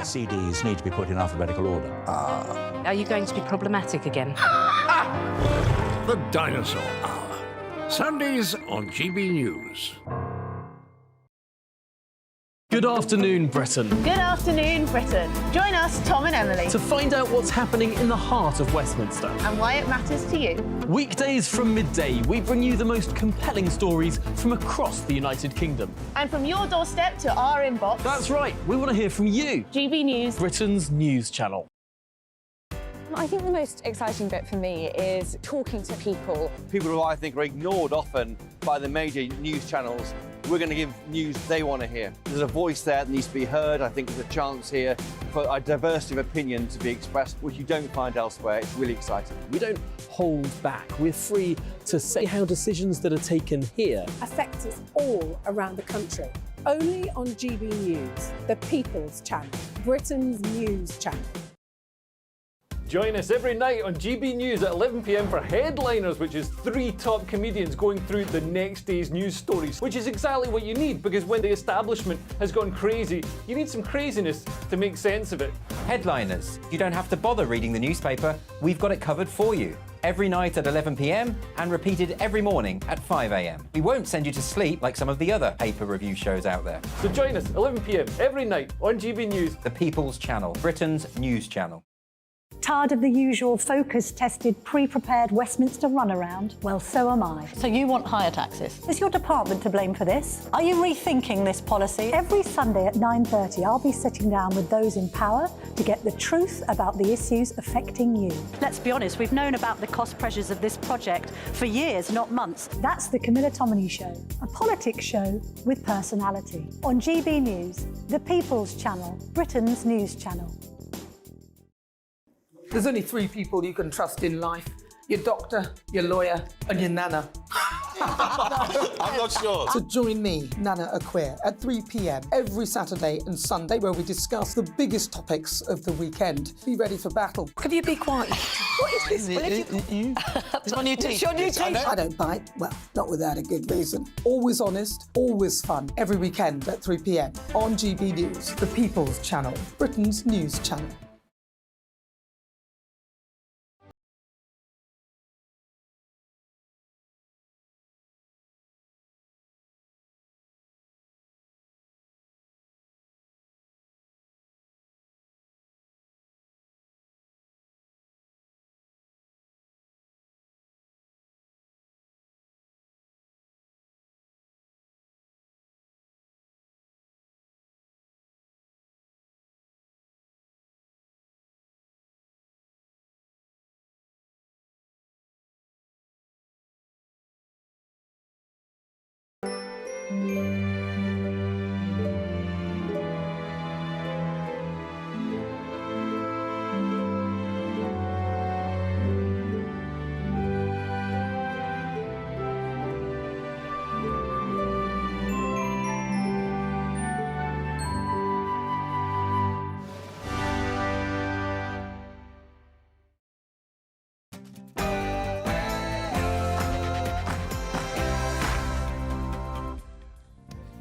CDs need to be put in alphabetical order. Are you going to be problematic again? The Dinosaur Hour. Sundays on GB News. Good afternoon, Britain. Good afternoon, Britain. Join us, Tom and Emily, To find out what's happening in the heart of Westminster. and why it matters to you. Weekdays from midday, we bring you the most compelling stories from across the United Kingdom. And from your doorstep to our inbox, That's right, we want to hear from you, GB News. Britain's news channel. I think the most exciting bit for me is talking to people. People who I think are ignored often by the major news channels. We're going to give news they want to hear. There's a voice there that needs to be heard. I think there's a chance here for a diversity of opinion to be expressed, which you don't find elsewhere. It's really exciting. We don't hold back. We're free to say how decisions that are taken here affect us all around the country. Only on GB News, the People's Channel, Britain's news channel. Join us every night on GB News at 11 p.m. for Headliners, which is 3 top comedians going through the next day's news stories, which is exactly what you need, because when the establishment has gone crazy, you need some craziness to make sense of it. Headliners. You don't have to bother reading the newspaper. We've got it covered for you. Every night at 11 p.m. and repeated every morning at 5 a.m. We won't send you to sleep like some of the other paper review shows out there. So join us 11 p.m. every night on GB News. The People's Channel, Britain's news channel. Tired of the usual focus-tested, pre-prepared Westminster runaround? Well, so am I. So you want higher taxes? Is your department to blame for this? Are you rethinking this policy? Every Sunday at 9:30, I'll be sitting down with those in power to get the truth about the issues affecting you. Let's be honest, we've known about the cost pressures of this project for years, not months. That's the Camilla Tominey Show, a politics show with personality. On GB News, the People's Channel, Britain's news channel. There's only 3 people you can trust in life: your doctor, your lawyer, and your nana. I'm not sure. So join me, Nana Aquare, at 3 p.m. every Saturday and Sunday, where we discuss the biggest topics of the weekend. Be ready for battle. Could you be quiet? What is this? It's my new It's your new teeth. I don't bite. Well, not without a good reason. Always honest, always fun. Every weekend at 3 p.m. on GB News, the People's Channel, Britain's news channel.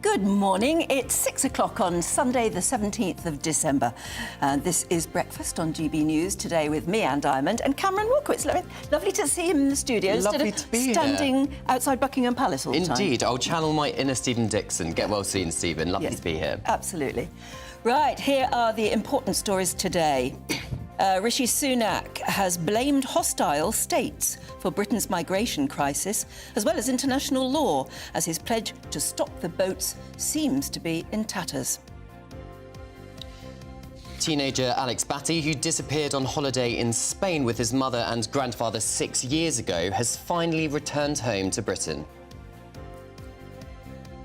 Good morning. It's 6 o'clock on Sunday, the 17th of December. This is Breakfast on GB News today with me, Anne Diamond, and Cameron Walkowitz. Lovely to see him in the studio Lovely instead to be of standing outside Buckingham Palace all the time. Indeed. I'll channel my inner Stephen Dixon. Get well seen, Stephen. Lovely to be here. Absolutely. Right, here are the important stories today. Rishi Sunak has blamed hostile states for Britain's migration crisis, as well as international law, as his pledge to stop the boats seems to be in tatters. Teenager Alex Batty, who disappeared on holiday in Spain with his mother and grandfather 6 years ago, has finally returned home to Britain.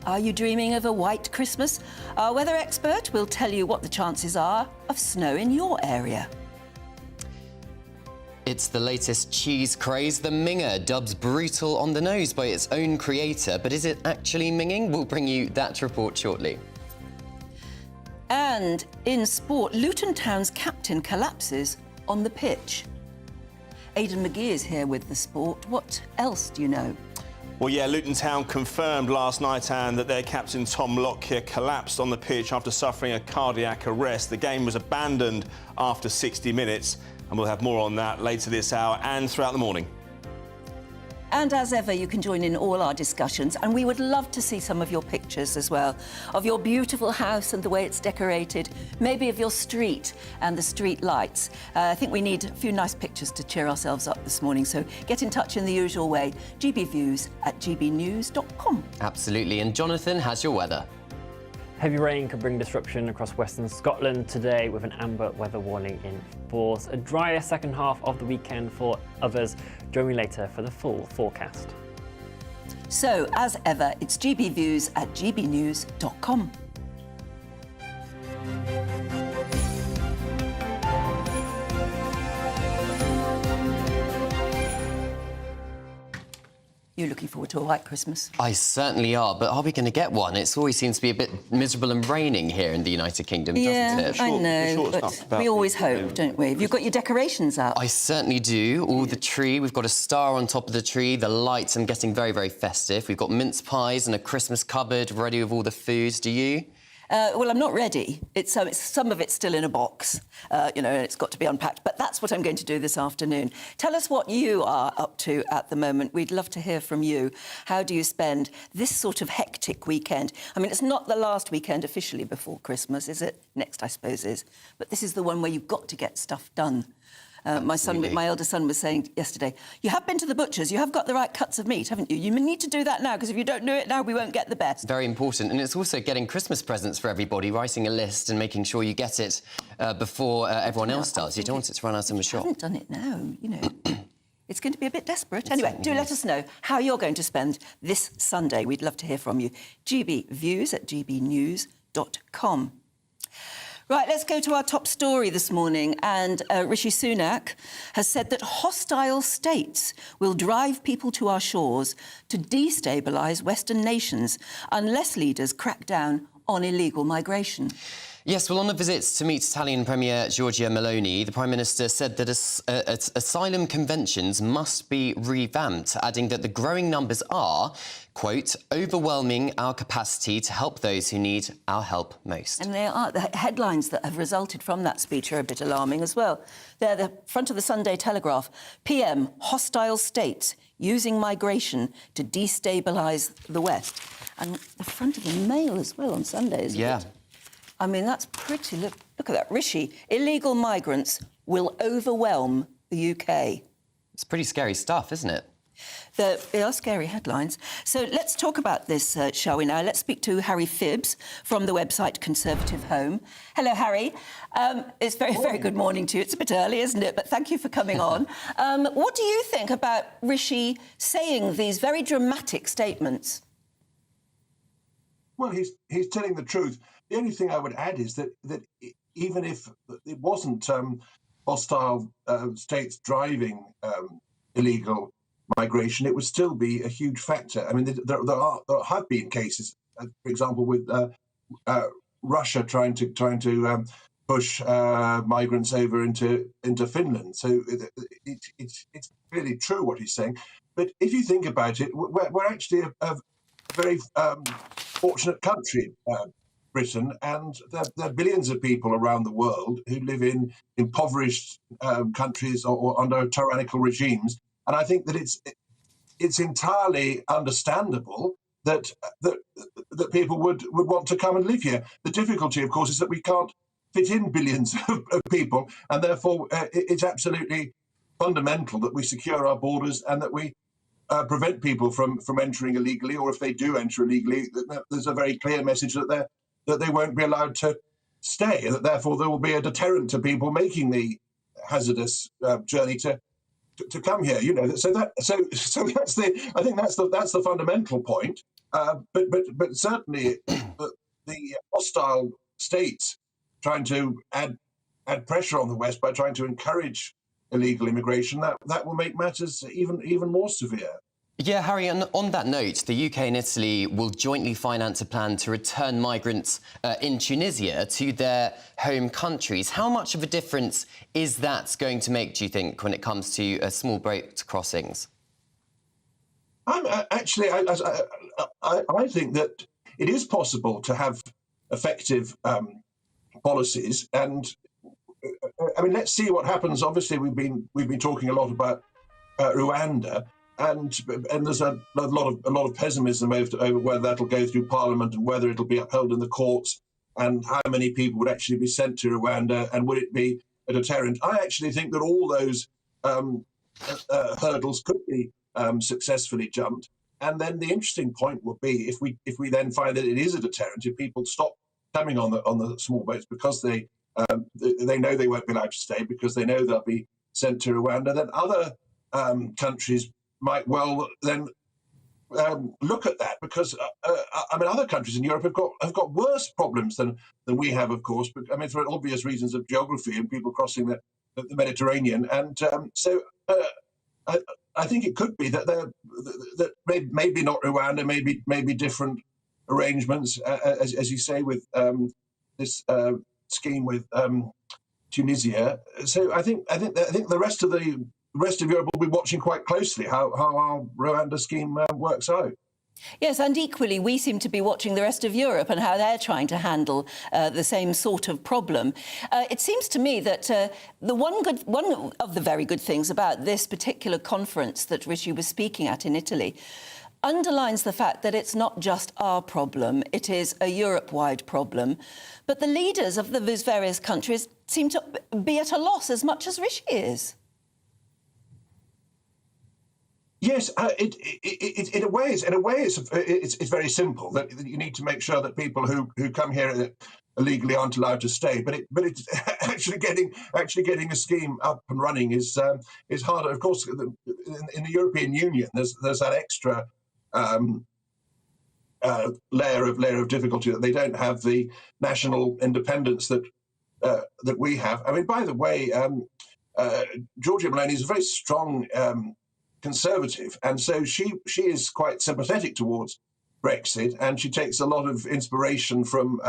Are you dreaming of a white Christmas? Our weather expert will tell you what the chances are of snow in your area. It's the latest cheese craze. The Minger dubs brutal on the nose by its own creator, but is it actually minging? We'll bring you that report shortly. And in sport, Luton Town's captain collapses on the pitch. Aidan McGee is here with the sport. What else do you know? Well, yeah, Luton Town confirmed last night, Anne, that their captain Tom Lockyer collapsed on the pitch after suffering a cardiac arrest. The game was abandoned after 60 minutes, and we'll have more on that later this hour and throughout the morning. And as ever, you can join in all our discussions, and we would love to see some of your pictures as well, of your beautiful house and the way it's decorated, maybe of your street and the street lights. I think we need a few nice pictures to cheer ourselves up this morning, so get in touch in the usual way, gbviews@gbnews.com. Absolutely, and Jonathan has your weather. Heavy rain could bring disruption across western Scotland today with an amber weather warning in force. A drier second half of the weekend for others. Join me later for the full forecast. So, as ever, it's gbviews@gbnews.com. You're looking forward to a white Christmas? I certainly are, but are we going to get one? It always seems to be a bit miserable and raining here in the United Kingdom, doesn't it? I know, but we always hope, don't we? Have you got your decorations up? I certainly do. All the tree, we've got a star on top of the tree, the lights, and getting very, very festive. We've got mince pies and a Christmas cupboard ready with all the food. Do you? Well, I'm not ready. Some of it's still in a box, and it's got to be unpacked. But that's what I'm going to do this afternoon. Tell us what you are up to at the moment. We'd love to hear from you. How do you spend this sort of hectic weekend? I mean, it's not the last weekend officially before Christmas, is it? Next, I suppose, is. But this is the one where you've got to get stuff done. My elder son was saying yesterday, you have been to the butcher's, you have got the right cuts of meat, haven't you? You need to do that now, because if you don't do it now, we won't get the best. Very important. And it's also getting Christmas presents for everybody, writing a list and making sure you get it before everyone else does. You don't want it to run out in the shop. I haven't done it now, It's going to be a bit desperate. Anyway, do let us know how you're going to spend this Sunday. We'd love to hear from you. gbviews@gbnews.com. Right, let's go to our top story this morning. And Rishi Sunak has said that hostile states will drive people to our shores to destabilise Western nations unless leaders crack down on illegal migration. Yes, well, on a visit to meet Italian Premier Giorgia Meloni, the Prime Minister said that asylum conventions must be revamped, adding that the growing numbers are, quote, overwhelming our capacity to help those who need our help most. And the headlines that have resulted from that speech are a bit alarming as well. They're the front of the Sunday Telegraph. PM, hostile states using migration to destabilise the West. And the front of the Mail as well on Sunday, isn't it? I mean, that's pretty... Look at that. Rishi, illegal migrants will overwhelm the UK. It's pretty scary stuff, isn't it? They are scary headlines. So let's talk about this, shall we now? Let's speak to Harry Phibbs from the website Conservative Home. Hello, Harry. It's very, very good morning to you. It's a bit early, isn't it? But thank you for coming on. What do you think about Rishi saying these very dramatic statements? Well, he's telling the truth. The only thing I would add is that even if it wasn't hostile states driving illegal migration, it would still be a huge factor. I mean, there have been cases, for example, with Russia trying to push migrants over into Finland. So it's really true what he's saying. But if you think about it, we're actually a very fortunate country, Britain, and there are billions of people around the world who live in impoverished countries or under tyrannical regimes. And I think that it's entirely understandable that people would want to come and live here. The difficulty, of course, is that we can't fit in billions of people, and therefore it's absolutely fundamental that we secure our borders and that we prevent people from entering illegally, or if they do enter illegally, there's a very clear message that they won't be allowed to stay, and that therefore there will be a deterrent to people making the hazardous journey to come here. So that's I think that's the fundamental point. But certainly the hostile states trying to add pressure on the West by trying to encourage illegal immigration, that will make matters even more severe. Yeah, Harry, and on that note, the UK and Italy will jointly finance a plan to return migrants in Tunisia to their home countries. How much of a difference is that going to make, do you think, when it comes to small boat crossings? I think that it is possible to have effective policies, and I mean, let's see what happens. Obviously, we've been talking a lot about Rwanda, and there's a lot of pessimism over whether that'll go through Parliament and whether it'll be upheld in the courts, and how many people would actually be sent to Rwanda, and would it be a deterrent? I actually think that all those hurdles could be successfully jumped, and then the interesting point will be if we then find that it is a deterrent, if people stop coming on the small boats because they know they won't be allowed to stay, because they know they'll be sent to Rwanda, then other countries might well then look at that, because I mean, other countries in Europe have got worse problems than we have, of course. But I mean, for obvious reasons of geography and people crossing the Mediterranean, and so I think it could be that maybe not Rwanda, maybe different arrangements, as you say, with this scheme with Tunisia. So I think the rest of Europe will be watching quite closely how our Rwanda scheme works out. Yes, and equally, we seem to be watching the rest of Europe and how they're trying to handle the same sort of problem. It seems to me that one of the very good things about this particular conference that Rishi was speaking at in Italy underlines the fact that it's not just our problem, it is a Europe-wide problem. But the leaders of those various countries seem to be at a loss as much as Rishi is. Yes, in a way, it's very simple. That you need to make sure that people who come here illegally aren't allowed to stay. But it's actually getting a scheme up and running is harder. Of course, in the European Union, there's that extra layer of difficulty that they don't have the national independence that we have. I mean, by the way, Giorgia Meloni is a very strong Conservative, and so she is quite sympathetic towards Brexit, and she takes a lot of inspiration from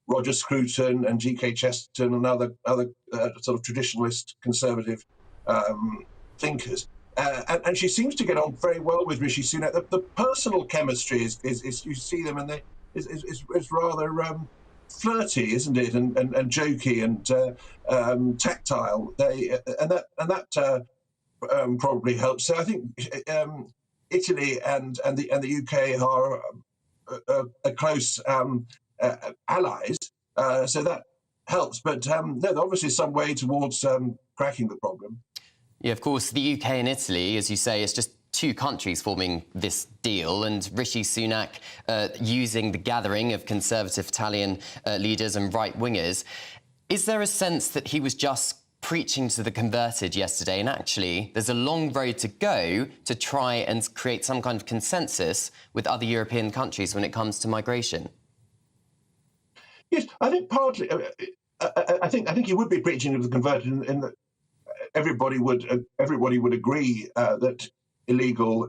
Roger Scruton and G.K. Chesterton and other sort of traditionalist Conservative thinkers. And she seems to get on very well with Rishi Sunak. The personal chemistry is you see them and is rather flirty, isn't it? And jokey and tactile. That probably helps. So I think Italy and the UK are close allies. So that helps. But there's obviously some way towards cracking the problem. Yeah, of course, the UK and Italy, as you say, is just two countries forming this deal, and Rishi Sunak using the gathering of Conservative Italian leaders and right-wingers. Is there a sense that he was just preaching to the converted yesterday, and actually there's a long road to go to try and create some kind of consensus with other European countries when it comes to migration? Yes, I think partly. I think he would be preaching to the converted in that everybody would agree that illegal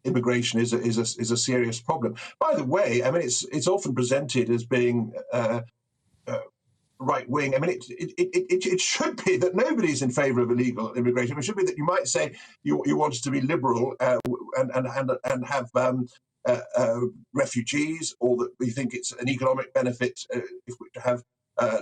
immigration is a serious problem. By the way, I mean it's often presented as being right wing. I mean it should be that nobody's in favour of illegal immigration. It should be that you might say you want us to be liberal and have refugees, or that we think it's an economic benefit if we to have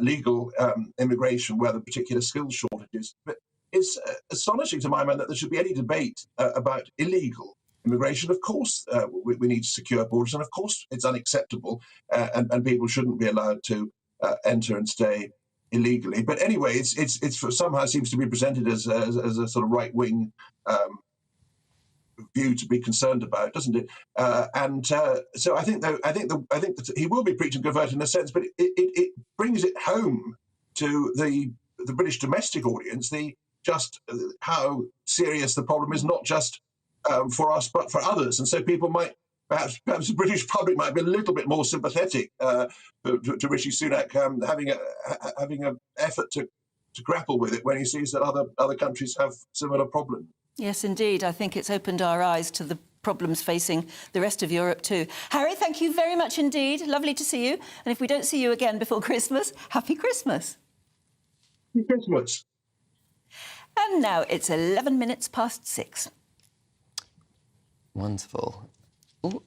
legal immigration where there are particular skills shortages. But it's astonishing to my mind that there should be any debate about illegal immigration. Of course, we need secure borders, and of course it's unacceptable, and people shouldn't be allowed to enter and stay illegally. But anyway, it's somehow seems to be presented as a sort of right wing view to be concerned about, doesn't it? So I think that he will be preaching convert in a sense, but it brings it home to the British domestic audience, just how serious the problem is, not just for us but for others. And so people might perhaps the British public might be a little bit more sympathetic to Rishi Sunak having an effort to grapple with it when he sees that other countries have similar problems. Yes, indeed. I think it's opened our eyes to the problems facing the rest of Europe too. Harry, thank you very much indeed. Lovely to see you. And if we don't see you again before Christmas, happy Christmas. Happy Christmas. And now it's 11 minutes past 6. Wonderful. Ooh.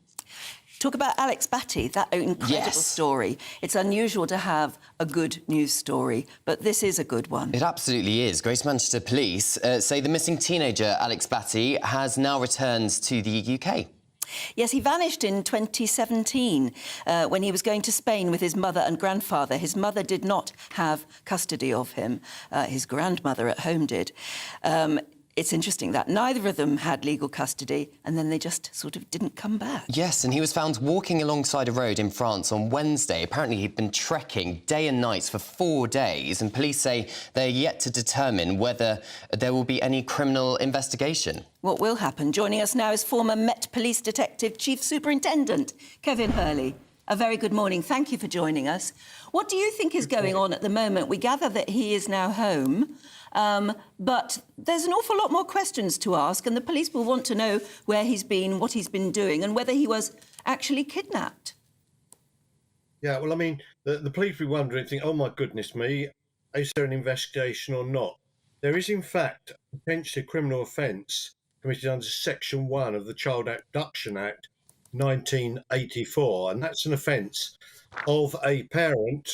Talk about Alex Batty, that incredible story. It's unusual to have a good news story, but this is a good one. It absolutely is. Greater Manchester Police say the missing teenager, Alex Batty, has now returned to the UK. Yes, he vanished in 2017 when he was going to Spain with his mother and grandfather. His mother did not have custody of him. His grandmother at home did. It's interesting that neither of them had legal custody and then they just sort of didn't come back. Yes, and he was found walking alongside a road in France on Wednesday. Apparently he'd been trekking day and night for 4 days, and police say they're yet to determine whether there will be any criminal investigation. What will happen? Joining us now is former Met Police Detective Chief Superintendent Kevin Hurley. A very good morning. Thank you for joining us. What do you think is going on at the moment? We gather that he is now home, but there's an awful lot more questions to ask, and the police will want to know where he's been, what he's been doing, and whether he was actually kidnapped. Yeah, well, I mean, the police will be wondering, think, oh, my goodness me, is there an investigation or not? There is, in fact, potentially a criminal offence committed under Section 1 of the Child Abduction Act 1984, and that's an offence of a parent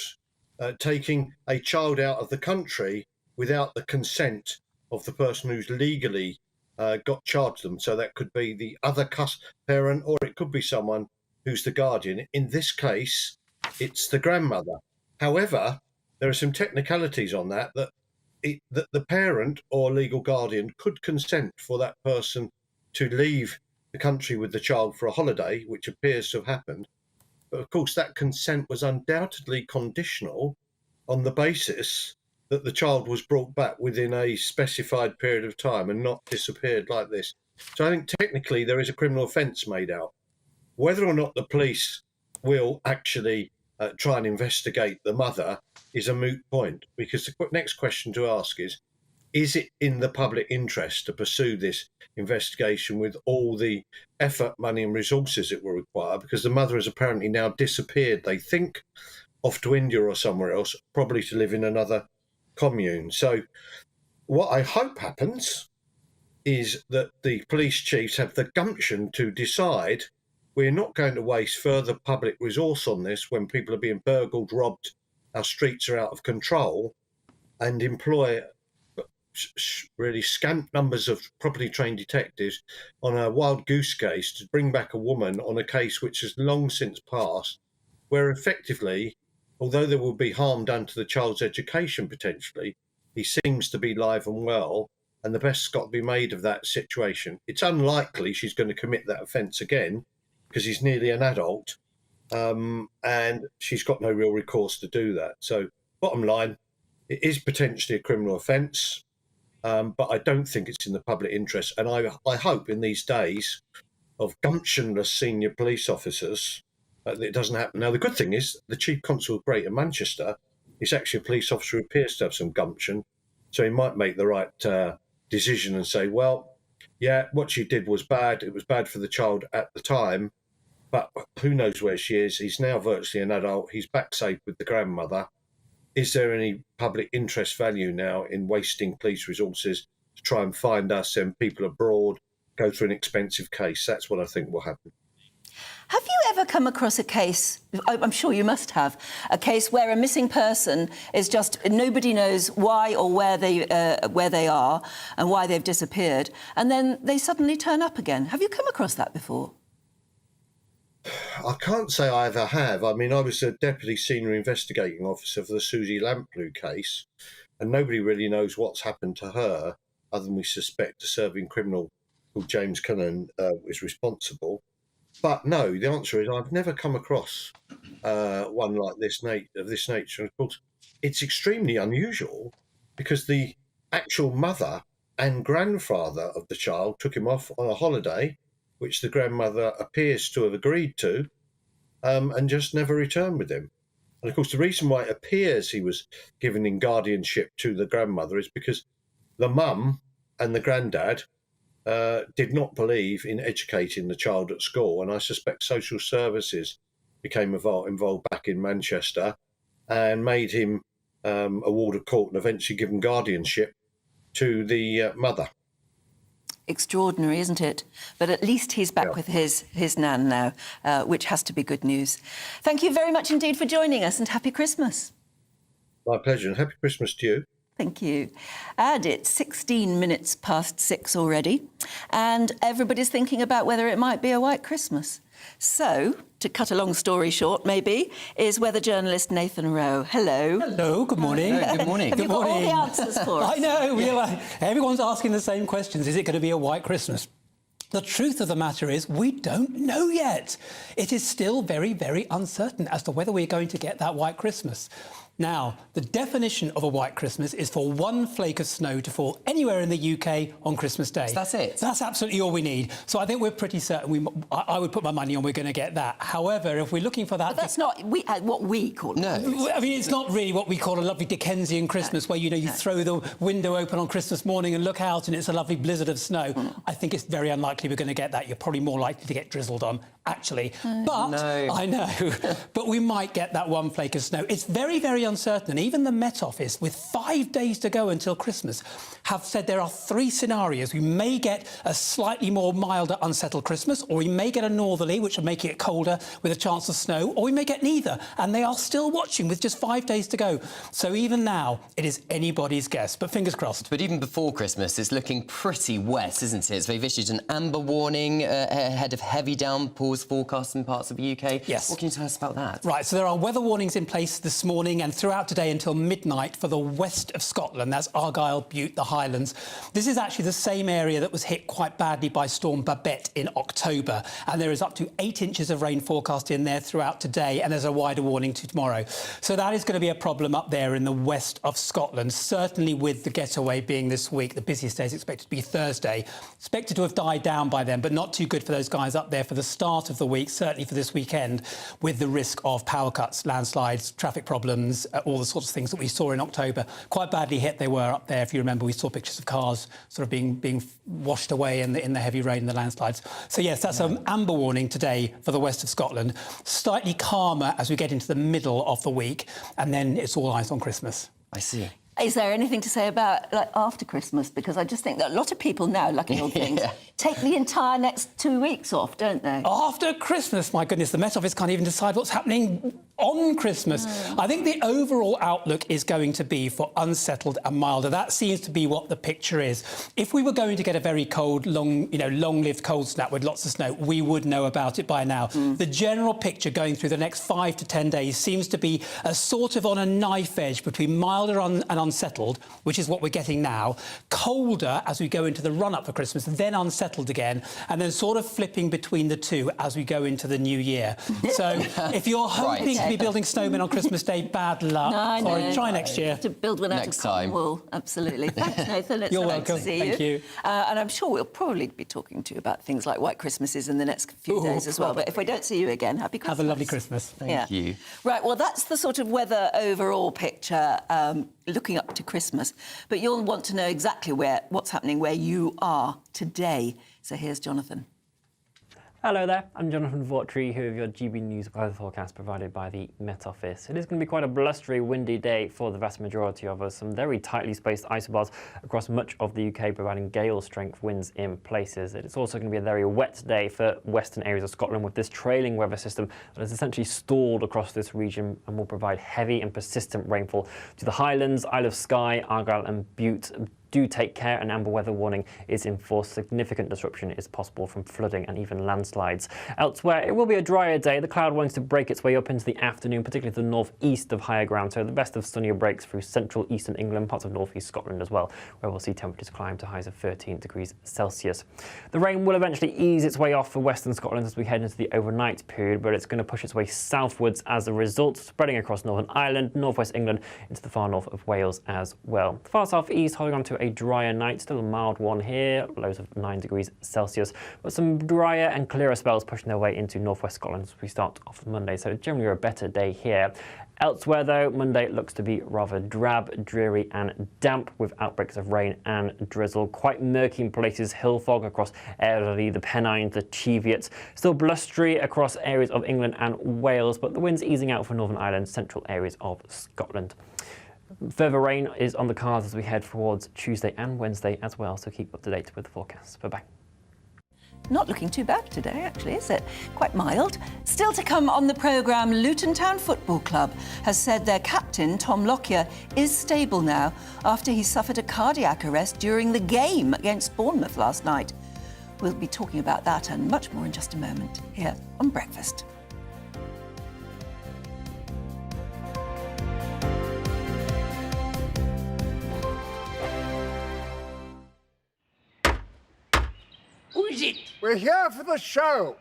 taking a child out of the country without the consent of the person who's legally got charged them. So that could be the other parent, or it could be someone who's the guardian. In this case, it's the grandmother. However, there are some technicalities on that the parent or legal guardian could consent for that person to leave the country with the child for a holiday, which appears to have happened. But of course, that consent was undoubtedly conditional on the basis that the child was brought back within a specified period of time and not disappeared like this. So I think technically there is a criminal offence made out. Whether or not the police will actually try and investigate the mother is a moot point, because the next question to ask is it in the public interest to pursue this investigation with all the effort, money and resources it will require? Because the mother has apparently now disappeared, they think, off to India or somewhere else, probably to live in another commune. So what I hope happens is that the police chiefs have the gumption to decide we're not going to waste further public resource on this when people are being burgled, robbed, our streets are out of control, and employ really scant numbers of properly trained detectives on a wild goose case to bring back a woman on a case which has long since passed, where effectively, although there will be harm done to the child's education potentially, he seems to be live and well, and the best's got to be made of that situation. It's unlikely she's going to commit that offence again because he's nearly an adult, and she's got no real recourse to do that. So bottom line, it is potentially a criminal offence, but I don't think it's in the public interest. And I hope in these days of gumptionless senior police officers that it doesn't happen. Now, the good thing is the Chief Constable of Greater Manchester is actually a police officer who appears to have some gumption, so he might make the right decision and say, well, yeah, what she did was bad. It was bad for the child at the time, but who knows where she is? He's now virtually an adult. He's back safe with the grandmother. Is there any public interest value now in wasting police resources to try and find us and people abroad, go through an expensive case? That's what I think will happen. Have you ever come across a case, I'm sure you must have, a case where a missing person is just, nobody knows why or where they are and why they've disappeared, and then they suddenly turn up again? Have you come across that before? I can't say I ever have. I mean, I was a Deputy Senior Investigating Officer for the Susie Lamplugh case, and nobody really knows what's happened to her, other than we suspect a serving criminal called James Cullen is responsible. But no, the answer is I've never come across one like this of this nature. And of course, it's extremely unusual because the actual mother and grandfather of the child took him off on a holiday, which the grandmother appears to have agreed to, and just never returned with him. And of course, the reason why it appears he was given in guardianship to the grandmother is because the mum and the granddad did not believe in educating the child at school, and I suspect social services became involved back in Manchester and made him a ward of court and eventually given guardianship to the mother. Extraordinary, isn't it? But at least he's back with his nan now, which has to be good news. Thank you very much indeed for joining us, and happy Christmas. My pleasure, and happy Christmas to you. Thank you. And it's 16 minutes past 6 already, and everybody's thinking about whether it might be a white Christmas. So, to cut a long story short, maybe, is weather journalist Nathan Rowe. Hello. Hello, good morning. Hello, good morning. Have you got all the answers for us? I know, everyone's asking the same questions. Is it going to be a white Christmas? The truth of the matter is we don't know yet. It is still very, very uncertain as to whether we're going to get that white Christmas. Now, the definition of a white Christmas is for one flake of snow to fall anywhere in the UK on Christmas Day. So that's it? That's absolutely all we need. So I think we're pretty certain. I would put my money on we're going to get that. However, if we're looking for that... But that's not what we call it. No. I mean, it's not really what we call a lovely Dickensian Christmas, where, you throw the window open on Christmas morning and look out and it's a lovely blizzard of snow. I think it's very unlikely we're going to get that. You're probably more likely to get drizzled on, actually. But, I know, but we might get that one flake of snow. It's very, very uncertain. And even the Met Office, with 5 days to go until Christmas, have said there are 3 scenarios. We may get a slightly more milder, unsettled Christmas, or we may get a northerly, which will make it colder with a chance of snow, or we may get neither. And they are still watching with just 5 days to go. So even now, it is anybody's guess, but fingers crossed. But even before Christmas, it's looking pretty wet, isn't it? So they've issued an amber warning ahead of heavy downpours forecast in parts of the UK. Yes. What can you tell us about that? Right, so there are weather warnings in place this morning and throughout today until midnight for the west of Scotland. That's Argyll, Bute, the Highlands. This is actually the same area that was hit quite badly by Storm Babette in October. And there is up to 8 inches of rain forecast in there throughout today, and there's a wider warning to tomorrow. So that is going to be a problem up there in the west of Scotland, certainly with the getaway being this week. The busiest day is expected to be Thursday. Expected to have died down by then, but not too good for those guys up there for the start of the week, certainly for this weekend, with the risk of power cuts, landslides, traffic problems, all the sorts of things that we saw in October. Quite badly hit they were up there. If you remember, we saw pictures of cars sort of being washed away in the heavy rain and the landslides. So yes, that's an amber warning today for the west of Scotland. Slightly calmer as we get into the middle of the week, and then it's all eyes on Christmas. I see. Is there anything to say about after Christmas? Because I just think that a lot of people now, lucky old things, take the entire next 2 weeks off, don't they? After Christmas, my goodness, the Met Office can't even decide what's happening on Christmas. I think the overall outlook is going to be for unsettled and milder. That seems to be what the picture is. If we were going to get a very cold, long-lived cold snap with lots of snow, we would know about it by now. The general picture going through the next 5 to 10 days seems to be a sort of on a knife edge between milder and unsettled, which is what we're getting now, colder as we go into the run-up for Christmas, then unsettled again, and then sort of flipping between the two as we go into the new year. So if you're hoping to be building snowmen on Christmas Day, bad luck. Sorry, try next year. To build one out of cotton wool, absolutely. Thanks, Nathan. It's You're nice welcome. to see Thank you. And I'm sure we'll probably be talking to you about things like white Christmases in the next few days as well. But if we don't see you again, happy Christmas. Have a lovely Christmas. Thank you. Right, well, that's the sort of weather overall picture looking up to Christmas. But you'll want to know exactly what's happening where you are today. So here's Jonathan. Hello there, I'm Jonathan Vautry, here with your GB News weather forecast provided by the Met Office. It is going to be quite a blustery, windy day for the vast majority of us. Some very tightly spaced isobars across much of the UK, providing gale-strength winds in places. It's also going to be a very wet day for western areas of Scotland, with this trailing weather system that is essentially stalled across this region and will provide heavy and persistent rainfall to the Highlands, Isle of Skye, Argyll and Bute. Do take care, an amber weather warning is in force. Significant disruption is possible from flooding and even landslides. Elsewhere, it will be a drier day. The cloud wants to break its way up into the afternoon, particularly to the northeast of higher ground, so the best of sunnier breaks through central eastern England, parts of northeast Scotland as well, where we'll see temperatures climb to highs of 13 degrees Celsius. The rain will eventually ease its way off for western Scotland as we head into the overnight period, but it's going to push its way southwards as a result, spreading across Northern Ireland, northwest England, into the far north of Wales as well. The far southeast holding on to a drier night, still a mild one here, lows of 9 degrees Celsius, but some drier and clearer spells pushing their way into northwest Scotland as we start off Monday, so generally a better day here. Elsewhere, though, Monday looks to be rather drab, dreary and damp, with outbreaks of rain and drizzle. Quite murky in places, hill fog across Eryri, the Pennines, the Cheviot. Still blustery across areas of England and Wales, but the winds easing out for Northern Ireland, central areas of Scotland. Further rain is on the cards as we head towards Tuesday and Wednesday as well, so keep up to date with the forecast. Bye-bye. Not looking too bad today, actually, is it? Quite mild. Still to come on the programme, Luton Town Football Club has said their captain, Tom Lockyer, is stable now after he suffered a cardiac arrest during the game against Bournemouth last night. We'll be talking about that and much more in just a moment here on Breakfast. Who is it? We're here for the show.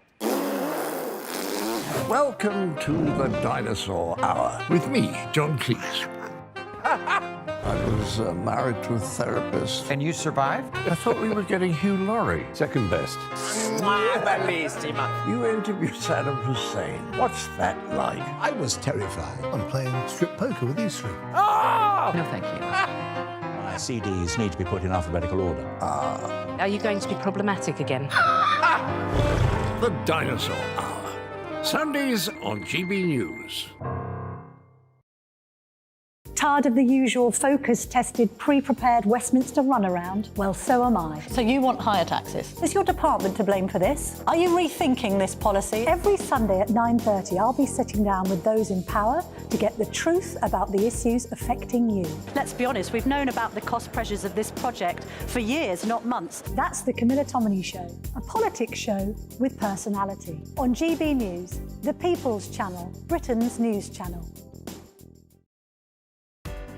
Welcome to the Dinosaur Hour with me, John Cleese. I was married to a therapist. And you survived? I thought we were getting Hugh Laurie. Second best. You interviewed Saddam Hussein. What's that like? I was terrified. I'm playing strip poker with these three. Ah! No, thank you. My CDs need to be put in alphabetical order. Are you going to be problematic again? The Dinosaur Hour. Sundays on GB News. Tired of the usual focus-tested, pre-prepared Westminster runaround? Well, so am I. So you want higher taxes? Is your department to blame for this? Are you rethinking this policy? Every Sunday at 9:30, I'll be sitting down with those in power to get the truth about the issues affecting you. Let's be honest, we've known about the cost pressures of this project for years, not months. That's the Camilla Tominey Show, a politics show with personality. On GB News, the People's Channel, Britain's news channel.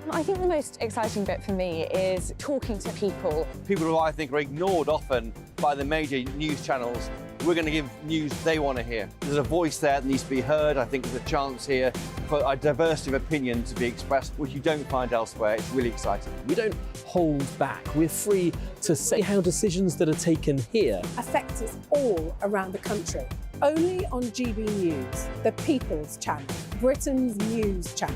I think the most exciting bit for me is talking to people. People who I think are ignored often by the major news channels. We're going to give news they want to hear. There's a voice there that needs to be heard. I think there's a chance here for a diversity of opinion to be expressed, which you don't find elsewhere. It's really exciting. We don't hold back. We're free to say how decisions that are taken here affect us all around the country. Only on GB News, the People's Channel, Britain's news channel.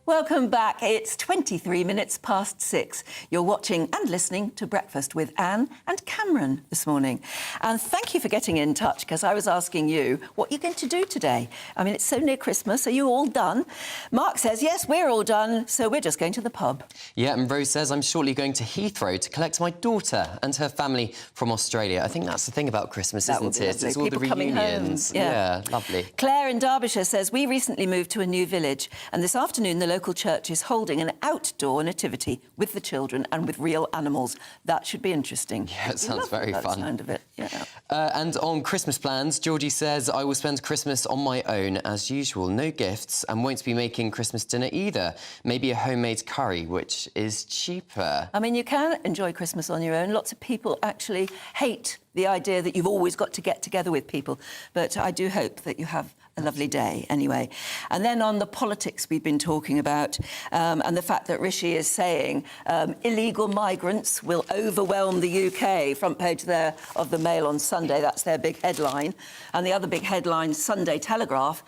Welcome back. It's 23 minutes past 6. You're watching and listening to Breakfast with Anne and Cameron this morning. And thank you for getting in touch, because I was asking you what you're going to do today. I mean, it's so near Christmas. Are you all done? Mark says, yes, we're all done, so we're just going to the pub. Yeah, and Rose says, I'm shortly going to Heathrow to collect my daughter and her family from Australia. I think that's the thing about Christmas, isn't it? It's all the reunions. Yeah, lovely. Claire in Derbyshire says, we recently moved to a new village, and this afternoon the local church is holding an outdoor nativity with the children and with real animals. That should be interesting. Yeah, it sounds very fun. The sound of it. Yeah. And on Christmas plans, Georgie says, I will spend Christmas on my own as usual. No gifts, and won't be making Christmas dinner either. Maybe a homemade curry, which is cheaper. I mean, you can enjoy Christmas on your own. Lots of people actually hate the idea that you've always got to get together with people. But I do hope that you have a lovely day anyway. And then on the politics we've been talking about, and the fact that Rishi is saying illegal migrants will overwhelm the UK. Front page there of the Mail on Sunday, that's their big headline. And the other big headline, Sunday Telegraph,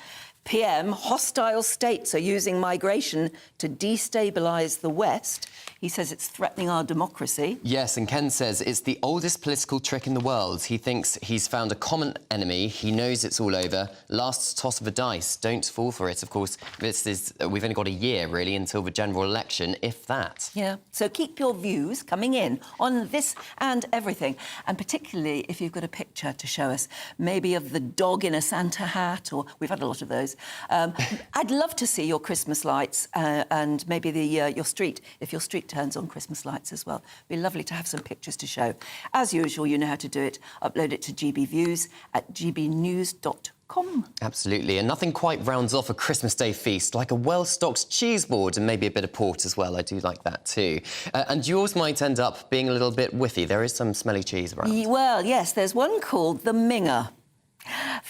PM, hostile states are using migration to destabilise the West. He says it's threatening our democracy. Yes, and Ken says it's the oldest political trick in the world. He thinks he's found a common enemy. He knows it's all over. Last toss of a dice. Don't fall for it. Of course, we've only got a year, really, until the general election, if that. Yeah, so keep your views coming in on this and everything. And particularly if you've got a picture to show us, maybe of the dog in a Santa hat, or we've had a lot of those. I'd love to see your Christmas lights and maybe your street, if your street turns on Christmas lights as well. It'd be lovely to have some pictures to show. As usual, you know how to do it. Upload it to GB Views at gbnews.com. Absolutely, and nothing quite rounds off a Christmas Day feast like a well-stocked cheese board and maybe a bit of port as well. I do like that too. And yours might end up being a little bit whiffy. There is some smelly cheese around. Well, yes, there's one called the Minger.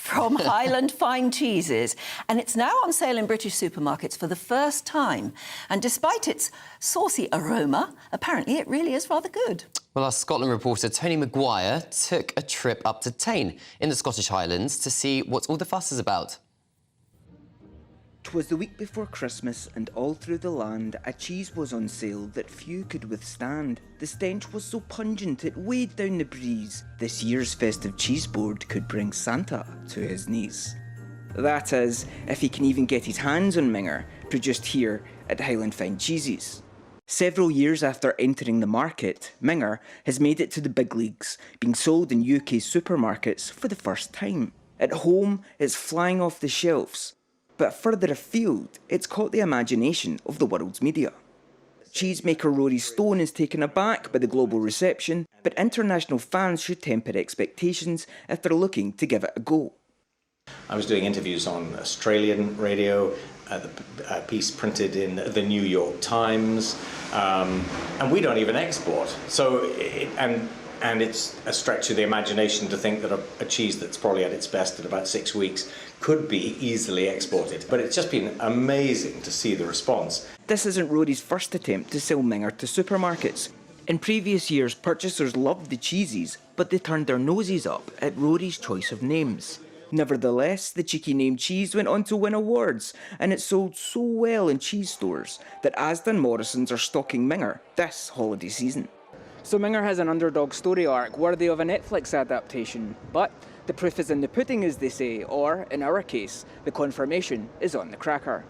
from Highland Fine Cheeses, and it's now on sale in British supermarkets for the first time. And despite its saucy aroma, apparently it really is rather good. Well, our Scotland reporter Tony Maguire took a trip up to Tain in the Scottish Highlands to see what all the fuss is about. 'Twas the week before Christmas, and all through the land a cheese was on sale that few could withstand. The stench was so pungent it weighed down the breeze. This year's festive cheese board could bring Santa to his knees. That is, if he can even get his hands on Minger, produced here at Highland Fine Cheeses. Several years after entering the market, Minger has made it to the big leagues, being sold in UK supermarkets for the first time. At home, it's flying off the shelves. But further afield, it's caught the imagination of the world's media. Cheesemaker Rory Stone is taken aback by the global reception, but international fans should temper expectations if they're looking to give it a go. I was doing interviews on Australian radio, a piece printed in the New York Times, and we don't even export. And it's a stretch of the imagination to think that a cheese that's probably at its best in about 6 weeks could be easily exported. But it's just been amazing to see the response. This isn't Rory's first attempt to sell Minger to supermarkets. In previous years, purchasers loved the cheeses, but they turned their noses up at Rory's choice of names. Nevertheless, the cheeky name cheese went on to win awards, and it sold so well in cheese stores that Asda and Morrison's are stocking Minger this holiday season. So Minger has an underdog story arc worthy of a Netflix adaptation, but the proof is in the pudding, as they say, or, in our case, the confirmation is on the cracker.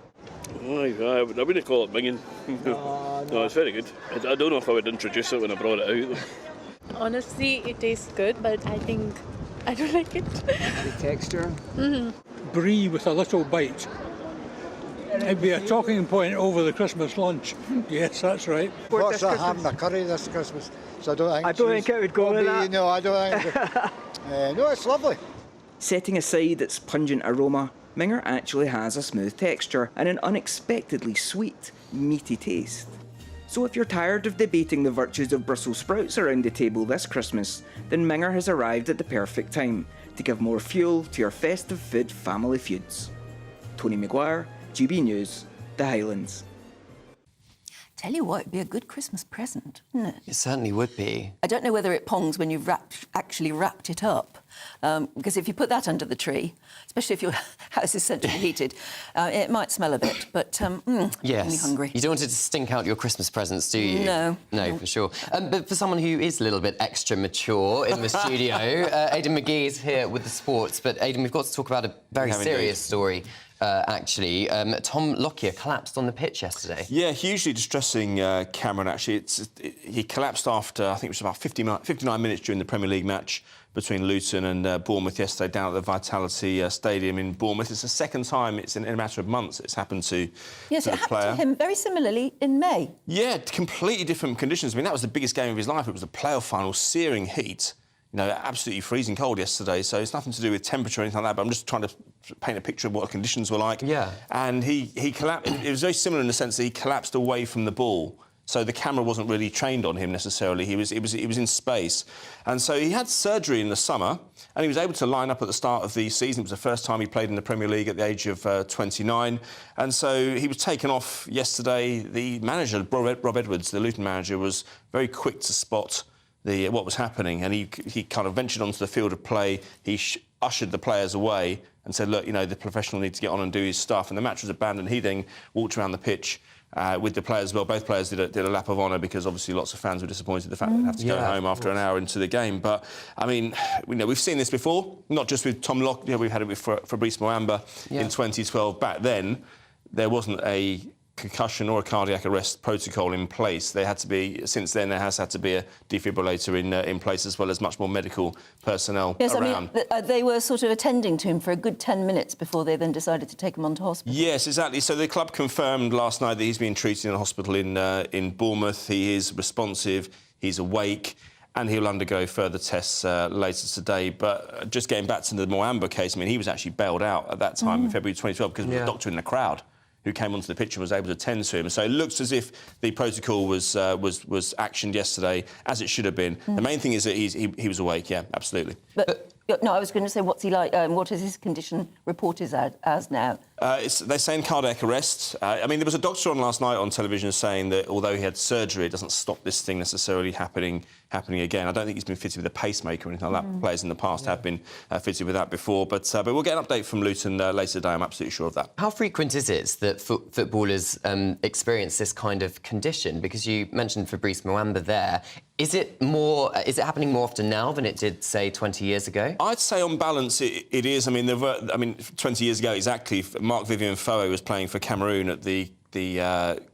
I wouldn't call it minging. No, it's very good. I don't know if I would introduce it when I brought it out. Honestly, it tastes good, but I think I don't like it. The texture? Brie with a little bite. It'd be a talking point over the Christmas lunch. Yes, that's right. What's a ham and a curry this Christmas? So I don't think it would go with that. No, I don't think no, it's lovely. Setting aside its pungent aroma, Minger actually has a smooth texture and an unexpectedly sweet, meaty taste. So if you're tired of debating the virtues of Brussels sprouts around the table this Christmas, then Minger has arrived at the perfect time to give more fuel to your festive food family feuds. Tony Maguire, GB News, the Highlands. Tell you what, it'd be a good Christmas present, wouldn't it? It certainly would be. I don't know whether it pongs when you've actually wrapped it up, because if you put that under the tree, especially if your house is centrally heated, it might smell a bit, but yes. I'm hungry. You don't want it to stink out your Christmas presents, do you? No. No, for sure. But for someone who is a little bit extra mature in the studio, Aidan McGee is here with the sports. But Aidan, we've got to talk about a very serious story. Actually, Tom Lockyer collapsed on the pitch yesterday. Yeah, hugely distressing, Cameron, actually. He collapsed after, I think it was about 59 minutes during the Premier League match between Luton and Bournemouth yesterday down at the Vitality Stadium in Bournemouth. It's the second time in a matter of months it's happened to Yes, the it happened player. to him very similarly in May. Yeah, completely different conditions. I mean, that was the biggest game of his life. It was the playoff final, searing heat. You know, absolutely freezing cold yesterday, so it's nothing to do with temperature or anything like that, but I'm just trying to paint a picture of what the conditions were like. Yeah. And he collapsed. It was very similar in the sense that he collapsed away from the ball, so the camera wasn't really trained on him necessarily. He was in space. And so he had surgery in the summer, and he was able to line up at the start of the season. It was the first time he played in the Premier League at the age of 29. And so he was taken off yesterday. The manager, Rob Edwards, the Luton manager, was very quick to spot what was happening, and he kind of ventured onto the field of play. He ushered the players away and said, look, you know, the professional needs to get on and do his stuff, and the match was abandoned. He then walked around the pitch with the players as well. Both players did a lap of honour because obviously lots of fans were disappointed at the fact they'd have to go home after an hour into the game. But, I mean, we've seen this before, not just with Tom Lockyer. We've had it with Fabrice Muamba in 2012. Back then, there wasn't a concussion or a cardiac arrest protocol in place. There had to be, since then, there has had to be a defibrillator in place, as well as much more medical personnel around. I mean, they were sort of attending to him for a good 10 minutes before they then decided to take him on to hospital. Yes, exactly. So the club confirmed last night that he's being treated in a hospital in Bournemouth. He is responsive, he's awake, and he'll undergo further tests later today. But just getting back to the Muamba case, I mean, he was actually bailed out at that time in February 2012 because there was a doctor in the crowd who came onto the pitch and was able to tend to him. So it looks as if the protocol was actioned yesterday, as it should have been. The main thing is that he was awake, yeah, absolutely. But No, I was going to say, what's he like? What is his condition reported as now? They're saying cardiac arrest. I mean, there was a doctor on last night on television saying that although he had surgery, it doesn't stop this thing necessarily happening again. I don't think he's been fitted with a pacemaker or anything like that. Players in the past have been fitted with that before. But we'll get an update from Luton later today. I'm absolutely sure of that. How frequent is it that footballers experience this kind of condition? Because you mentioned Fabrice Muamba there. Is it happening more often now than it did, say, 20 years ago? I'd say on balance it is. I mean, 20 years ago exactly, Marc-Vivien Foé was playing for Cameroon at the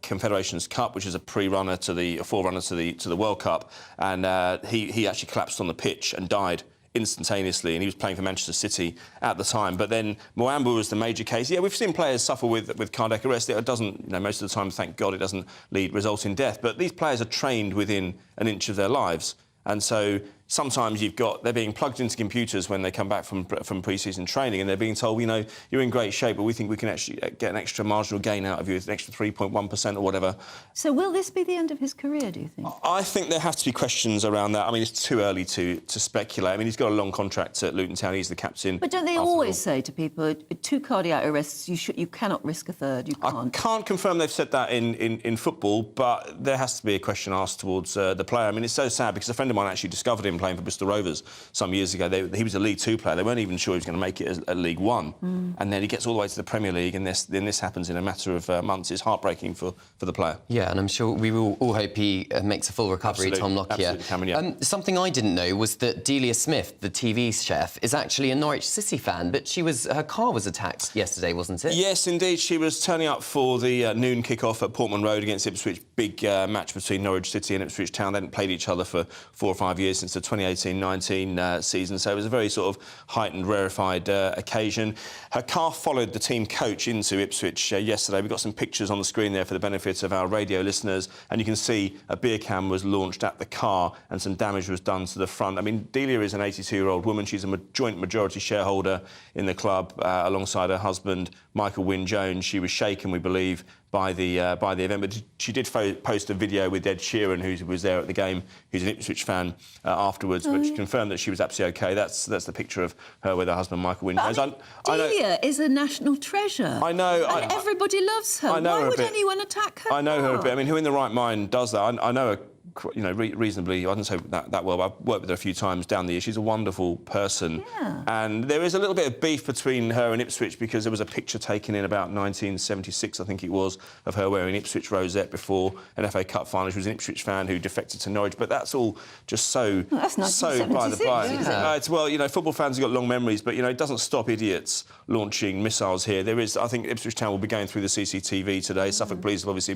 Confederations Cup, which is a forerunner to the World Cup, and he actually collapsed on the pitch and died instantaneously, and he was playing for Manchester City at the time. But then Muamba was the major case. Yeah, we've seen players suffer with cardiac arrest. It doesn't, most of the time, thank God, it doesn't result in death. But these players are trained within an inch of their lives. And so sometimes they're being plugged into computers when they come back from pre-season training, and they're being told, you're in great shape, but we think we can actually get an extra marginal gain out of you, an extra 3.1% or whatever. So will this be the end of his career, do you think? I think there have to be questions around that. I mean, it's too early to speculate. I mean, he's got a long contract at Luton Town. He's the captain. But don't they always say to people, 2 cardiac arrests, you cannot risk a third, you can't? I can't confirm they've said that in football, but there has to be a question asked towards the player. I mean, it's so sad because a friend of mine actually discovered him playing for Bristol Rovers some years ago. He was a League 2 player. They weren't even sure he was going to make it at League 1. And then he gets all the way to the Premier League, and then this happens in a matter of months. It's heartbreaking for the player. Yeah, and I'm sure we will all hope he makes a full recovery, Tom Lockyer. Absolutely, Cameron, yeah. Something I didn't know was that Delia Smith, the TV chef, is actually a Norwich City fan, but her car was attacked yesterday, wasn't it? Yes, indeed. She was turning up for the noon kickoff at Portman Road against Ipswich. Big match between Norwich City and Ipswich Town. They hadn't played each other for 4 or 5 years since the 2018-19 season, so it was a very sort of heightened, rarefied occasion. Her car followed the team coach into Ipswich yesterday. We've got some pictures on the screen there for the benefit of our radio listeners, and you can see a beer can was launched at the car and some damage was done to the front. I mean, Delia is an 82-year-old woman. She's a joint majority shareholder in the club alongside her husband, Michael Wynne-Jones. She was shaken, we believe, by the event, but she did post a video with Ed Sheeran, who was there at the game, who's an Ipswich fan, afterwards, but she confirmed that she was absolutely OK. That's the picture of her with her husband, Michael Wynne-Jones. Delia is a national treasure. I know. And everybody loves her. I know Why her a would bit. Anyone attack her? I know her a bit. I mean, who in the right mind does that? I know her, reasonably. I don't say that well, but I've worked with her a few times down the years. She's a wonderful person. Yeah. And there is a little bit of beef between her and Ipswich because there was a picture taken in about 1976, I think it was, of her wearing Ipswich rosette before an FA Cup final. She was an Ipswich fan who defected to Norwich, but that's all just so by the by. Yeah. Football fans have got long memories, but, it doesn't stop idiots launching missiles here. There is, I think Ipswich Town will be going through the CCTV today. Suffolk Police have obviously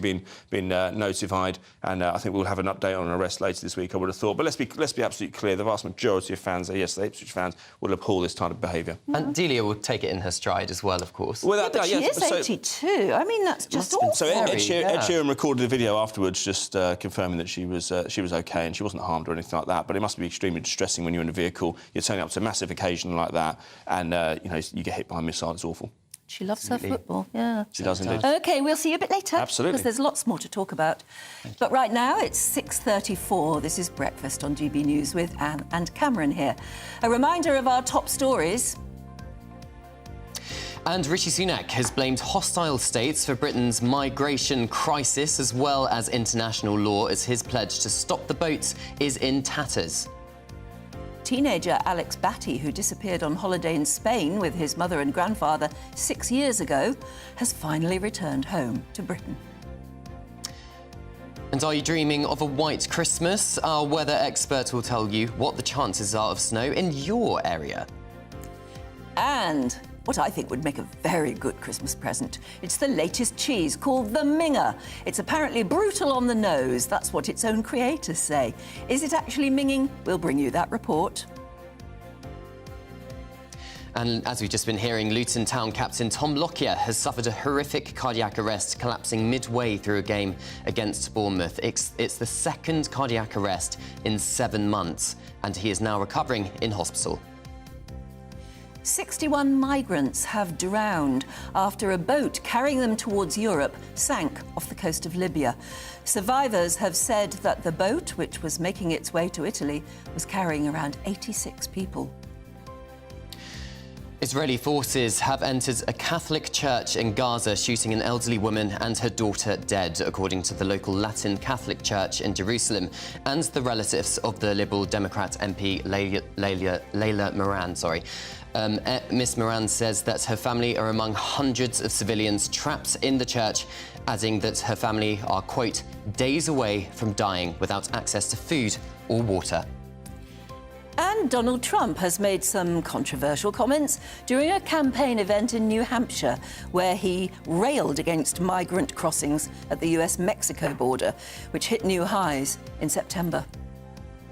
been notified, and I think we'll have an update on an arrest later this week, I would have thought. But let's be absolutely clear, the vast majority of fans, yes, the Ipswich fans, will abhor this type of behaviour. And Delia will take it in her stride as well, of course. Well, but she is 82. I mean, that's just awful. So Ed Sheeran recorded a video afterwards just confirming that she was OK and she wasn't harmed or anything like that. But it must be extremely distressing when you're in a vehicle, you're turning up to a massive occasion like that, and you get hit by a missile. It's awful. She loves her football, yeah. She does indeed. OK, we'll see you a bit later. Absolutely. Because there's lots more to talk about. But right now, it's 6:34. This is Breakfast on GB News with Anne and Cameron here. A reminder of our top stories. And Rishi Sunak has blamed hostile states for Britain's migration crisis as well as international law as his pledge to stop the boats is in tatters. Teenager Alex Batty, who disappeared on holiday in Spain with his mother and grandfather 6 years ago, has finally returned home to Britain. And are you dreaming of a white Christmas? Our weather expert will tell you what the chances are of snow in your area. And what I think would make a very good Christmas present. It's the latest cheese called the Minger. It's apparently brutal on the nose. That's what its own creators say. Is it actually minging? We'll bring you that report. And as we've just been hearing, Luton Town captain Tom Lockyer has suffered a horrific cardiac arrest, collapsing midway through a game against Bournemouth. It's the second cardiac arrest in 7 months, and he is now recovering in hospital. 61 migrants have drowned after a boat carrying them towards Europe sank off the coast of Libya. Survivors have said that the boat, which was making its way to Italy, was carrying around 86 people. Israeli forces have entered a Catholic church in Gaza, shooting an elderly woman and her daughter dead, according to the local Latin Catholic Church in Jerusalem and the relatives of the Liberal Democrat MP Layla Moran. Miss Moran says that her family are among hundreds of civilians trapped in the church, adding that her family are, quote, days away from dying without access to food or water. And Donald Trump has made some controversial comments during a campaign event in New Hampshire, where he railed against migrant crossings at the US-Mexico border, which hit new highs in September.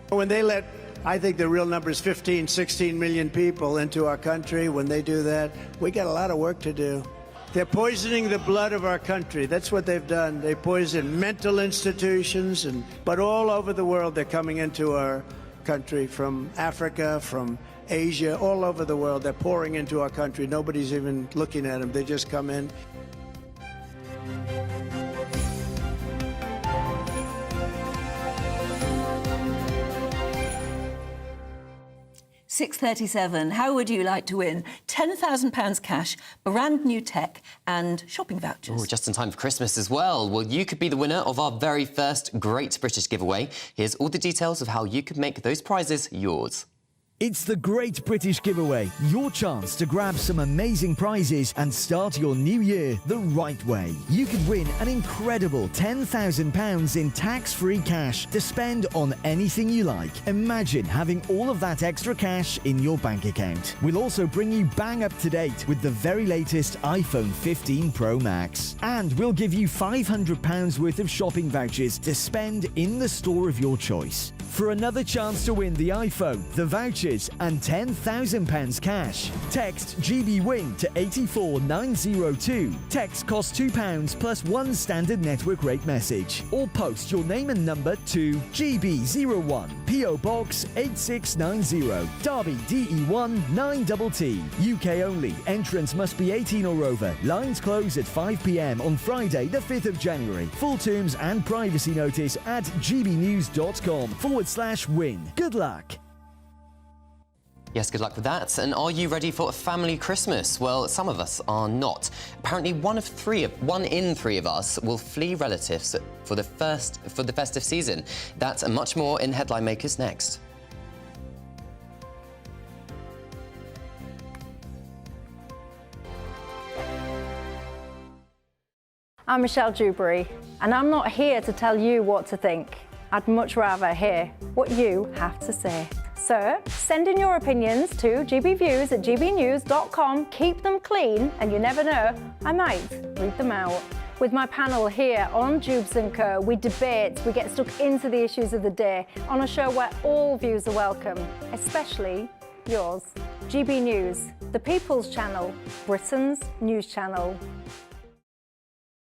When they let, I think the real number is 15, 16 million people into our country, when they do that, we got a lot of work to do. They're poisoning the blood of our country. That's what they've done. They poison mental institutions, but all over the world they're coming into our country, from Africa, from Asia, all over the world. They're pouring into our country. Nobody's even looking at them. They just come in. £6.37. How would you like to win £10,000 cash, brand new tech and shopping vouchers? Oh, just in time for Christmas as well. Well, you could be the winner of our very first Great British giveaway. Here's all the details of how you could make those prizes yours. It's the Great British Giveaway, your chance to grab some amazing prizes and start your new year the right way. You could win an incredible £10,000 in tax-free cash to spend on anything you like. Imagine having all of that extra cash in your bank account. We'll also bring you bang up to date with the very latest iPhone 15 Pro Max. And we'll give you £500 worth of shopping vouchers to spend in the store of your choice. For another chance to win the iPhone, the vouchers and £10,000 cash, text GBWIN to 84902. Text costs £2 plus one standard network rate message. Or post your name and number to GB01, PO Box 8690, Derby DE1 9TT. UK only. Entrance must be 18 or over. Lines close at 5 p.m. on Friday the 5th of January. Full terms and privacy notice at gbnews.com/win. Good luck. Yes, good luck with that. And are you ready for a family Christmas? Well, some of us are not. Apparently, one in three of us will flee relatives for the festive season. That and much more in Headline Makers next. I'm Michelle Dewberry, and I'm not here to tell you what to think. I'd much rather hear what you have to say. So, send in your opinions to gbviews@gbnews.com. Keep them clean, and you never know, I might read them out. With my panel here on Jubes & Co, we debate, we get stuck into the issues of the day on a show where all views are welcome, especially yours. GB News, the People's Channel, Britain's news channel.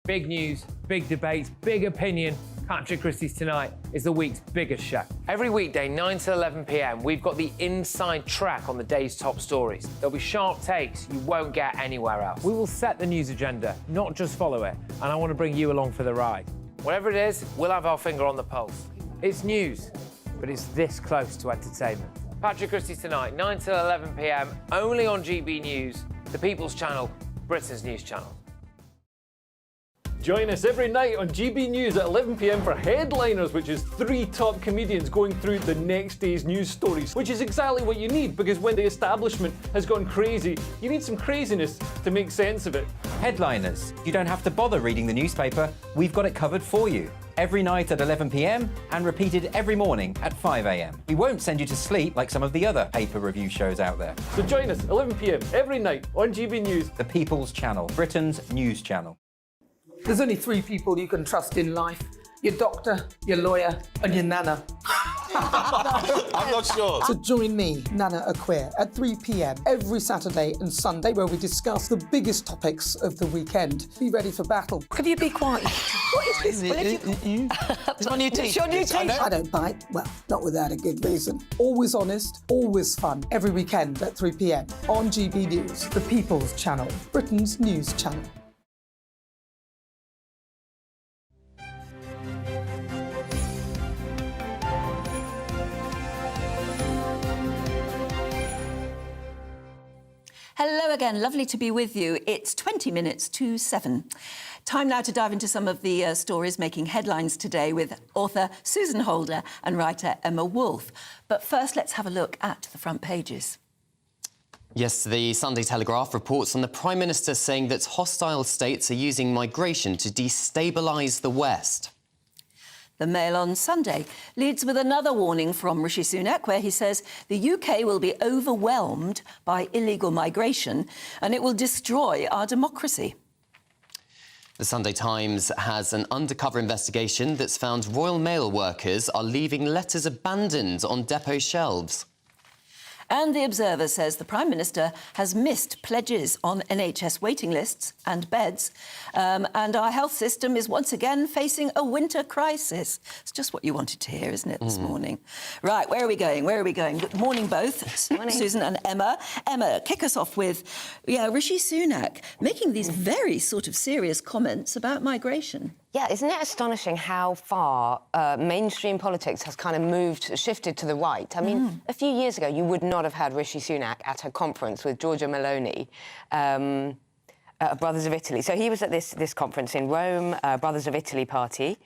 Big news, big debates, big opinion. Patrick Christie's Tonight is the week's biggest show. Every weekday, 9 to 11 p.m, we've got the inside track on the day's top stories. There'll be sharp takes you won't get anywhere else. We will set the news agenda, not just follow it, and I want to bring you along for the ride. Whatever it is, we'll have our finger on the pulse. It's news, but it's this close to entertainment. Patrick Christie's Tonight, 9 to 11 p.m, only on GB News, the People's Channel, Britain's news channel. Join us every night on GB News at 11 p.m. for Headliners, which is 3 top comedians going through the next day's news stories, which is exactly what you need, because when the establishment has gone crazy, you need some craziness to make sense of it. Headliners. You don't have to bother reading the newspaper. We've got it covered for you. Every night at 11 p.m. and repeated every morning at 5 a.m. We won't send you to sleep like some of the other paper review shows out there. So join us 11 p.m. every night on GB News. The People's Channel, Britain's news channel. There's only 3 people you can trust in life. Your doctor, your lawyer, and your nana. I'm not sure. So join me, Nana Aquare, at 3 p.m. every Saturday and Sunday, where we discuss the biggest topics of the weekend. Be ready for battle. Could you be quiet? What is this? It's my new teeth. It's your new teeth. I don't bite. Well, not without a good reason. Always honest, always fun. Every weekend at 3 p.m. on GB News, the People's Channel, Britain's news channel. again. Lovely to be with you. It's 20 minutes to 7. Time now to dive into some of the stories making headlines today with author Susan Holder and writer Emma Wolfe. But first, let's have a look at the front pages. Yes, the Sunday Telegraph reports on the Prime Minister saying that hostile states are using migration to destabilise the West. The Mail on Sunday leads with another warning from Rishi Sunak, where he says the UK will be overwhelmed by illegal migration and it will destroy our democracy. The Sunday Times has an undercover investigation that's found Royal Mail workers are leaving letters abandoned on depot shelves. And The Observer says the Prime Minister has missed pledges on NHS waiting lists and beds, and our health system is once again facing a winter crisis. It's just what you wanted to hear, isn't it, this morning? Right, where are we going? Where are we going? Good morning, both. Morning. Susan and Emma. Emma, kick us off with, Rishi Sunak making these very sort of serious comments about migration. Yeah, isn't it astonishing how far mainstream politics has kind of shifted to the right? I mean, a few years ago, you would not have had Rishi Sunak at a conference with Giorgia Meloni, Brothers of Italy. So he was at this conference in Rome, Brothers of Italy party,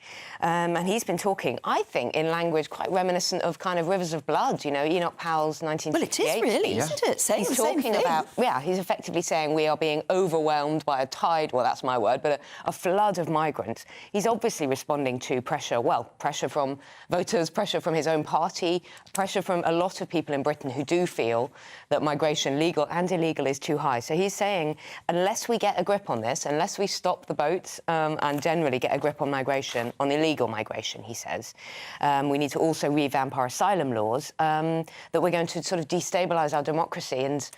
and he's been talking, I think, in language quite reminiscent of kind of Rivers of Blood, Enoch Powell's 1968 Well, it is really, isn't it? Saying he's the same talking thing. about, he's effectively saying we are being overwhelmed by a tide, well, that's my word, but a flood of migrants. He's obviously responding to pressure from voters, pressure from his own party, pressure from a lot of people in Britain who do feel that migration, legal and illegal, is too high. So he's saying, unless we get a grip on this, unless we stop the boats and generally get a grip on migration, on illegal migration, he says, we need to also revamp our asylum laws, that we're going to sort of destabilise our democracy and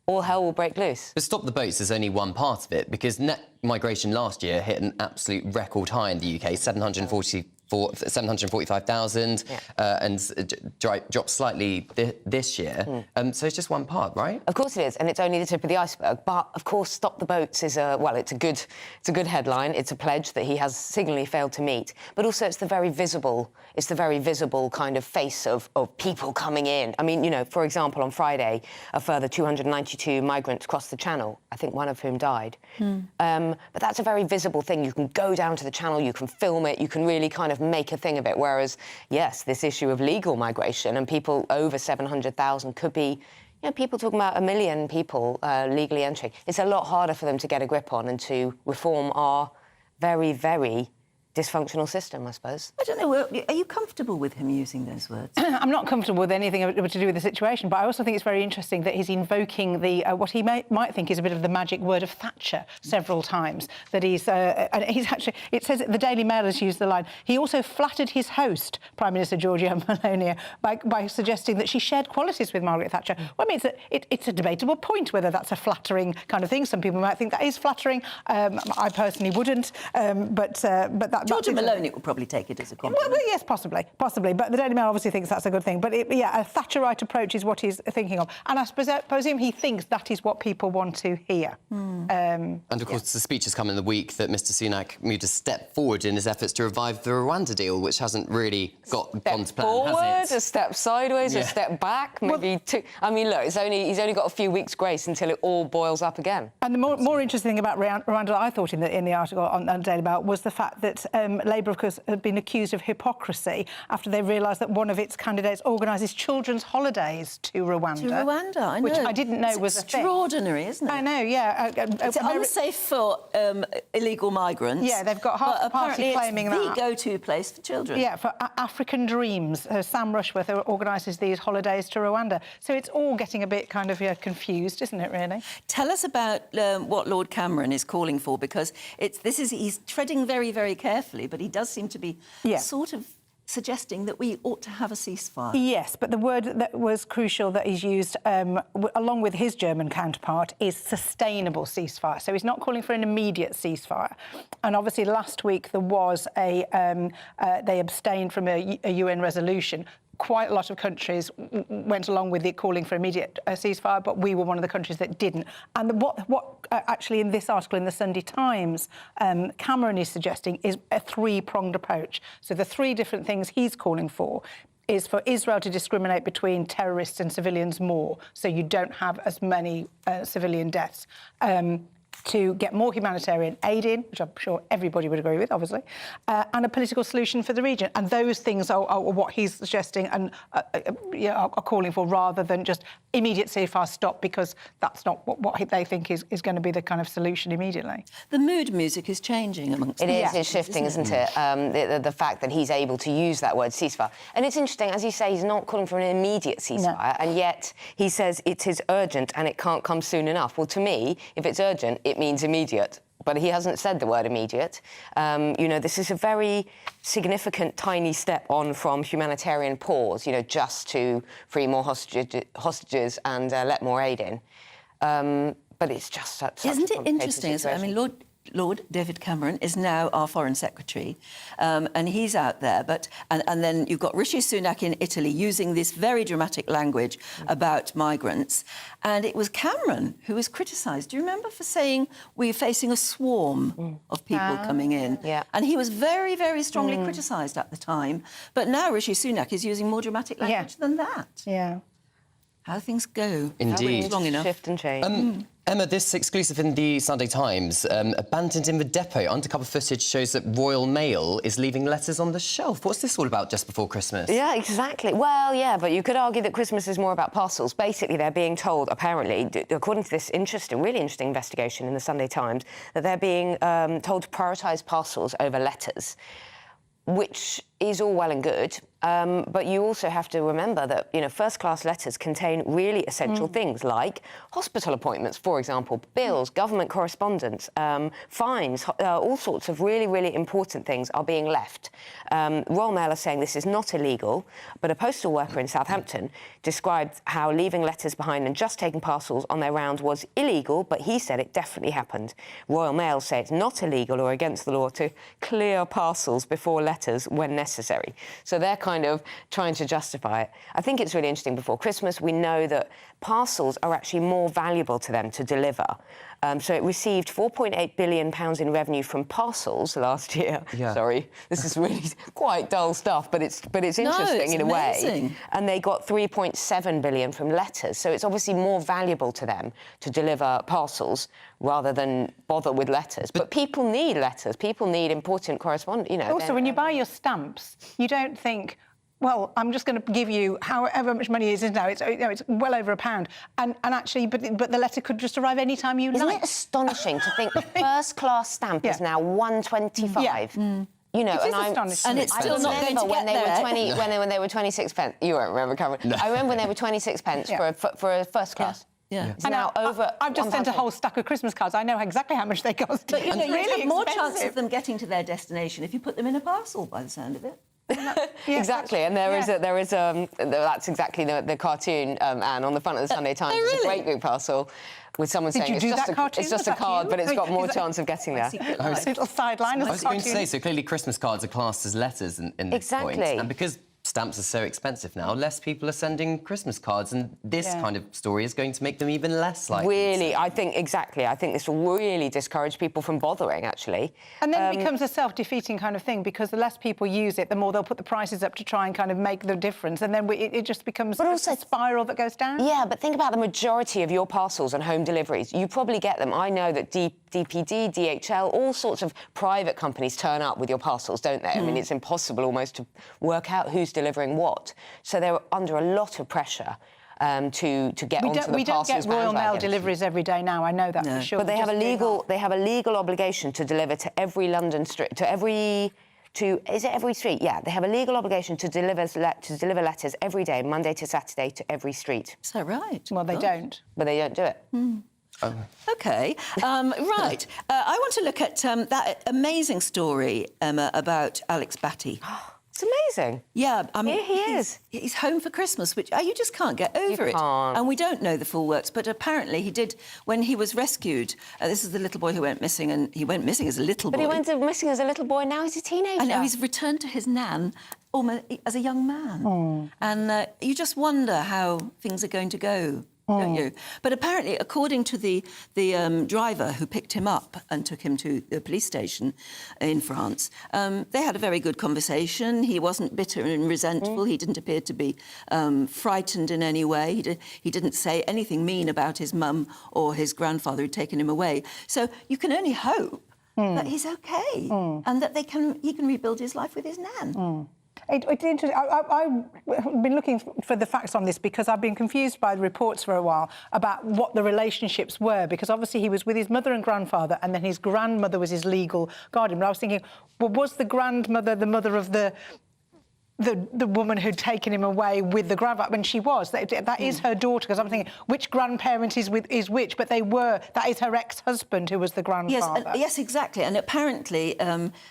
all hell will break loose. But stop the boats is only one part of it, because net migration last year hit an absolute record high in the UK, 745,000, and dropped slightly this year. So it's just one part, right? Of course it is, and it's only the tip of the iceberg. But of course, stop the boats is it's a good headline. It's a pledge that he has signally failed to meet. But also, it's the very visible kind of face of people coming in. I mean, for example, on Friday, a further 292 migrants crossed the Channel. I think one of whom died. But that's a very visible thing. You can go down to the Channel, you can film it, you can really kind of make a thing of it. Whereas, yes, this issue of legal migration and people over 700,000 could be, people talking about 1 million people legally entering. It's a lot harder for them to get a grip on and to reform our very, very dysfunctional system, I suppose. I don't know, are you comfortable with him using those words? I'm not comfortable with anything to do with the situation, but I also think it's very interesting that he's invoking what he might think is a bit of the magic word of Thatcher several times. That he's actually, it says, the Daily Mail has used the line, he also flattered his host, Prime Minister Giorgia Meloni, by suggesting that she shared qualities with Margaret Thatcher. Well, I mean, it's a debatable point whether that's a flattering kind of thing. Some people might think that is flattering. I personally wouldn't, but that Giorgia Meloni will probably take it as a compliment. Well, yes, possibly. But the Daily Mail obviously thinks that's a good thing. But, a Thatcherite approach is what he's thinking of. And I presume he thinks that is what people want to hear. And, of course, the speech has come in the week that Mr Sunak moved a step forward in his efforts to revive the Rwanda deal, which hasn't really gone to plan, forward, has it? a step sideways, a step back, maybe two. I mean, look, he's only got a few weeks' grace until it all boils up again. And the more interesting thing about Rwanda, I thought, in the article on Daily Mail, was the fact that Labour, of course, had been accused of hypocrisy after they realised that one of its candidates organises children's holidays to Rwanda. To Rwanda, I know. Which I didn't know was a thing. Extraordinary, isn't it? I know, yeah. It's unsafe for illegal migrants. Yeah, they've got half the party claiming that. It's the go-to place for children. Yeah, for African Dreams. Sam Rushworth organises these holidays to Rwanda. So it's all getting a bit kind of confused, isn't it, really? Tell us about what Lord Cameron is calling for, because he's treading very, very carefully, but he does seem to be sort of suggesting that we ought to have a ceasefire. Yes, but the word that was crucial that he's used, along with his German counterpart, is sustainable ceasefire. So he's not calling for an immediate ceasefire. And obviously last week there was they abstained from a UN resolution. Quite a lot of countries went along with it, calling for immediate ceasefire, but we were one of the countries that didn't. And what actually in this article in the Sunday Times, Cameron is suggesting is a three-pronged approach. So the three different things he's calling for is for Israel to discriminate between terrorists and civilians more, so you don't have as many civilian deaths. To get more humanitarian aid in, which I'm sure everybody would agree with, obviously, and a political solution for the region. And those things are what he's suggesting and are calling for, rather than just immediate ceasefire stop, because that's not what they think is going to be the kind of solution immediately. The mood music is changing amongst It them. is, it's shifting, isn't it? The fact that he's able to use that word ceasefire. And it's interesting, as you say, he's not calling for an immediate ceasefire, and yet he says it is urgent and it can't come soon enough. Well, to me, if it's urgent, it means immediate. But he hasn't said the word immediate. You know, this is a very significant, tiny step on from humanitarian pause, you know, just to free more hostages and let more aid in. But it's just such Isn't it interesting? situation. I mean, Lord David Cameron is now our Foreign Secretary, and he's out there. And then you've got Rishi Sunak in Italy using this very dramatic language about migrants. And it was Cameron who was criticised. Do you remember, for saying we're facing a swarm of people coming in? Yeah. And he was very, very strongly criticised at the time. But now Rishi Sunak is using more dramatic language than that. Yeah. How things go. Indeed. Long enough. Shift and change. Emma, this exclusive in the Sunday Times, abandoned in the depot. Undercover footage shows that Royal Mail is leaving letters on the shelf. What's this all about just before Christmas? Yeah, exactly. Well, yeah, but you could argue that Christmas is more about parcels. Basically, they're being told, apparently, according to this really interesting investigation in the Sunday Times, that they're being told to prioritise parcels over letters, which is all well and good. But you also have to remember that, you know, first-class letters contain really essential things like hospital appointments, for example, bills, government correspondence, fines, all sorts of really, really important things are being left. Royal Mail are saying this is not illegal, but a postal worker in Southampton described how leaving letters behind and just taking parcels on their rounds was illegal, but he said it definitely happened. Royal Mail say it's not illegal or against the law to clear parcels before letters when necessary. So they're kind of trying to justify it. I think it's really interesting. Before Christmas, we know that parcels are actually more valuable to them to deliver. So it received £4.8 billion in revenue from parcels last year. Yeah. Sorry, this is really quite dull stuff, but it's interesting in a way. And they got £3.7 billion from letters. So it's obviously more valuable to them to deliver parcels rather than bother with letters. But people need letters. People need important correspondence. You know. Also, when you buy your stamps, you don't think, well, I'm just going to give you however much money it is now. It's, you know, it's well over £1, and actually, but the letter could just arrive any time you like. Isn't it astonishing to think the first-class stamp is now £1.25? Yeah. You know, it is astonishing. And it's still not going to when get there. when they were 26 pence. You won't remember, Cameron. No. I remember when they were 26 pence for a first class. Yeah. It's now over. I've just sent a whole stack of Christmas cards. I know exactly how much they cost. But you know, you really have more expensive. chance of them getting to their destination if you put them in a parcel, by the sound of it. Exactly, and there is that's exactly the cartoon, Anne, on the front of the Sunday Times. It's a great big parcel with someone saying it's just a card, but it's got more chance of getting there. A little sideline. I was going to say, so clearly Christmas cards are classed as letters in this point. And because stamps are so expensive now, less people are sending Christmas cards, and this kind of story is going to make them even less likely. Really, I think this will really discourage people from bothering, actually. And then it becomes a self-defeating kind of thing, because the less people use it, the more they'll put the prices up to try and kind of make the difference, and then it just becomes a spiral that goes down. Yeah, but think about the majority of your parcels and home deliveries. You probably get them. I know that DPD, DHL, all sorts of private companies turn up with your parcels, don't they? I mean, it's impossible almost to work out who's delivering what. So they're under a lot of pressure to get onto the parcels. We don't get Royal Mail deliveries every day now. I know that for sure. But they have a legal obligation to deliver to every London street, is it every street? Yeah, they have a legal obligation to deliver letters every day, Monday to Saturday, to every street. Is that right? Well, they don't. But they don't do it. OK. Right. I want to look at that amazing story, Emma, about Alex Batty. It's amazing. Yeah, I mean, here he is. He's home for Christmas, which you just can't get over it. And we don't know the full works, but apparently he did when he was rescued. This is the little boy who went missing, and he went missing as a little boy. But he went missing as a little boy, and now he's a teenager. And now he's returned to his nan almost as a young man. And you just wonder how things are going to go don't you? But apparently, according to the driver who picked him up and took him to the police station in France, they had a very good conversation. He wasn't bitter and resentful. He didn't appear to be frightened in any way. He didn't say anything mean about his mum or his grandfather who'd taken him away. So you can only hope that he's okay and that he can rebuild his life with his nan. It's interesting. I've been looking for the facts on this because I've been confused by the reports for a while about what the relationships were, because obviously he was with his mother and grandfather and then his grandmother was his legal guardian. But I was thinking, well, was the grandmother the mother of the woman who'd taken him away with the grandfather when she was? That is her daughter, because I'm thinking, which grandparent is which? But that is her ex-husband who was the grandfather. Yes, exactly. And apparently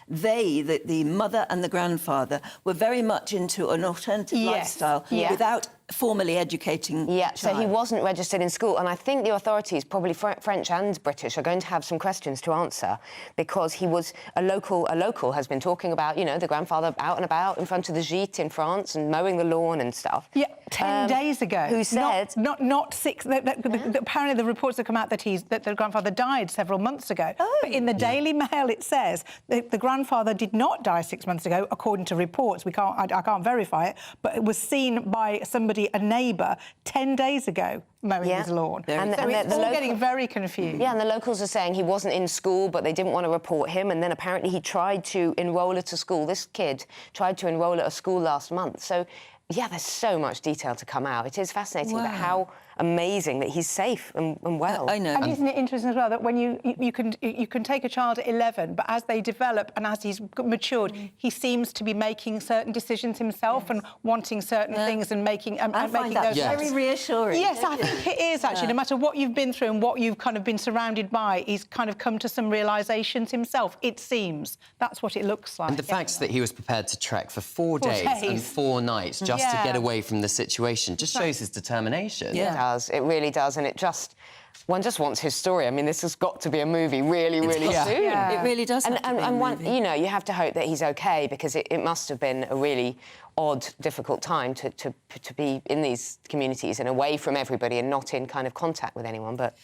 the mother and the grandfather were very much into an alternative lifestyle without formally educating the child. So he wasn't registered in school, and I think the authorities, probably French and British, are going to have some questions to answer, because he was a local has been talking about, you know, the grandfather out and about in front of the gîte in France and mowing the lawn and stuff. Yeah, 10 days ago. Who said... Not 6... Apparently the reports have come out that the grandfather died several months ago. But in the Daily Mail it says the grandfather did not die 6 months ago, according to reports. I can't verify it, but it was seen by somebody, a neighbour, 10 days ago mowing his lawn. So it's all getting very confused. Yeah, and the locals are saying he wasn't in school, but they didn't want to report him, and then apparently he tried to enrol at a school. This kid tried to enrol at a school last month. So, yeah, there's so much detail to come out. It is fascinating, but how amazing that he's safe and well. I know. And isn't it interesting as well that when you can take a child at 11, but as they develop and as he's matured, he seems to be making certain decisions himself and wanting certain things and making find that those very reassuring. Yes, I think it is actually. No matter what you've been through and what you've kind of been surrounded by, he's kind of come to some realisations himself. It seems that's what it looks like. And the fact that he was prepared to trek for 4 days and 4 nights just to get away from the situation just shows his determination. Yeah. It does. It really does, and one just wants his story. I mean, this has got to be a movie really soon. Yeah. It really does. You know, you have to hope that he's okay, because it must have been a really odd, difficult time to be in these communities and away from everybody and not in kind of contact with anyone. But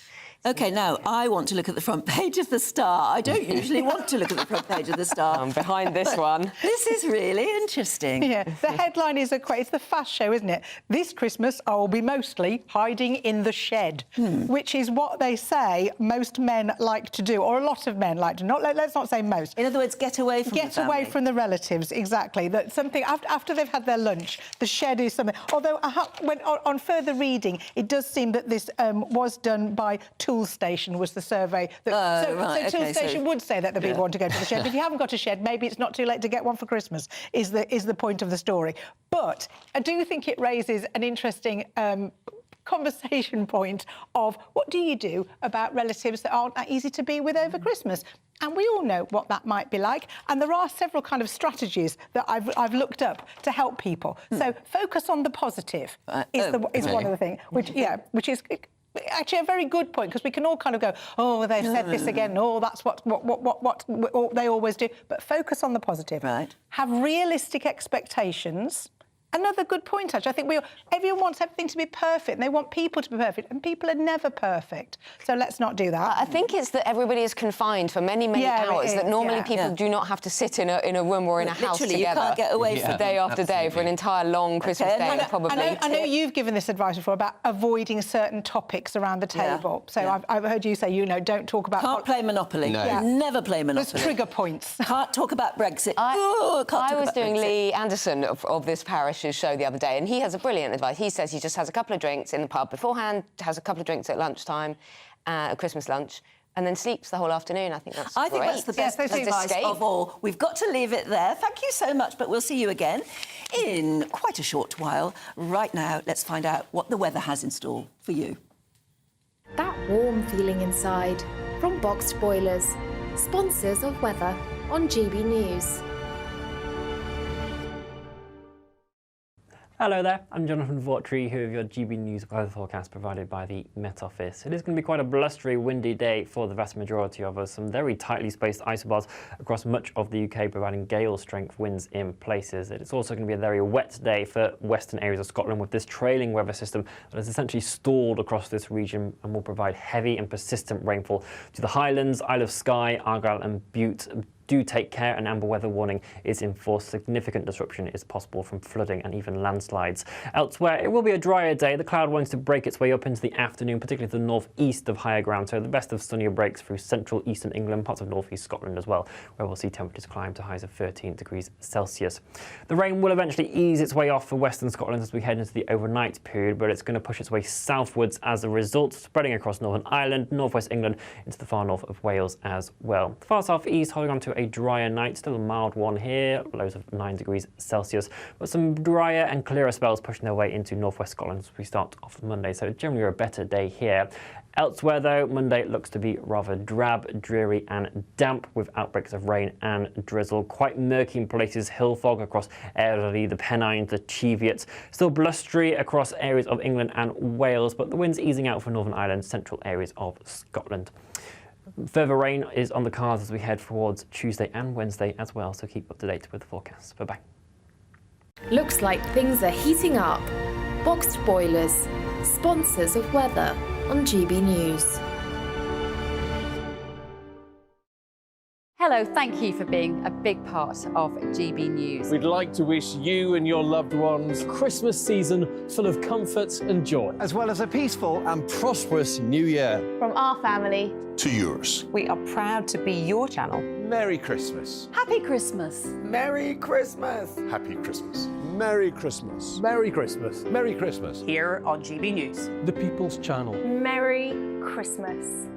OK, now, I want to look at the front page of The Star. I don't usually want to look at the front page of The Star. I'm behind this one. This is really interesting. Yeah, the headline is it's the fast show, isn't it? This Christmas, I will be mostly hiding in the shed, which is what they say most men like to do, or a lot of men like to. Let's not say most. In other words, get away from the family. From the relatives, exactly. That something, after they've had their lunch, the shed is something. Although, on further reading, it does seem that this was done by Tool Station, was the survey. So Tool Station would say that the people want to go to the shed. But if you haven't got a shed, maybe it's not too late to get one for Christmas, is the point of the story. But I do think it raises an interesting conversation point of what do you do about relatives that aren't that easy to be with over Christmas? And we all know what that might be like. And there are several kind of strategies that I've looked up to help people. So focus on the positive is one of the things, which is actually a very good point, because we can all kind of go, oh, they've said this again, oh, that's what they always do. But focus on the positive. Right. Have realistic expectations. Another good point, actually. I think everyone wants everything to be perfect, and they want people to be perfect, and people are never perfect. So let's not do that. I think it's that everybody is confined for many hours, that normally people do not have to sit in a room or in a house together. You can't get away from day after day for an entire long Christmas day, probably. I know you've given this advice before about avoiding certain topics around the table. So I've heard you say, don't talk about... Can't play Monopoly. No. Yeah. Never play Monopoly. There's trigger points. Can't talk about Brexit. I was doing Lee Anderson of this parish's show the other day, and he has a brilliant advice. He says he just has a couple of drinks in the pub beforehand, has a couple of drinks at lunchtime, at Christmas lunch, and then sleeps the whole afternoon. I think that's great. That's the best advice of all. We've got to leave it there. Thank you so much, but we'll see you again in quite a short while. Right now, let's find out what the weather has in store for you. That warm feeling inside from Boxed Boilers, sponsors of weather on GB News. Hello there, I'm Jonathan Vautry, here with your GB News weather forecast provided by the Met Office. It is going to be quite a blustery, windy day for the vast majority of us. Some very tightly spaced isobars across much of the UK, providing gale-strength winds in places. It's also going to be a very wet day for western areas of Scotland, with this trailing weather system that has essentially stalled across this region and will provide heavy and persistent rainfall to the Highlands, Isle of Skye, Argyll and Bute. Do take care, an amber weather warning is in force. Significant disruption is possible from flooding and even landslides. Elsewhere, it will be a drier day. The cloud wants to break its way up into the afternoon, particularly to the northeast of higher ground, so the best of sunnier breaks through central eastern England, parts of northeast Scotland as well, where we'll see temperatures climb to highs of 13 degrees Celsius. The rain will eventually ease its way off for western Scotland as we head into the overnight period, but it's going to push its way southwards as a result, spreading across Northern Ireland, northwest England, into the far north of Wales as well. The far southeast holding on to a drier night, still a mild one here, lows of 9 degrees Celsius, but some drier and clearer spells pushing their way into northwest Scotland as we start off Monday, so generally a better day here. Elsewhere though, Monday looks to be rather drab, dreary and damp, with outbreaks of rain and drizzle. Quite murky in places, hill fog across Eryri, the Pennines, the Cheviots. Still blustery across areas of England and Wales, but the wind's easing out for Northern Ireland, central areas of Scotland. Further rain is on the cards as we head towards Tuesday and Wednesday as well, so keep up to date with the forecast. Bye-bye. Looks like things are heating up. Boxed boilers, sponsors of weather on GB News. Hello, thank you for being a big part of GB News. We'd like to wish you and your loved ones a Christmas season full of comfort and joy, as well as a peaceful and prosperous new year. From our family to yours. We are proud to be your channel. Merry Christmas. Happy Christmas. Merry Christmas. Happy Christmas. Merry Christmas. Merry Christmas. Merry Christmas. Here on GB News. The People's Channel. Merry Christmas.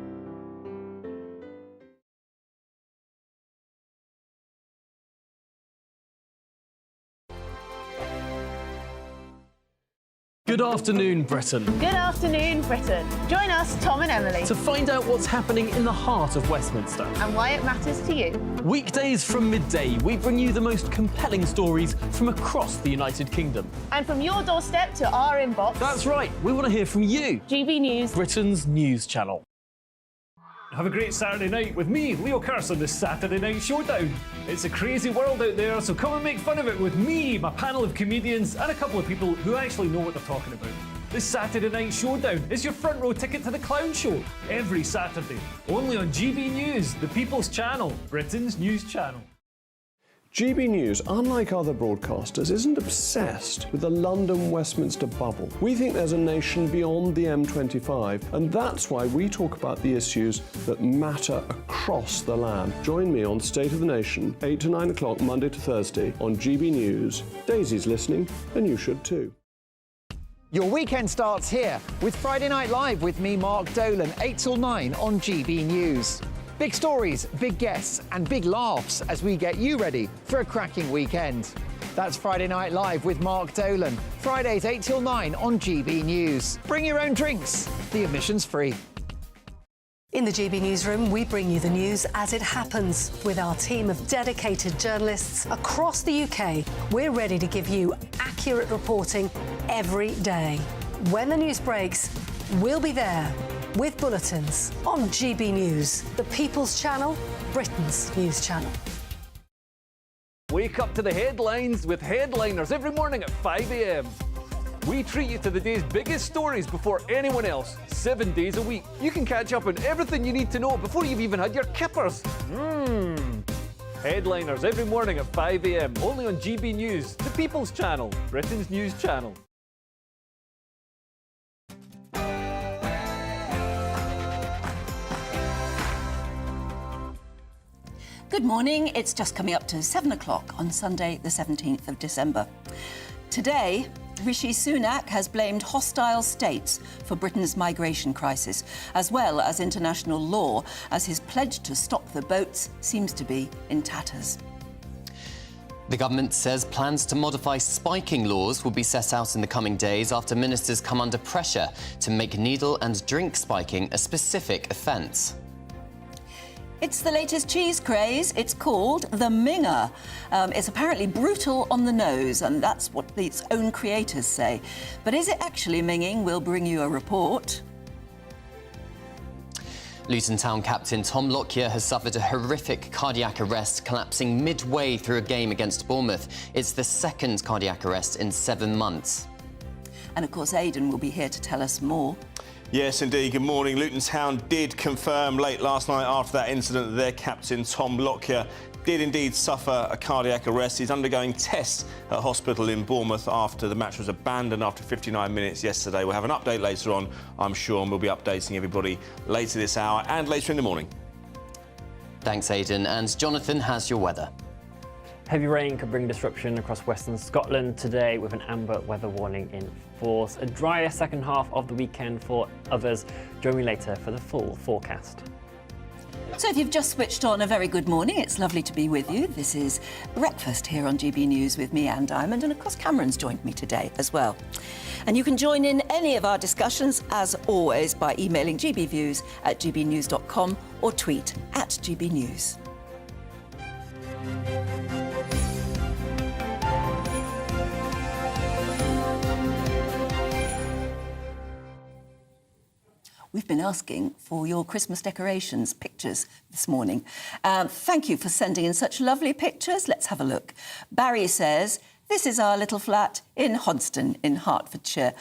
Good afternoon, Britain. Good afternoon, Britain. Join us, Tom and Emily, To find out what's happening in the heart of Westminster. and why it matters to you. Weekdays from midday, we bring you the most compelling stories from across the United Kingdom. And from your doorstep to our inbox. That's right, we want to hear from you. GB News. Britain's news channel. Have a great Saturday night with me, Leo Curse, on the Saturday Night Showdown. It's a crazy world out there, so come and make fun of it with me, my panel of comedians, and a couple of people who actually know what they're talking about. This Saturday Night Showdown is your front row ticket to the clown show, every Saturday, only on GB News, the People's Channel, Britain's news channel. GB News, unlike other broadcasters, isn't obsessed with the London-Westminster bubble. We think there's a nation beyond the M25, and that's why we talk about the issues that matter across the land. Join me on State of the Nation, 8 to 9 o'clock, Monday to Thursday, on GB News. Daisy's listening, and you should too. Your weekend starts here with Friday Night Live with me, Mark Dolan, 8 till 9 on GB News. Big stories, big guests and big laughs as we get you ready for a cracking weekend. That's Friday Night Live with Mark Dolan, Fridays 8 till 9 on GB News. Bring your own drinks, the admission's free. In the GB Newsroom, we bring you the news as it happens. With our team of dedicated journalists across the UK, we're ready to give you accurate reporting every day. When the news breaks, we'll be there with bulletins on GB News, the People's Channel, Britain's news channel. Wake up to the headlines with Headliners every morning at 5 a.m. We treat you to the day's biggest stories before anyone else, 7 days a week. You can catch up on everything you need to know before you've even had your kippers. Headliners every morning at 5 a.m, only on GB News, the People's Channel, Britain's news channel. Good morning. It's just coming up to 7 o'clock on Sunday, the 17th of December. Today, Rishi Sunak has blamed hostile states for Britain's migration crisis, as well as international law, as his pledge to stop the boats seems to be in tatters. The government says plans to modify spiking laws will be set out in the coming days after ministers come under pressure to make needle and drink spiking a specific offence. It's the latest cheese craze. It's called the Minger. It's apparently brutal on the nose, and that's what its own creators say. But is it actually minging? We'll bring you a report. Luton Town captain Tom Lockyer has suffered a horrific cardiac arrest, collapsing midway through a game against Bournemouth. It's the second cardiac arrest in 7 months. And of course, Aidan will be here to tell us more. Yes, indeed. Good morning. Luton Town did confirm late last night after that incident that their captain, Tom Lockyer, did indeed suffer a cardiac arrest. He's undergoing tests at a hospital in Bournemouth after the match was abandoned after 59 minutes yesterday. We'll have an update later on, I'm sure, and we'll be updating everybody later this hour and later in the morning. Thanks, Aidan. And Jonathan has your weather. Heavy rain could bring disruption across western Scotland today with an amber weather warning in force. A drier second half of the weekend for others. Join me later for the full forecast. So if you've just switched on, a very good morning. It's lovely to be with you. This is Breakfast here on GB News with me, Anne Diamond, and of course Cameron's joined me today as well. And you can join in any of our discussions, as always, by emailing gbviews@gbnews.com or tweet @gbnews. We've been asking for your Christmas decorations pictures this morning. Thank you for sending in such lovely pictures. Let's have a look. Barry says, this is our little flat in Hodston in Hertfordshire.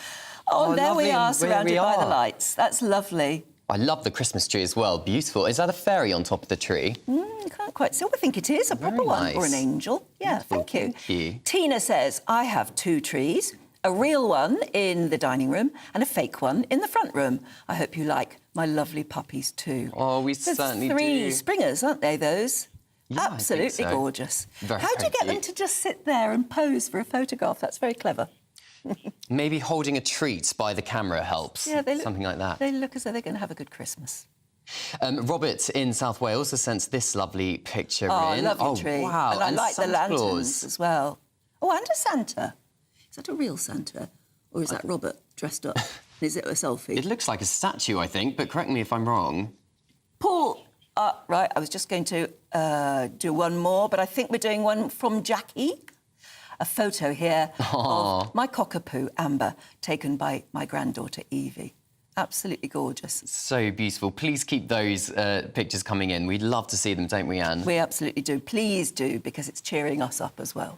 Oh, there we are, surrounded by the lights. That's lovely. I love the Christmas tree as well. Beautiful. Is that a fairy on top of the tree? Can't quite see. I think it is a proper one, or an angel. Yeah, thank you. Thank you. Tina says, I have 2 trees. A real one in the dining room and a fake one in the front room. I hope you like my lovely puppies too. Oh, we certainly do. 3 springers, aren't they, those? Yeah, absolutely I think so. Gorgeous. Very, How do you very get them cute. to just sit there and pose for a photograph? That's very clever. Maybe holding a treat by the camera helps. Yeah, they look, something like that. They look as though they're going to have a good Christmas. Robert in South Wales has sent this lovely picture in. Lovely tree. Wow. And I like the Santa lanterns Claus. as well. Oh, and a Santa. Is that a real Santa? Or is that Robert dressed up? Is it a selfie? It looks like a statue, I think, but correct me if I'm wrong. Paul, right, I was just going to do one more, but I think we're doing one from Jackie. A photo here of my cockapoo, Amber, taken by my granddaughter, Evie. Absolutely gorgeous. So beautiful. Please keep those pictures coming in. We'd love to see them, don't we, Anne? We absolutely do. Please do, because it's cheering us up as well.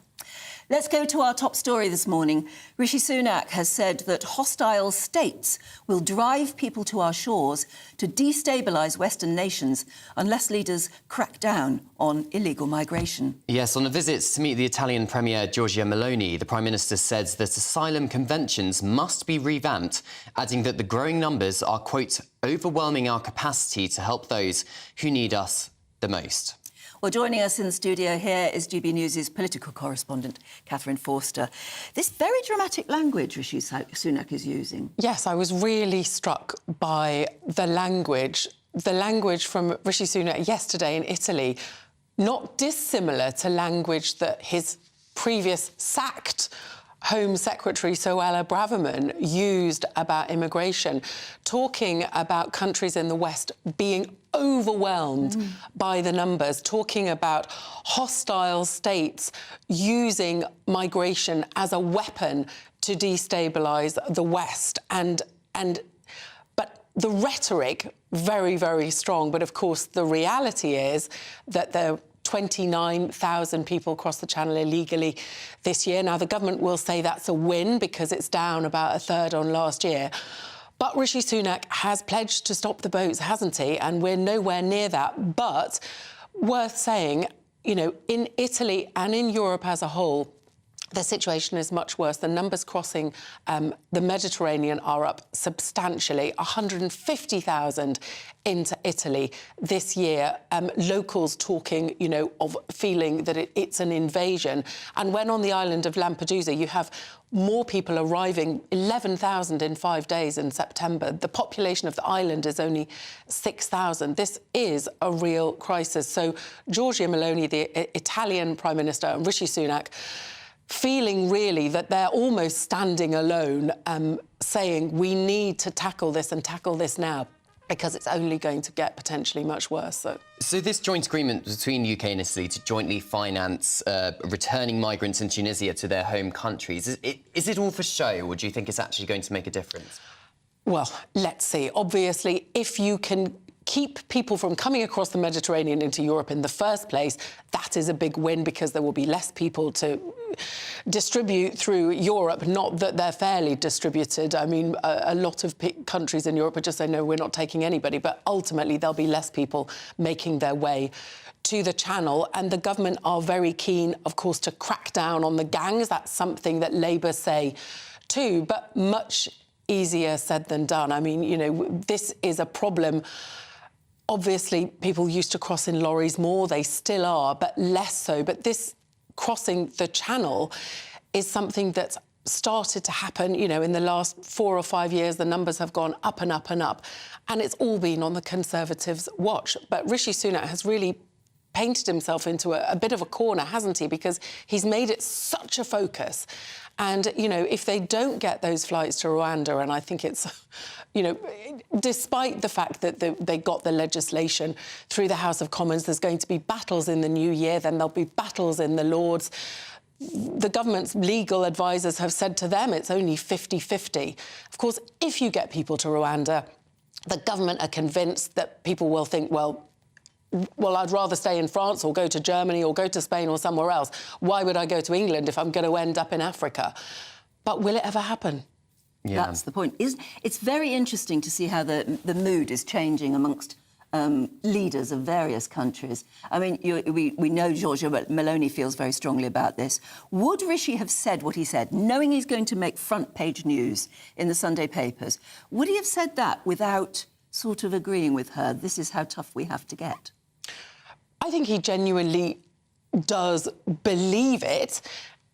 Let's go to our top story this morning. Rishi Sunak has said that hostile states will drive people to our shores to destabilise Western nations unless leaders crack down on illegal migration. Yes, on a visit to meet the Italian Premier Giorgia Meloni, the Prime Minister said that asylum conventions must be revamped, adding that the growing numbers are, quote, overwhelming our capacity to help those who need us the most. Well, joining us in the studio here is GB News' political correspondent, Catherine Forster. This very dramatic language Rishi Sunak is using. Yes, I was really struck by the language from Rishi Sunak yesterday in Italy, not dissimilar to language that his previous sacked Home Secretary Suella Braverman used about immigration, talking about countries in the West being overwhelmed by the numbers, talking about hostile states using migration as a weapon to destabilise the West. But the rhetoric, very, very strong. But of course, the reality is that there 29,000 people crossed the Channel illegally this year. Now, the government will say that's a win because it's down about a third on last year. But Rishi Sunak has pledged to stop the boats, hasn't he? And we're nowhere near that. But worth saying, you know, in Italy and in Europe as a whole, the situation is much worse. The numbers crossing the Mediterranean are up substantially, 150,000 into Italy this year. Locals talking, you know, of feeling that it's an invasion. And when on the island of Lampedusa, you have more people arriving, 11,000 in 5 days in September. The population of the island is only 6,000. This is a real crisis. So Giorgia Meloni, the Italian Prime Minister, and Rishi Sunak, feeling really that they're almost standing alone, saying we need to tackle this and tackle this now. because it's only going to get potentially much worse. So this joint agreement between UK and Italy to jointly finance returning migrants in Tunisia to their home countries, is it all for show, or do you think it's actually going to make a difference? Well, let's see. Obviously, if you can keep people from coming across the Mediterranean into Europe in the first place, that is a big win, because there will be less people to distribute through Europe, not that they're fairly distributed. I mean, a lot of countries in Europe are just saying, no, we're not taking anybody, but ultimately there'll be less people making their way to the Channel, and the government are very keen, of course, to crack down on the gangs. That's something that Labour say too, but much easier said than done. I mean, you know, this is a problem. Obviously, people used to cross in lorries more, they still are, but less so. But this crossing the Channel is something that's started to happen, you know, in the last 4 or 5 years. The numbers have gone up and up and up, and it's all been on the Conservatives' watch. But Rishi Sunak has really painted himself into a bit of a corner, hasn't he? Because he's made it such a focus. And, you know, if they don't get those flights to Rwanda, and I think it's, you know, despite the fact that they got the legislation through the House of Commons, there's going to be battles in the new year, then there'll be battles in the Lords. The government's legal advisors have said to them it's only 50-50. Of course, if you get people to Rwanda, the government are convinced that people will think, well, I'd rather stay in France or go to Germany or go to Spain or somewhere else. Why would I go to England if I'm going to end up in Africa? But will it ever happen? Yeah. That's the point. It's very interesting to see how the mood is changing amongst leaders of various countries. I mean, we know Giorgia Meloni feels very strongly about this. Would Rishi have said what he said, knowing he's going to make front-page news in the Sunday papers? Would he have said that without sort of agreeing with her, this is how tough we have to get? I think he genuinely does believe it.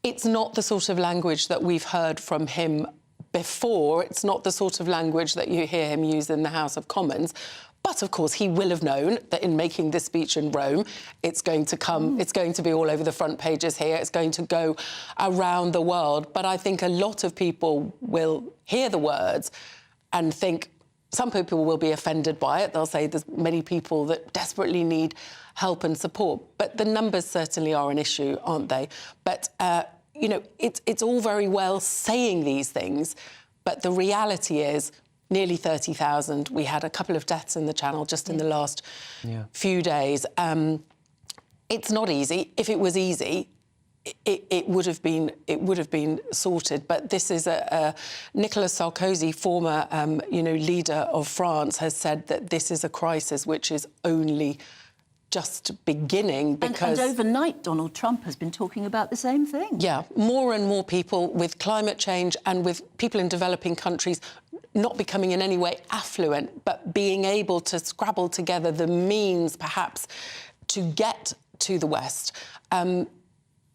It's not the sort of language that we've heard from him before. It's not the sort of language that you hear him use in the House of Commons. But, of course, he will have known that in making this speech in Rome, it's going to come, it's going to be all over the front pages here, it's going to go around the world. But I think a lot of people will hear the words and think, some people will be offended by it. They'll say there's many people that desperately need help and support. But the numbers certainly are an issue, aren't they? But, you know, it's all very well saying these things, but the reality is nearly 30,000. We had a couple of deaths in the Channel just in the last few days. It's not easy. If it was easy, it would have been sorted. But this is Nicolas Sarkozy, former leader of France, has said that this is a crisis which is only just beginning, because... And overnight, Donald Trump has been talking about the same thing. Yeah, more and more people with climate change and with people in developing countries not becoming in any way affluent, but being able to scrabble together the means, perhaps, to get to the West.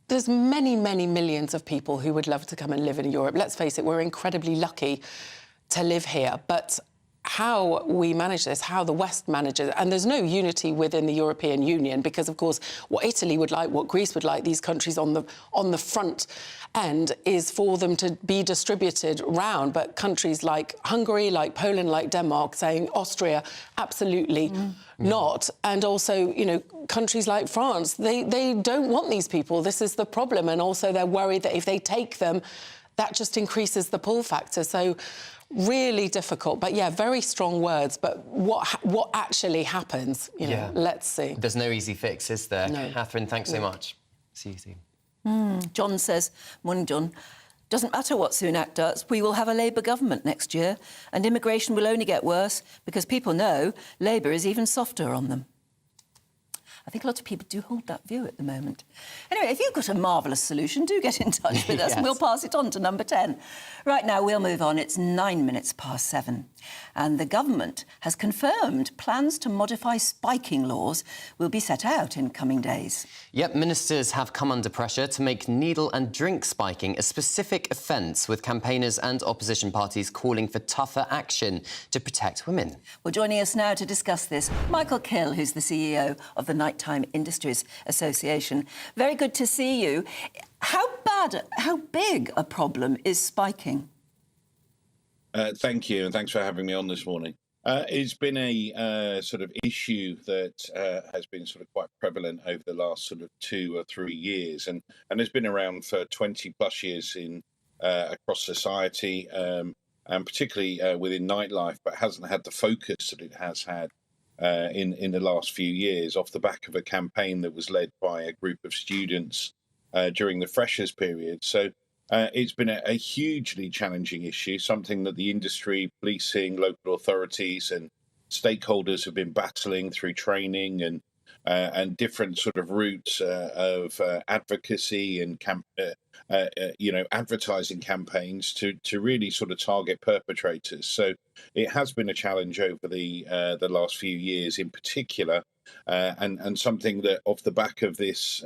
There's many, many millions of people who would love to come and live in Europe. Let's face it, we're incredibly lucky to live here. But how we manage this, how the West manages it, and there's no unity within the European Union, because, of course, what Italy would like, what Greece would like, these countries on the front end, is for them to be distributed round. But countries like Hungary, like Poland, like Denmark, saying Austria, absolutely not. And also, you know, countries like France, they don't want these people. This is the problem. And also they're worried that if they take them, that just increases the pull factor. So really difficult. But, yeah, very strong words. But what actually happens, you know, let's see. There's no easy fix, is there? No. Catherine, thanks so much. See you soon. John says, morning, John, doesn't matter what Sunak does, we will have a Labour government next year, and immigration will only get worse because people know Labour is even softer on them. I think a lot of people do hold that view at the moment. Anyway, if you've got a marvellous solution, do get in touch with us and we'll pass it on to number 10. Right now, we'll move on. It's 7:09. And the government has confirmed plans to modify spiking laws will be set out in coming days. Yep, ministers have come under pressure to make needle and drink spiking a specific offence, with campaigners and opposition parties calling for tougher action to protect women. Well, joining us now to discuss this, Michael Kill, who's the CEO of the Nighttime Industries Association. Very good to see you. How big a problem is spiking? Thank you, and thanks for having me on this morning. It's been a sort of issue that has been sort of quite prevalent over the last sort of 2 or 3 years, and has been around for 20 plus years in across society, and particularly within nightlife, but hasn't had the focus that it has had in the last few years, off the back of a campaign that was led by a group of students during the freshers period. So it's been a hugely challenging issue, something that the industry, policing, local authorities and stakeholders have been battling through training and different sort of routes of advocacy and advertising campaigns to really sort of target perpetrators. So it has been a challenge over the last few years in particular, and something that off the back of this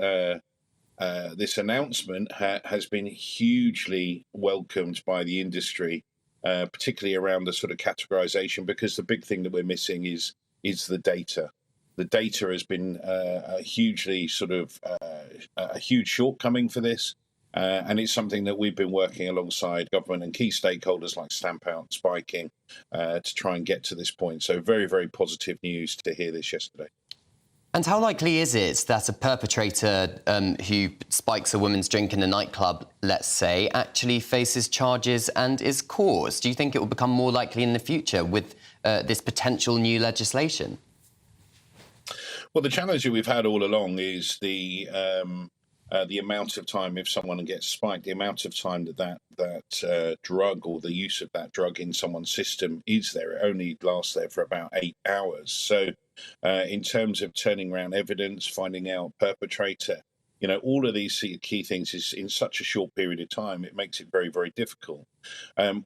this announcement has been hugely welcomed by the industry, particularly around the sort of categorization, because the big thing that we're missing is the data. The data has been a hugely sort of a huge shortcoming for this, and it's something that we've been working alongside government and key stakeholders like Stamp Out and Spiking to try and get to this point. So very, very positive news to hear this yesterday. And how likely is it that a perpetrator who spikes a woman's drink in a nightclub, let's say, actually faces charges and is caught? Do you think it will become more likely in the future with this potential new legislation? Well, the challenge that we've had all along is the amount of time, if someone gets spiked, the amount of time that drug or the use of that drug in someone's system is there. It only lasts there for about 8 hours. So in terms of turning around evidence, finding out perpetrator, all of these key things is in such a short period of time, it makes it very, very difficult.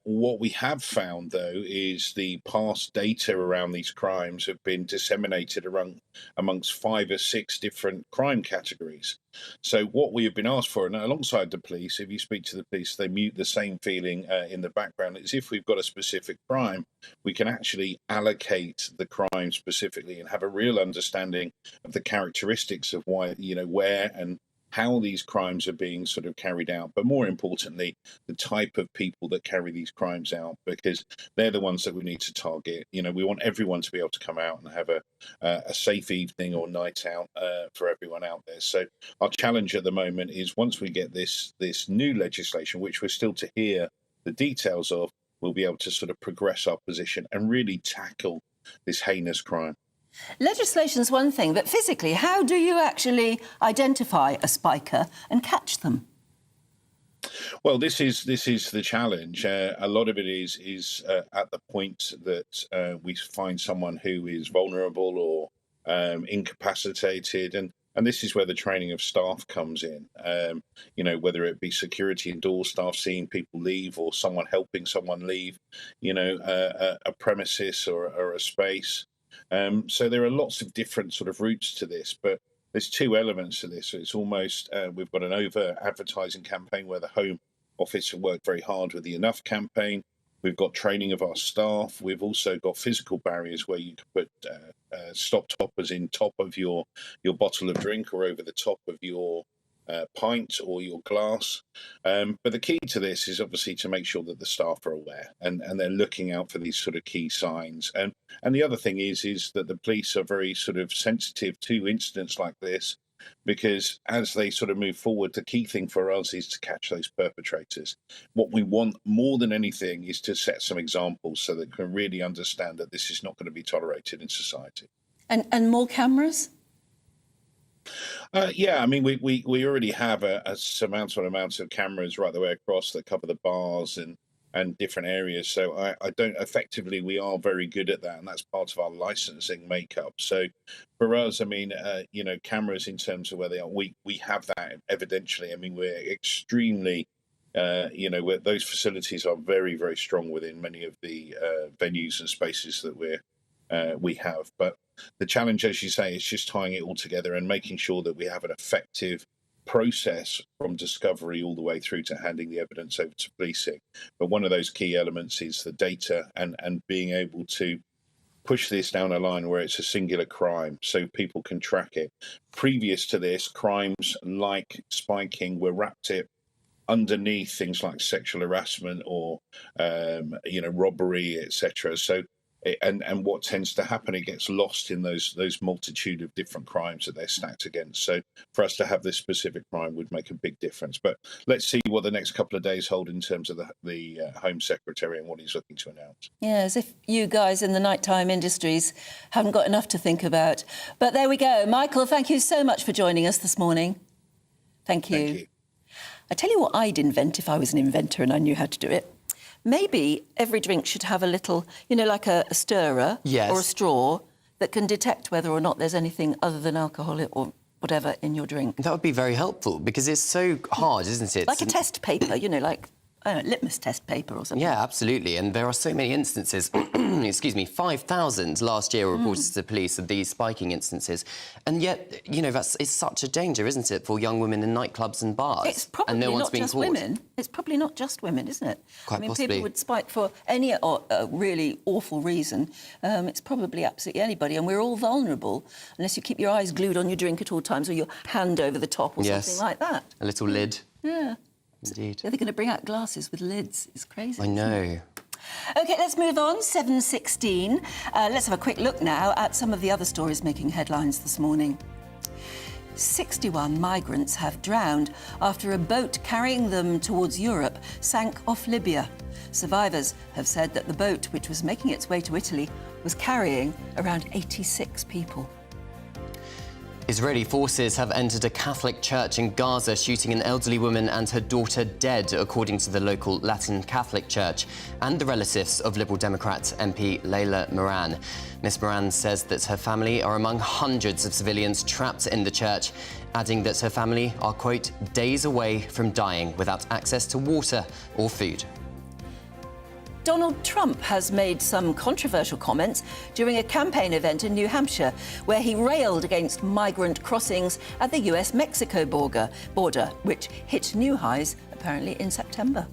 What we have found, though, is the past data around these crimes have been disseminated amongst 5 or 6 different crime categories. So what we have been asked for, and alongside the police, if you speak to the police, they mute the same feeling in the background, is if we've got a specific crime, we can actually allocate the crime specifically and have a real understanding of the characteristics of why, where and how these crimes are being sort of carried out, but more importantly, the type of people that carry these crimes out, because they're the ones that we need to target. We want everyone to be able to come out and have a safe evening or night out for everyone out there. So our challenge at the moment is, once we get this new legislation, which we're still to hear the details of, we'll be able to sort of progress our position and really tackle this heinous crime. Legislation's one thing, but physically, how do you actually identify a spiker and catch them? Well, this is the challenge. A lot of it is at the point that we find someone who is vulnerable or incapacitated, and this is where the training of staff comes in. Whether it be security and door staff seeing people leave, or someone helping someone leave, a premises or a space. So there are lots of different sort of routes to this, but there's 2 elements to this. So it's almost, we've got an over advertising campaign where the Home Office have worked very hard with the Enough campaign. We've got training of our staff. We've also got physical barriers where you can put stop toppers in top of your bottle of drink or over the top of your pint or your glass. But the key to this is obviously to make sure that the staff are aware and they're looking out for these sort of key signs. And the other thing is that the police are very sort of sensitive to incidents like this, because as they sort of move forward, the key thing for us is to catch those perpetrators. What we want more than anything is to set some examples so that we can really understand that this is not going to be tolerated in society. And more cameras? Yeah, I mean, we already have a substantial amount of cameras right the way across that cover the bars and different areas. So I don't, effectively, we are very good at that, and that's part of our licensing makeup. So for us, I mean, cameras in terms of where they are, we have that evidentially. I mean, we're extremely, those facilities are very, very strong within many of the venues and spaces that we have. But the challenge, as you say, is just tying it all together and making sure that we have an effective process from discovery all the way through to handing the evidence over to policing. But one of those key elements is the data and being able to push this down a line where it's a singular crime so people can track it. Previous to this, crimes like spiking were wrapped it underneath things like sexual harassment or robbery, etc. So and what tends to happen, it gets lost in those multitude of different crimes that they're stacked against. So for us to have this specific crime would make a big difference. But let's see what the next couple of days hold in terms of the Home Secretary and what he's looking to announce. Yeah, as if you guys in the nighttime industries haven't got enough to think about. But there we go. Michael, thank you so much for joining us this morning. Thank you. Thank you. I tell you what I'd invent if I was an inventor and I knew how to do it. Maybe every drink should have a little, you know, like a stirrer or a straw that can detect whether or not there's anything other than alcohol or whatever in your drink. That would be very helpful because it's so hard, isn't it? Like a test paper, you know, like I don't know, litmus test paper or something. Yeah, absolutely. And there are so many instances, excuse me, 5,000 last year were reported to the police of these spiking instances. And yet, you know, it's such a danger, isn't it, for young women in nightclubs and bars? It's probably and no one's not being just caught. women. It's probably not just women, isn't it? Quite I mean, possibly. people would spike for any really awful reason. It's probably absolutely anybody, and we're all vulnerable unless you keep your eyes glued on your drink at all times or your hand over the top or something like that. A little lid. Yeah. Indeed. Yeah, they're going to bring out glasses with lids. It's crazy. I know. OK, let's move on. 7:16. Let's have a quick look now at some of the other stories making headlines this morning. 61 migrants have drowned after a boat carrying them towards Europe sank off Libya. Survivors have said that the boat, which was making its way to Italy, was carrying around 86 people. Israeli forces have entered a Catholic church in Gaza, shooting an elderly woman and her daughter dead, according to the local Latin Catholic Church and the relatives of Liberal Democrat MP Leila Moran. Ms Moran says that her family are among hundreds of civilians trapped in the church, adding that her family are, quote, days away from dying without access to water or food. Donald Trump has made some controversial comments during a campaign event in New Hampshire where he railed against migrant crossings at the US-Mexico border, which hit new highs apparently in September.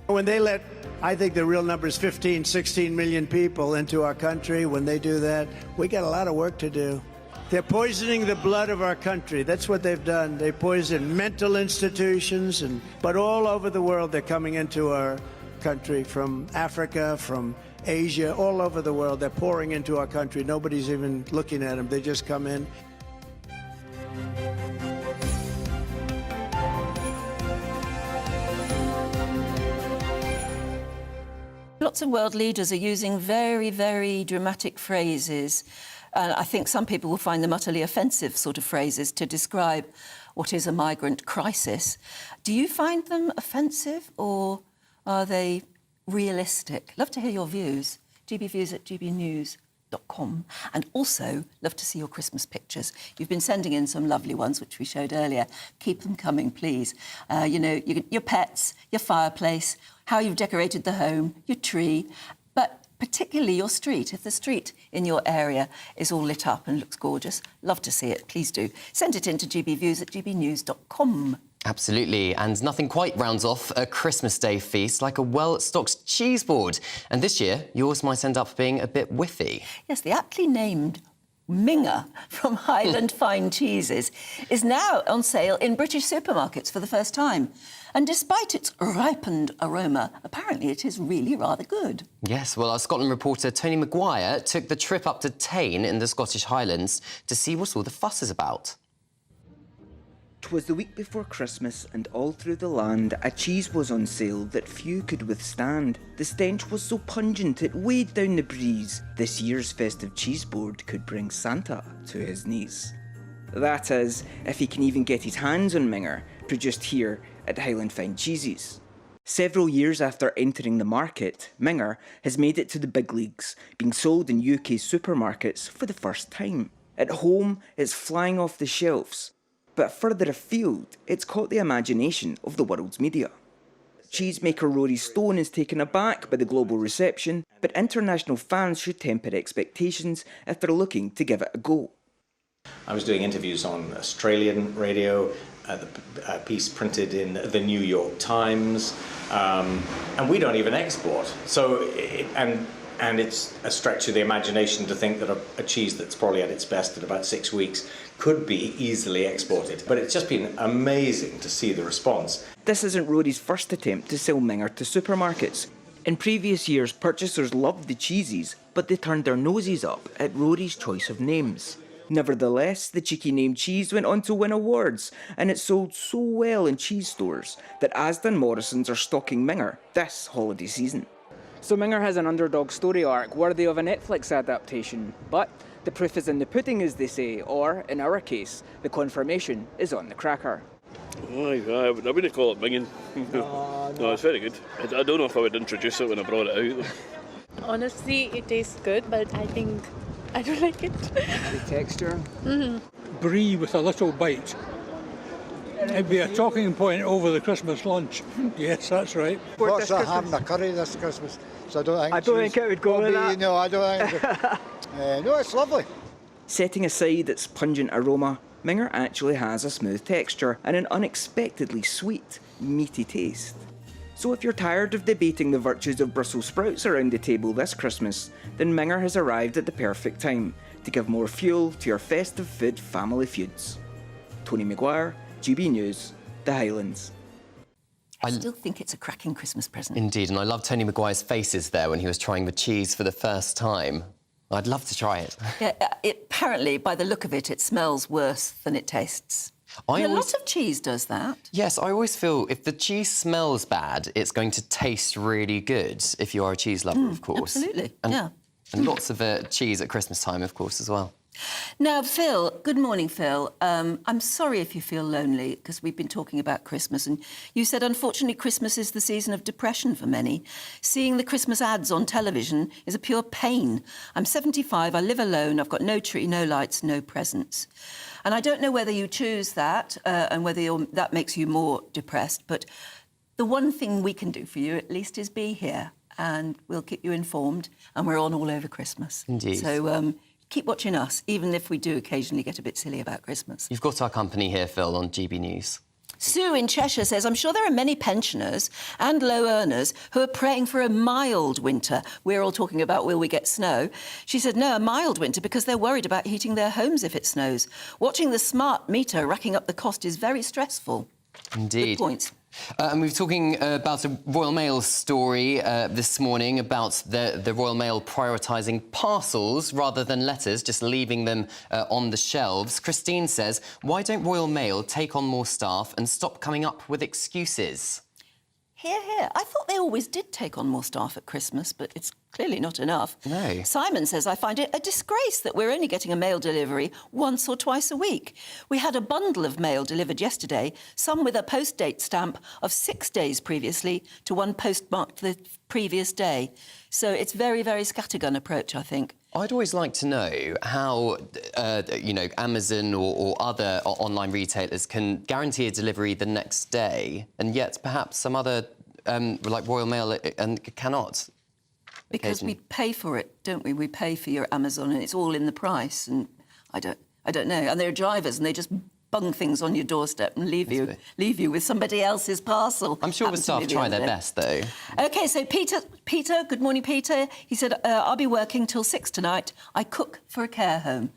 When they let, I think the real number is 15, 16 million people into our country, when they do that, we got a lot of work to do. They're poisoning the blood of our country. That's what they've done. They poison mental institutions, but all over the world they're coming into our country, from Africa, from Asia, all over the world. They're pouring into our country. Nobody's even looking at them. They just come in. Lots of world leaders are using very, very dramatic phrases. I think some people will find them utterly offensive sort of phrases to describe what is a migrant crisis. Do you find them offensive, or are they realistic? Love to hear your views. gbviews@gbnews.com. And also, love to see your Christmas pictures. You've been sending in some lovely ones, which we showed earlier. Keep them coming, please. You know, your pets, your fireplace, how you've decorated the home, your tree, but particularly your street. If the street in your area is all lit up and looks gorgeous, love to see it. Please do. Send it in to gbviews@gbnews.com. Absolutely, and nothing quite rounds off a Christmas Day feast like a well-stocked cheese board. And this year, yours might end up being a bit whiffy. Yes, the aptly named Minger from Highland Fine Cheeses is now on sale in British supermarkets for the first time. And despite its ripened aroma, apparently it is really rather good. Yes, well, our Scotland reporter Tony Maguire took the trip up to Tain in the Scottish Highlands to see what all the fuss is about. 'Twas the week before Christmas, and all through the land a cheese was on sale that few could withstand. The stench was so pungent it weighed down the breeze. This year's festive cheese board could bring Santa to his knees. That is, if he can even get his hands on Minger, produced here at Highland Fine Cheeses. Several years after entering the market, Minger has made it to the big leagues, being sold in UK supermarkets for the first time. At home, it's flying off the shelves. But further afield, it's caught the imagination of the world's media. Cheesemaker Rory Stone is taken aback by the global reception, but international fans should temper expectations if they're looking to give it a go. I was doing interviews on Australian radio, a piece printed in the New York Times, and we don't even export. So, and it's a stretch of the imagination to think that a cheese that's probably at its best at about 6 weeks could be easily exported. But it's just been amazing to see the response. This isn't Rory's first attempt to sell Minger to supermarkets. In previous years, purchasers loved the cheeses, but they turned their noses up at Rory's choice of names. Nevertheless, the cheeky name cheese went on to win awards, and it sold so well in cheese stores that Asda and Morrison's are stocking Minger this holiday season. So Minger has an underdog story arc worthy of a Netflix adaptation, but the proof is in the pudding, as they say, or, in our case, the confirmation is on the cracker. I wouldn't call it minging. No, it's very good. I don't know if I would introduce it when I brought it out. Honestly, it tastes good, but I think I don't like it. The texture? Brie with a little bite. It'd be a talking point over the Christmas lunch. Yes, that's right. What's a ham and a curry this Christmas? So I don't think it would go with that. No, I don't think no, it's lovely. Setting aside its pungent aroma, Minger actually has a smooth texture and an unexpectedly sweet, meaty taste. So if you're tired of debating the virtues of Brussels sprouts around the table this Christmas, then Minger has arrived at the perfect time to give more fuel to your festive food family feuds. Tony Maguire, GB News, The Highlands. I still think it's a cracking Christmas present. Indeed, and I love Tony Maguire's faces there when he was trying the cheese for the first time. I'd love to try it. Yeah, apparently, by the look of it, it smells worse than it tastes. A lot of cheese does that. Yes, I always feel if the cheese smells bad, it's going to taste really good if you are a cheese lover, of course. Absolutely, yeah. And lots of cheese at Christmas time, of course, as well. Now, Phil, good morning, Phil. I'm sorry if you feel lonely, because we've been talking about Christmas, and you said, unfortunately, Christmas is the season of depression for many. Seeing the Christmas ads on television is a pure pain. I'm 75, I live alone, I've got no tree, no lights, no presents. And I don't know whether you choose that and whether that makes you more depressed, but the one thing we can do for you, at least, is be here, and we'll keep you informed, and we're on all over Christmas. Indeed. So, keep watching us, even if we do occasionally get a bit silly about Christmas. You've got our company here, Phil, on GB News. Sue in Cheshire says, I'm sure there are many pensioners and low earners who are praying for a mild winter. We're all talking about, will we get snow? She said, no, a mild winter, because they're worried about heating their homes if it snows. Watching the smart meter racking up the cost is very stressful. Indeed. Good points. And we were talking about a Royal Mail story this morning about the Royal Mail prioritising parcels rather than letters, just leaving them on the shelves. Christine says, why don't Royal Mail take on more staff and stop coming up with excuses? Hear, hear. I thought they always did take on more staff at Christmas, but it's clearly not enough. No. Simon says, I find it a disgrace that we're only getting a mail delivery once or twice a week. We had a bundle of mail delivered yesterday, some with a post date stamp of 6 days previously to one postmarked the previous day. So it's very, very scattergun approach, I think. I'd always like to know how, Amazon or other online retailers can guarantee a delivery the next day, and yet perhaps some other, like Royal Mail, cannot. Because we pay for it, don't we? We pay for your Amazon, and it's all in the price. And I don't know. And they're drivers, and they just bung things on your doorstep and leave you with somebody else's parcel. I'm sure the staff try their best, though. OK, so Peter, good morning, Peter. He said, I'll be working till 6 tonight. I cook for a care home.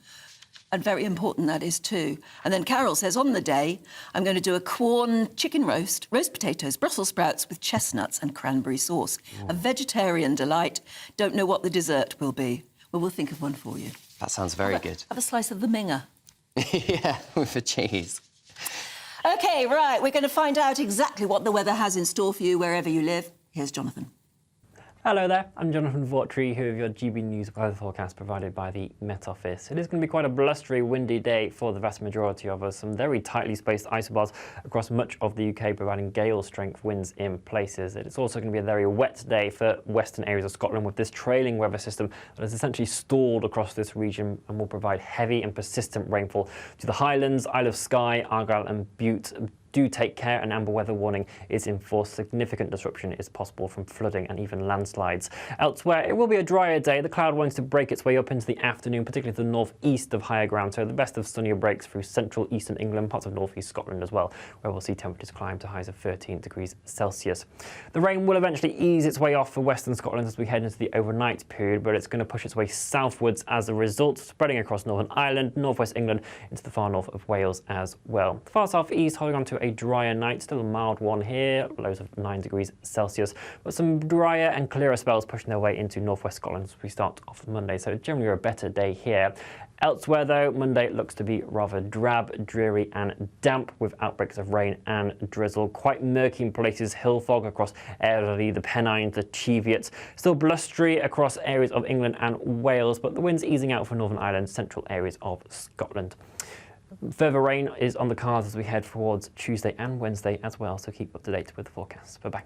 And very important that is too. And then Carol says, on the day, I'm going to do a Quorn chicken roast, roast potatoes, Brussels sprouts with chestnuts and cranberry sauce. Ooh. A vegetarian delight. Don't know what the dessert will be. Well, we'll think of one for you. That sounds very good. Have a slice of the Minger. Yeah, with the cheese. OK, right, we're going to find out exactly what the weather has in store for you wherever you live. Here's Jonathan. Hello there, I'm Jonathan Vaughtry, here with your GB News weather forecast provided by the Met Office. It is going to be quite a blustery, windy day for the vast majority of us. Some very tightly spaced isobars across much of the UK, providing gale-strength winds in places. It's also going to be a very wet day for western areas of Scotland, with this trailing weather system that is essentially stalled across this region and will provide heavy and persistent rainfall to the Highlands, Isle of Skye, Argyll and Bute. Do take care, an amber weather warning is in force. Significant disruption is possible from flooding and even landslides. Elsewhere, it will be a drier day. The cloud wants to break its way up into the afternoon, particularly to the northeast of higher ground, so the best of sunnier breaks through central eastern England, parts of northeast Scotland as well, where we'll see temperatures climb to highs of 13 degrees Celsius. The rain will eventually ease its way off for western Scotland as we head into the overnight period, but it's going to push its way southwards as a result, spreading across Northern Ireland, northwest England, into the far north of Wales as well. The far southeast holding on to a drier night, still a mild one here, lows of 9 degrees Celsius, but some drier and clearer spells pushing their way into northwest Scotland as we start off Monday, so generally a better day here. Elsewhere, though, Monday looks to be rather drab, dreary and damp with outbreaks of rain and drizzle. Quite murky in places, hill fog across Eryri, the Pennines, the Cheviot. Still blustery across areas of England and Wales, but the wind's easing out for Northern Ireland, central areas of Scotland. Further rain is on the cards as we head towards Tuesday and Wednesday as well, so keep up to date with the forecast. Bye-bye.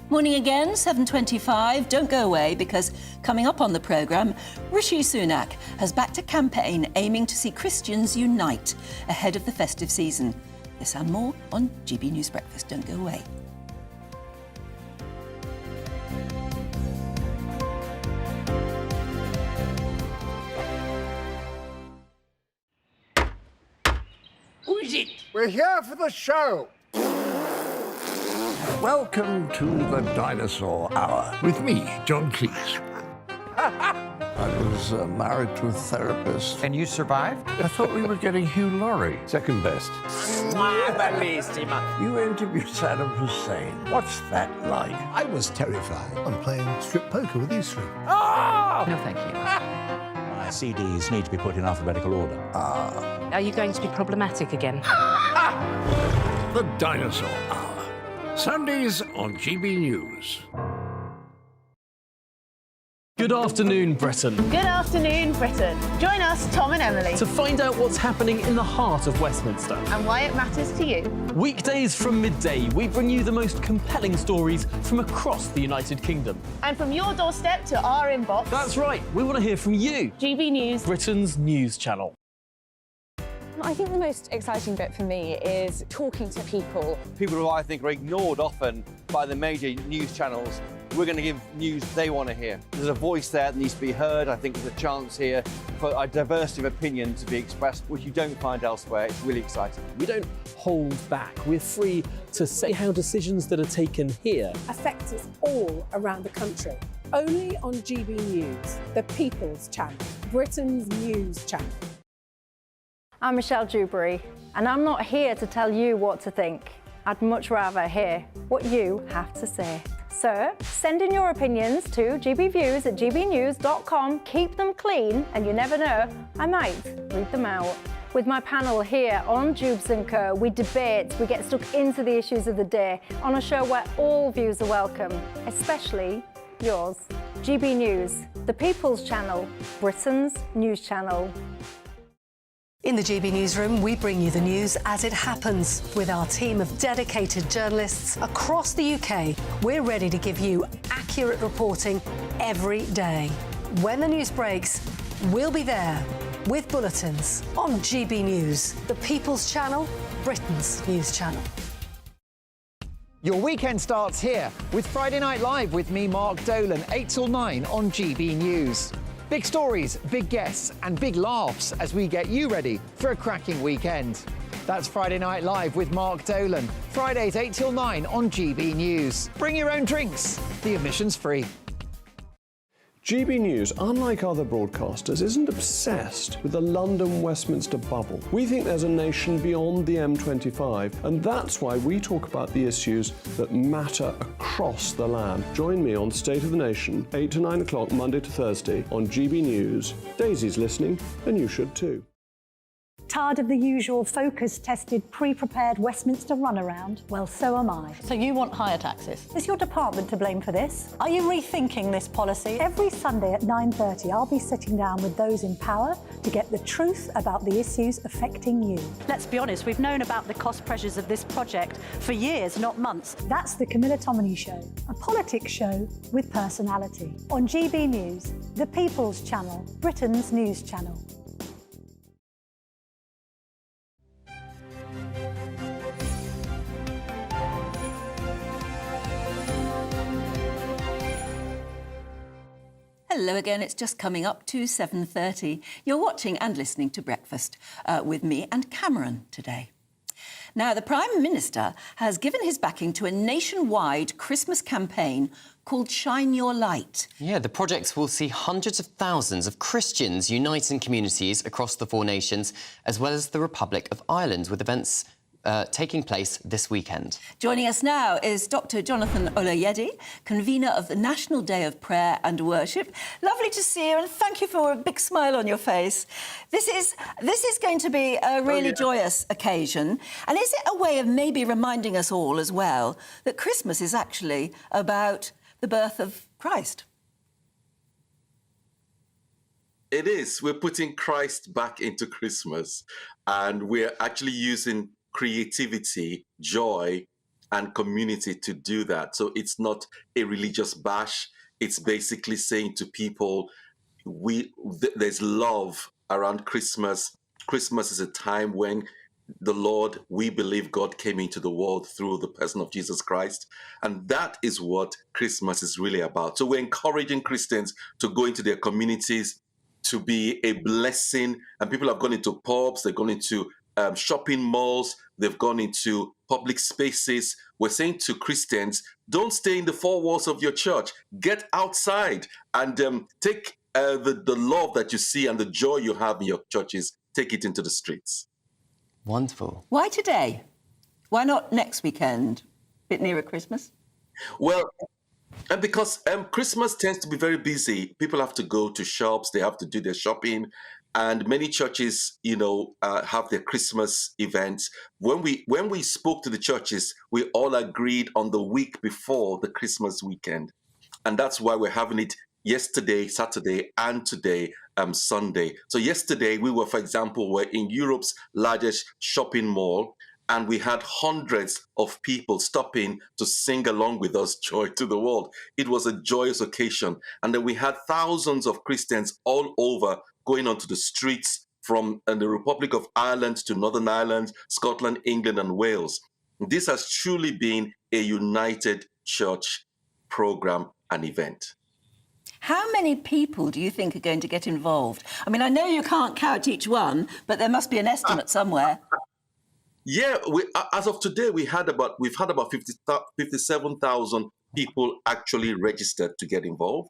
Morning again, 7:25. Don't go away because coming up on the programme, Rishi Sunak has backed a campaign aiming to see Christians unite ahead of the festive season. This and more on GB News Breakfast. Don't go away. Who is it? We're here for the show. Welcome to the Dinosaur Hour with me, John Cleese. I was married to a therapist. And you survived? I thought we were getting Hugh Laurie. Second best. You interviewed Saddam Hussein. What's that like? I was terrified. I'm playing strip poker with you three. Oh! No, thank you. My CDs need to be put in alphabetical order. Are you going to be problematic again? The Dinosaur Hour. Sundays on GB News. Good afternoon, Britain. Good afternoon, Britain. Join us, Tom and Emily, To find out what's happening in the heart of Westminster. and why it matters to you. Weekdays from midday, we bring you the most compelling stories from across the United Kingdom. And from your doorstep to our inbox. That's right, we want to hear from you. GB News, Britain's news channel. I think the most exciting bit for me is talking to people. People who I think are ignored often by the major news channels. We're going to give news they want to hear. There's a voice there that needs to be heard. I think there's a chance here for a diversity of opinion to be expressed, which you don't find elsewhere. It's really exciting. We don't hold back. We're free to say how decisions that are taken here affects us all around the country. Only on GB News, the People's Channel, Britain's news channel. I'm Michelle Dewberry, and I'm not here to tell you what to think. I'd much rather hear what you have to say. So, send in your opinions to gbviews@gbnews.com. Keep them clean, and you never know, I might read them out. With my panel here on Jubes & Co, we debate, we get stuck into the issues of the day on a show where all views are welcome, especially yours. GB News, the People's Channel, Britain's news channel. In the GB Newsroom, we bring you the news as it happens. With our team of dedicated journalists across the UK, we're ready to give you accurate reporting every day. When the news breaks, we'll be there with bulletins on GB News, the People's Channel, Britain's news channel. Your weekend starts here with Friday Night Live with me, Mark Dolan, 8 till 9 on GB News. Big stories, big guests and big laughs as we get you ready for a cracking weekend. That's Friday Night Live with Mark Dolan. Fridays 8 till 9 on GB News. Bring your own drinks. The admission's free. GB News, unlike other broadcasters, isn't obsessed with the London-Westminster bubble. We think there's a nation beyond the M25, and that's why we talk about the issues that matter across the land. Join me on State of the Nation, 8 to 9 o'clock, Monday to Thursday, on GB News. Daisy's listening, and you should too. Tired of the usual focus-tested, pre-prepared Westminster runaround? Well, so am I. So you want higher taxes? Is your department to blame for this? Are you rethinking this policy? Every Sunday at 9:30, I'll be sitting down with those in power to get the truth about the issues affecting you. Let's be honest, we've known about the cost pressures of this project for years, not months. That's the Camilla Tominey Show, a politics show with personality. On GB News, the People's Channel, Britain's news channel. Hello again, it's just coming up to 7:30. You're watching and listening to Breakfast with me and Cameron today. Now, the Prime Minister has given his backing to a nationwide Christmas campaign called Shine Your Light. Yeah, the project will see hundreds of thousands of Christians unite in communities across the four nations, as well as the Republic of Ireland, with events taking place this weekend. Joining us now is Dr. Jonathan Oloyede, convener of the National Day of Prayer and Worship. Lovely to see you, and thank you for a big smile on your face. This is going to be a really joyous occasion. And is it a way of maybe reminding us all as well that Christmas is actually about the birth of Christ? It is. We're putting Christ back into Christmas, and we're actually using creativity, joy, and community to do that. So it's not a religious bash. It's basically saying to people, there's love around Christmas. Christmas is a time when the Lord, we believe God came into the world through the person of Jesus Christ. And that is what Christmas is really about. So we're encouraging Christians to go into their communities, to be a blessing. And people have gone into pubs, they've gone into shopping malls, they've gone into public spaces. We're saying to Christians, don't stay in the four walls of your church. Get outside and take the love that you see and the joy you have in your churches, take it into the streets. Wonderful. Why today? Why not next weekend, a bit nearer Christmas? Well, and because Christmas tends to be very busy. People have to go to shops, they have to do their shopping, and many churches, have their Christmas events. When we spoke to the churches, we all agreed on the week before the Christmas weekend, and that's why we're having it yesterday, Saturday, and today, Sunday. So yesterday, we were, for example, we're in Europe's largest shopping mall, and we had hundreds of people stopping to sing along with us, Joy to the World. It was a joyous occasion. And then we had thousands of Christians all over going onto the streets from the Republic of Ireland to Northern Ireland, Scotland, England, and Wales. This has truly been a united church program and event. How many people do you think are going to get involved? I mean, I know you can't count each one, but there must be an estimate somewhere. Yeah, as of today, we've had about 57,000 people actually registered to get involved,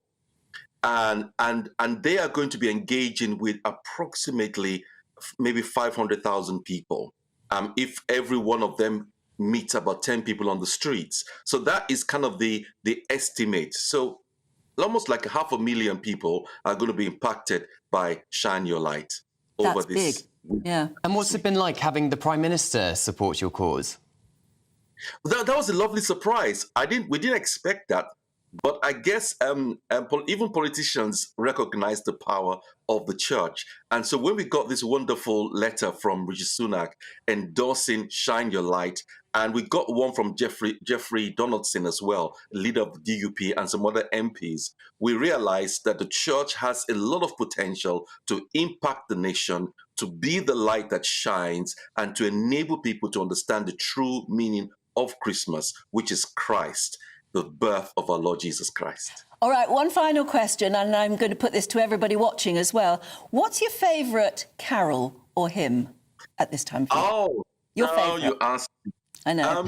and they are going to be engaging with approximately maybe 500,000 people. If every one of them meets about 10 people on the streets, so that is kind of the estimate. So almost like 500,000 people are going to be impacted by Shine Your Light over That's this. Big. Yeah. And what's it been like having the Prime Minister support your cause? That was a lovely surprise. We didn't expect that, but I guess even politicians recognize the power of the church. And so when we got this wonderful letter from Rishi Sunak endorsing Shine Your Light, and we got one from Jeffrey Donaldson as well, leader of the DUP, and some other MPs, we realized that the church has a lot of potential to impact the nation, to be the light that shines, and to enable people to understand the true meaning of Christmas, which is Christ, the birth of our Lord Jesus Christ. All right, one final question, and I'm going to put this to everybody watching as well. What's your favourite carol or hymn at this time? Your favourite? You asked me. I know.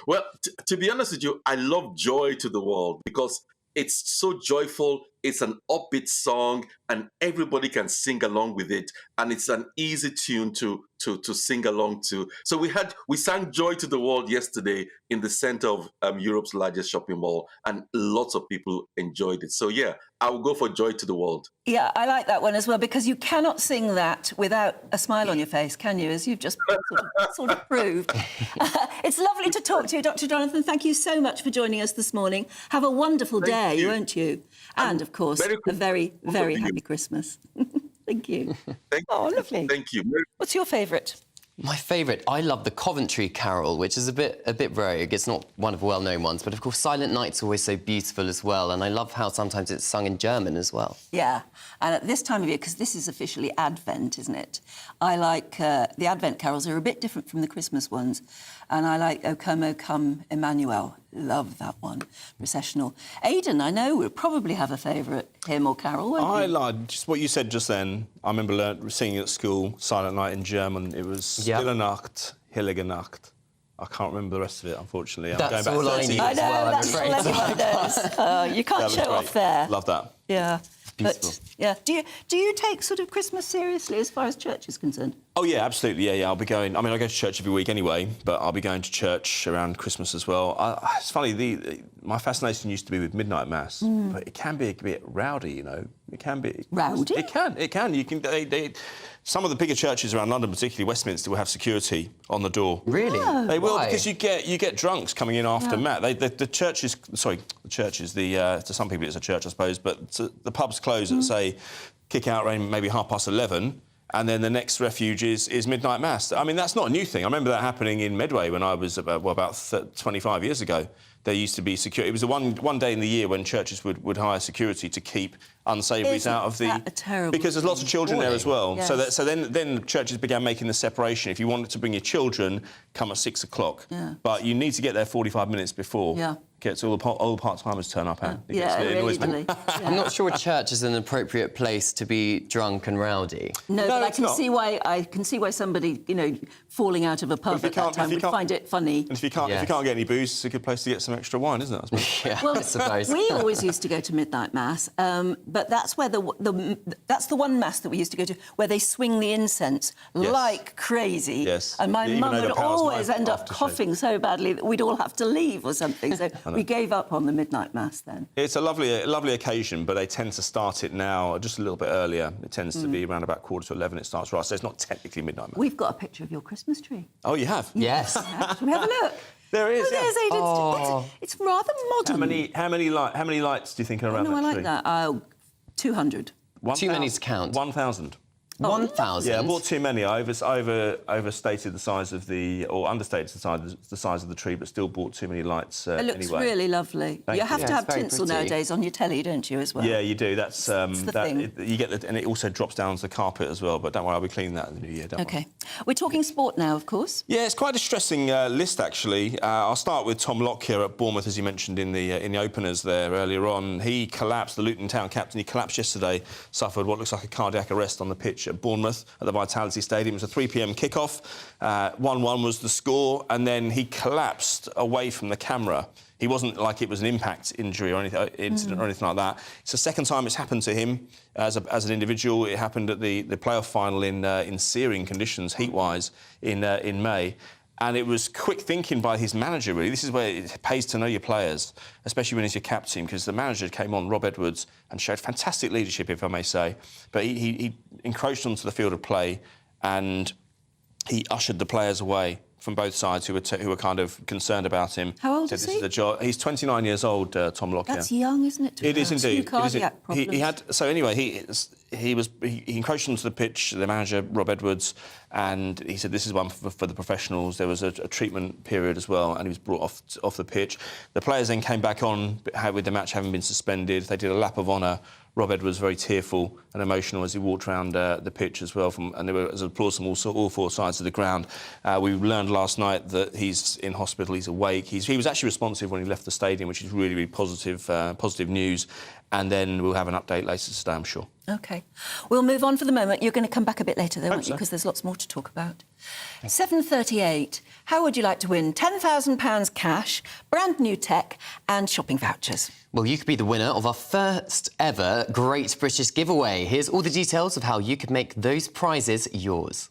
Well, to be honest with you, I love Joy to the World because it's so joyful. It's an upbeat song, and everybody can sing along with it. And it's an easy tune to sing along to. So we sang Joy to the World yesterday in the center of Europe's largest shopping mall, and lots of people enjoyed it. So yeah, I will go for Joy to the World. Yeah, I like that one as well, because you cannot sing that without a smile on your face, can you? As you've just sort of proved. It's lovely to talk to you, Dr. Jonathan. Thank you so much for joining us this morning. Have a wonderful day, won't you? And, of course, a very, very happy Christmas. Thank you. Lovely. Thank you. What's your favourite? My favourite, I love the Coventry Carol, which is a bit rogue. It's not one of the well-known ones, but of course Silent Night's always so beautiful as well, and I love how sometimes it's sung in German as well. Yeah, and at this time of year, because this is officially Advent, isn't it? I like the Advent carols are a bit different from the Christmas ones, and I like O Come, Emmanuel. Love that one. Processional. Aidan, I know, will probably have a favourite hymn or carol, won't you? I like just what you said just then. I remember singing at school, Silent Night in German. It was Stille Nacht, Heilige Nacht. I can't remember the rest of it, unfortunately. That's all I need as well, I'm afraid. That's all anyone knows. You can't show off there. Love that. Yeah. Beautiful. But, yeah. Do you take sort of Christmas seriously as far as church is concerned? Oh, yeah, absolutely. Yeah. I'll be going... I mean, I go to church every week anyway, but I'll be going to church around Christmas as well. It's funny, my fascination used to be with midnight mass, but it can be a bit rowdy, you know. It can be... Rowdy? It can. You can... some of the bigger churches around London, particularly Westminster, will have security on the door. Really? Oh. They will, Why? because you get drunks coming in after Mass. The churches... Sorry, the churches, to some people it's a church, I suppose, but the pubs close at, say, kick out around maybe 11:30, and then the next refuge is midnight mass. I mean, that's not a new thing. I remember that happening in Medway when I was about 25 years ago. There used to be security. It was the one day in the year when churches would hire security to keep unsavouries out of the... Isn't that a terrible because there's lots of children there as well. Yes. So then churches began making the separation. If you wanted to bring your children, come at 6 o'clock. Yeah. But you need to get there 45 minutes before. Yeah. Gets all the part-timers turn up at. Really. I'm not sure a church is an appropriate place to be drunk and rowdy. No, but I can see why somebody, falling out of a pub at that time would find it funny. And if you can't get any booze, it's a good place to get some extra wine, isn't it? I suppose. Yeah, well, I suppose. We always used to go to midnight mass, but that's where that's the one mass that we used to go to where they swing the incense like crazy. Yes. And my Even mum would overpowers always my end up coughing so badly that we'd all have to leave or something. So we gave up on the midnight mass then. It's a lovely occasion, but they tend to start it now just a little bit earlier. It tends to be around about 11:15 it starts, right? So it's not technically midnight mass. We've got a picture of your Christmas tree. Oh, you have? Yes. Shall we have a look? There is. There's Aidan's. It's rather modern. How many lights do you think are around I that like tree? that. 200. Too many to count. 1,000. 1,000? Yeah, I bought too many. I overstated the size of understated the size of the tree, but still bought too many lights It looks anyway. really lovely. Thank you have you. to Yeah, have it's very tinsel pretty. nowadays on your telly, don't you, as well? Yeah, you do. That's the thing. you get and it also drops down to the carpet as well. But don't worry, I'll be cleaning that in the new year. Don't worry. OK. We're talking sport now, of course. Yeah, it's quite a distressing list, actually. I'll start with Tom Lockyer at Bournemouth, as you mentioned in the openers there earlier on. He collapsed, the Luton Town captain. He collapsed yesterday, suffered what looks like a cardiac arrest on the pitch at Bournemouth at the Vitality Stadium. It was a 3 p.m. kickoff. 1-1 was the score, and then he collapsed away from the camera. He wasn't like it was an impact injury or anything, incident or anything like that. It's the second time it's happened to him as an individual. It happened at the playoff final in searing conditions, heat-wise, in May. And it was quick thinking by his manager, really. This is where it pays to know your players, especially when he's your captain, because the manager came on, Rob Edwards, and showed fantastic leadership, if I may say. But he encroached onto the field of play and he ushered the players away from both sides who were kind of concerned about him. How old is he? He's 29 years old, Tom Lockyer. That's young, isn't it? It is indeed. Cardiac problems. He had he encroached onto the pitch, the manager Rob Edwards, and he said this is one for the professionals. There was a treatment period as well, and he was brought off the pitch. The players then came back on with the match having been suspended. They did a lap of honour. Rob Edwards very tearful and emotional as he walked around the pitch as well, and there was applause from all four sides of the ground. We learned last night that he's in hospital, he's awake. He was actually responsive when he left the stadium, which is really, really positive news. And then we'll have an update later today, I'm sure. OK. We'll move on for the moment. You're going to come back a bit later, though, aren't you? so. Because there's lots more to talk about. 7:38. How would you like to win £10,000 cash, brand new tech and shopping vouchers? Well, you could be the winner of our first ever Great British Giveaway. Here's all the details of how you could make those prizes yours.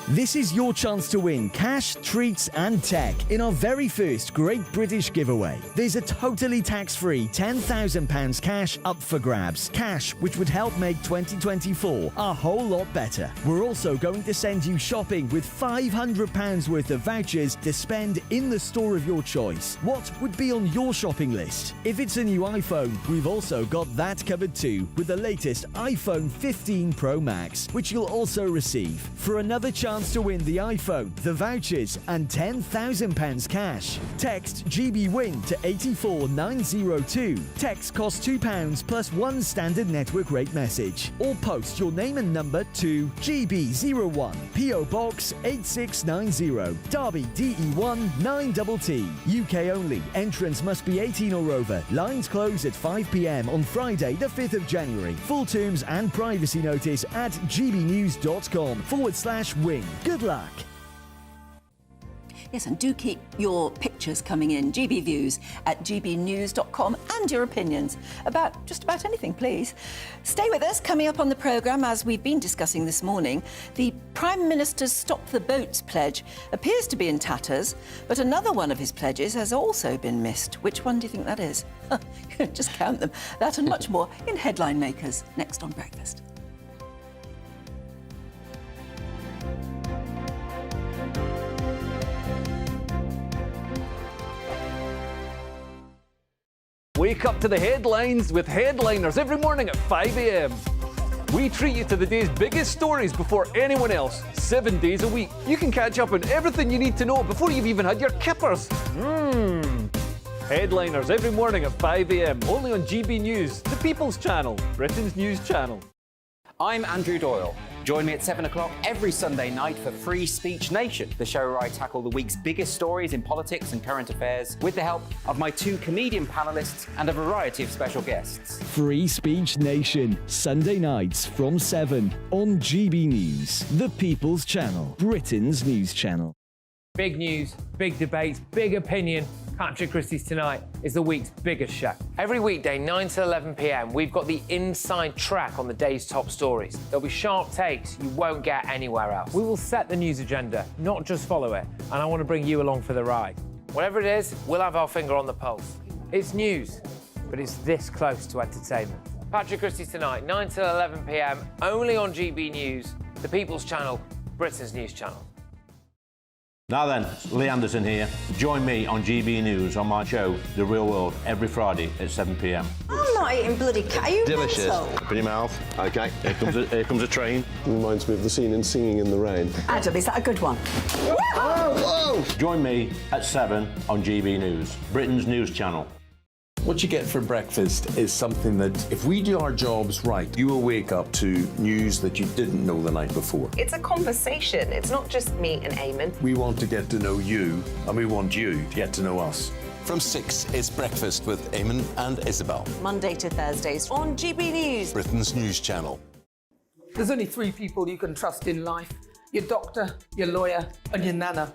This is your chance to win cash, treats and tech in our very first Great British Giveaway. There's a totally tax-free £10,000 cash up for grabs. Cash which would help make 2024 a whole lot better. We're also going to send you shopping with £500 worth of vouchers to spend in the store of your choice. What would be on your shopping list? If it's a new iPhone, we've also got that covered too, with the latest iPhone 15 Pro Max, which you'll also receive. For another chance to win the iPhone, the vouchers and £10,000 cash, text GB-WIN to 84902. Text costs £2 plus one standard network rate message. Or post your name and number to GB01, PO Box 8690, Derby DE1 9TT. UK only. Entrance must be 18 or over. Lines close at 5 p.m. on Friday the 5th of January. Full terms and privacy notice at gbnews.com/win. Good luck. Yes, and do keep your pictures coming in, gbviews@gbnews.com, and your opinions about just about anything, please. Stay with us. Coming up on the programme, as we've been discussing this morning, the Prime Minister's Stop the Boats pledge appears to be in tatters, but another one of his pledges has also been missed. Which one do you think that is? Just count them. That and much more in Headline Makers, next on Breakfast. Wake up to the headlines with Headliners every morning at 5 a.m. We treat you to the day's biggest stories before anyone else, 7 days a week. You can catch up on everything you need to know before you've even had your kippers. Headliners every morning at 5 a.m, only on GB News, the People's Channel, Britain's news channel. I'm Andrew Doyle. Join me at 7 o'clock every Sunday night for Free Speech Nation, the show where I tackle the week's biggest stories in politics and current affairs with the help of my 2 comedian panellists and a variety of special guests. Free Speech Nation, Sunday nights from 7 on GB News, the People's Channel, Britain's news channel. Big news, big debates, big opinion. Patrick Christie's Tonight is the week's biggest show. Every weekday, 9 to 11 p.m, we've got the inside track on the day's top stories. There'll be sharp takes you won't get anywhere else. We will set the news agenda, not just follow it, and I want to bring you along for the ride. Whatever it is, we'll have our finger on the pulse. It's news, but it's this close to entertainment. Patrick Christie's Tonight, 9 to 11 p.m, only on GB News, the People's Channel, Britain's news channel. Now then, Lee Anderson here. Join me on GB News on my show, The Real World, every Friday at 7 p.m. I'm not eating bloody cat. Are you Delicious. mental? Open your mouth. OK, here comes a train. Reminds me of the scene in Singing in the Rain. Adam, is that a good one? Whoa! Join me at 7 on GB News, Britain's news channel. What you get for breakfast is something that, if we do our jobs right, you will wake up to news that you didn't know the night before. It's a conversation. It's not just me and Eamon. We want to get to know you, and we want you to get to know us. From 6, it's Breakfast with Eamon and Isabel. Monday to Thursdays on GB News, Britain's news channel. There's only 3 people you can trust in life. Your doctor, your lawyer, and your nana.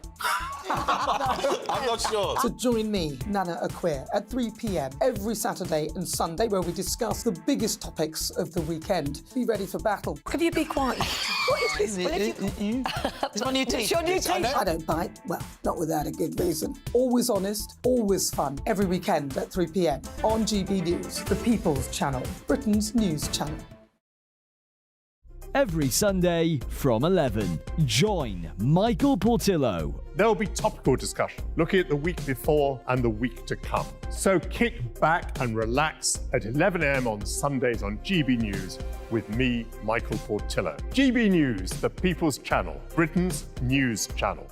I'm not sure. So join me, Nana Aquare, at 3 p.m. every Saturday and Sunday, where we discuss the biggest topics of the weekend. Be ready for battle. Could you be quiet? What is this? It's my new teeth. It's your new teeth. I don't bite. Well, not without a good reason. Always honest, always fun. Every weekend at 3 p.m. on GB News, the People's Channel, Britain's news channel. Every Sunday from 11, join Michael Portillo. There will be topical discussion, looking at the week before and the week to come. So kick back and relax at 11 a.m. on Sundays on GB News with me, Michael Portillo. GB News, the People's Channel, Britain's news channel.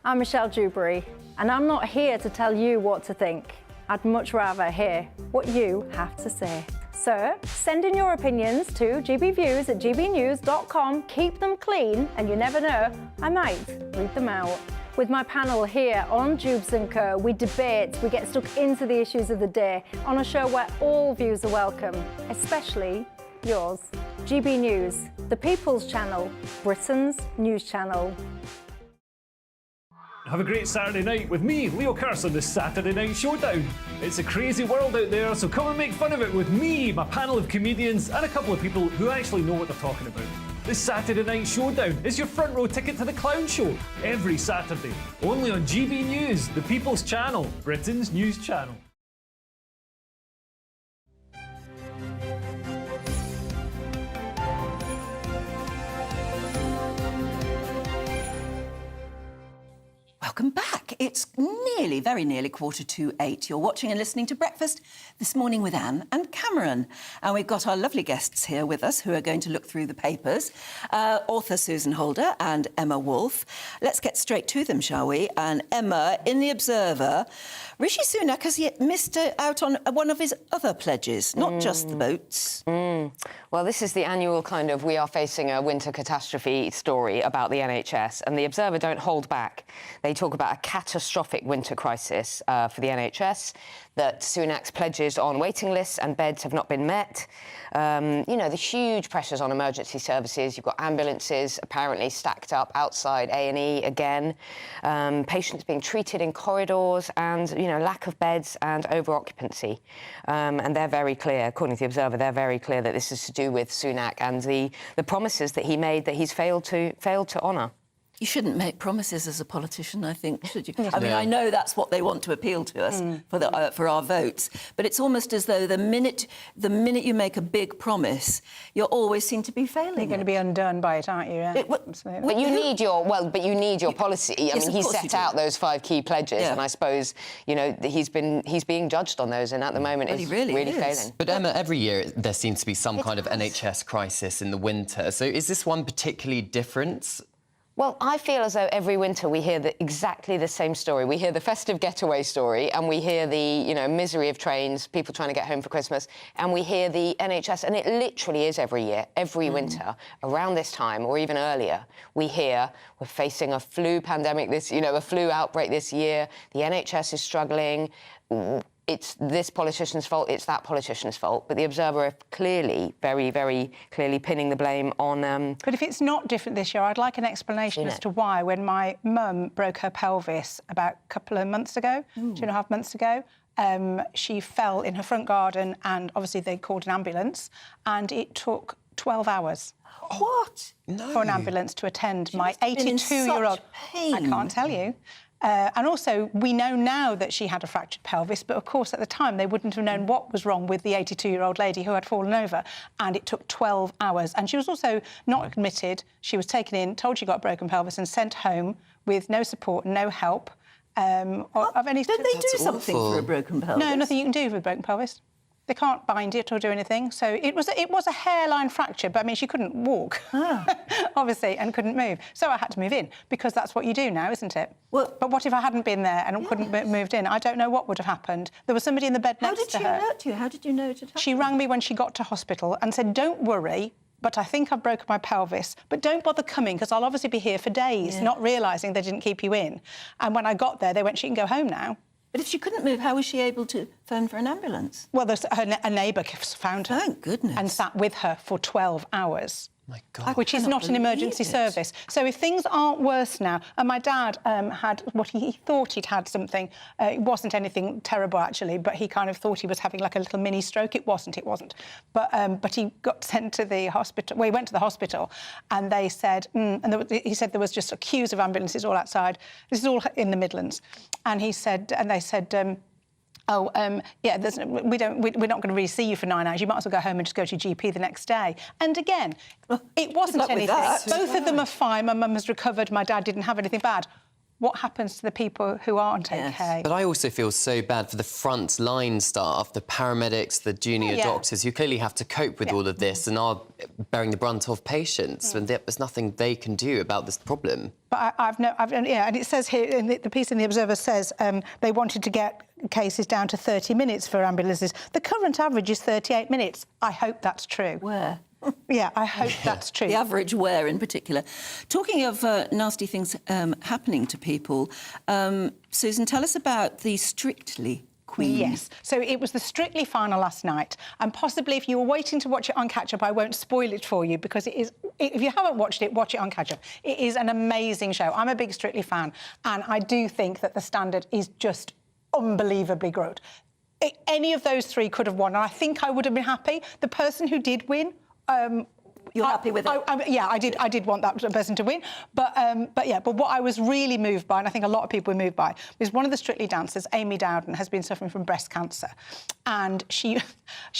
I'm Michelle Dewberry, and I'm not here to tell you what to think. I'd much rather hear what you have to say. So, send in your opinions to gbviews@gbnews.com. Keep them clean, and you never know, I might read them out. With my panel here on Jubes & Co, we debate, we get stuck into the issues of the day on a show where all views are welcome, especially yours. GB News, the People's Channel, Britain's news channel. Have a great Saturday night with me, Leo Curse, on the Saturday Night Showdown. It's a crazy world out there, so come and make fun of it with me, my panel of comedians, and a couple of people who actually know what they're talking about. This Saturday Night Showdown is your front row ticket to the clown show, every Saturday, only on GB News, the People's Channel, Britain's news channel. Welcome back. It's very nearly 8:15. You're watching and listening to Breakfast this morning with Anne and Cameron. And we've got our lovely guests here with us who are going to look through the papers. Author Susan Holder and Emma Wolfe. Let's get straight to them, shall we? And Emma, in The Observer, Rishi Sunak has yet missed out on one of his other pledges, not just the boats. Well, this is the annual kind of we are facing a winter catastrophe story about the NHS, and The Observer don't hold back. They talk about a catastrophic winter crisis for the NHS, that Sunak's pledges on waiting lists and beds have not been met. You know, the huge pressures on emergency services. You've got ambulances apparently stacked up outside A&E again, patients being treated in corridors, and, you know, lack of beds and over-occupancy. And they're very clear, according to The Observer, they're very clear that this is to do with Sunak and the promises that he made that he's failed to honour. You shouldn't make promises as a politician, I think, should you? I mean, I know that's what they want to appeal to us for our votes, but it's almost as though the minute you make a big promise, you always seem to be failing. You're going to be undone by it, aren't you? Yeah. But you need your policy. I mean, he set out those 5 key pledges, and I suppose, you know, he's being judged on those, and at the moment is really failing. But Emma, every year there seems to be some kind of NHS crisis in the winter. So is this one particularly different? Well, I feel as though every winter we hear exactly the same story. We hear the festive getaway story, and we hear the, you know, misery of trains, people trying to get home for Christmas, and we hear the NHS, and it literally is every year, every winter, around this time or even earlier, we hear we're facing a flu pandemic a flu outbreak this year, the NHS is struggling, it's this politician's fault, it's that politician's fault. But The Observer are clearly, very, very clearly pinning the blame on... But if it's not different this year, I'd like an explanation as to why, when my mum broke her pelvis about a couple of months ago, 2.5 months ago, she fell in her front garden, and obviously they called an ambulance, and it took 12 hours. What? For an ambulance to attend my 82-year-old... I can't tell you. And also, we know now that she had a fractured pelvis, but of course, at the time, they wouldn't have known what was wrong with the 82-year-old lady who had fallen over, and it took 12 hours. And she was also not admitted. She was taken in, told she got a broken pelvis, and sent home with no support, no help. Of any... Don't they do something for a broken pelvis? No, nothing you can do with a broken pelvis. They can't bind it or do anything. So it was a hairline fracture, but I mean, she couldn't walk, obviously, and couldn't move. So I had to move in, because that's what you do now, isn't it? Well, but what if I hadn't been there and couldn't have moved in? I don't know what would have happened. There was somebody in the bed next to her. How did she alert you? How did you know it had happened? She rang me when she got to hospital and said, "Don't worry, but I think I've broken my pelvis, but don't bother coming, because I'll obviously be here for days," not realising they didn't keep you in. And when I got there, they went, "She can go home now." But if she couldn't move, how was she able to phone for an ambulance? Well, a neighbour found her. Thank goodness. And sat with her for 12 hours. My God. Which is not an emergency service. So if things aren't worse now, and my dad had what he thought he'd had something, it wasn't anything terrible actually, but he kind of thought he was having like a little mini stroke. It wasn't. But he got sent to the hospital. Well, he went to the hospital, and they said, he said there was just queues of ambulances all outside. This is all in the Midlands, and they said. Yeah, we're not going to really see you for 9 hours. You might as well go home and just go to your GP the next day. And again, it wasn't anything. Both of them are fine. My mum has recovered. My dad didn't have anything bad. What happens to the people who aren't okay? But I also feel so bad for the front-line staff, the paramedics, the junior doctors, who clearly have to cope with all of this and are bearing the brunt of patients, and there's nothing they can do about this problem. But and it says here, in the piece in The Observer says they wanted to get cases down to 30 minutes for ambulances. The current average is 38 minutes. I hope that's true. Where? Yeah, I hope that's true. The average where, in particular. Talking of nasty things happening to people, Susan, tell us about the Strictly Queen. Yes. So it was the Strictly final last night, and possibly if you were waiting to watch it on catch-up, I won't spoil it for you, because it is... If you haven't watched it, watch it on catch-up. It is an amazing show. I'm a big Strictly fan, and I do think that the standard is just unbelievably good. Any of those 3 could have won, and I think I would have been happy. The person who did win... You're happy with it? Yeah, I did want that person to win. But what I was really moved by, and I think a lot of people were moved by, was one of the Strictly dancers, Amy Dowden, has been suffering from breast cancer. And she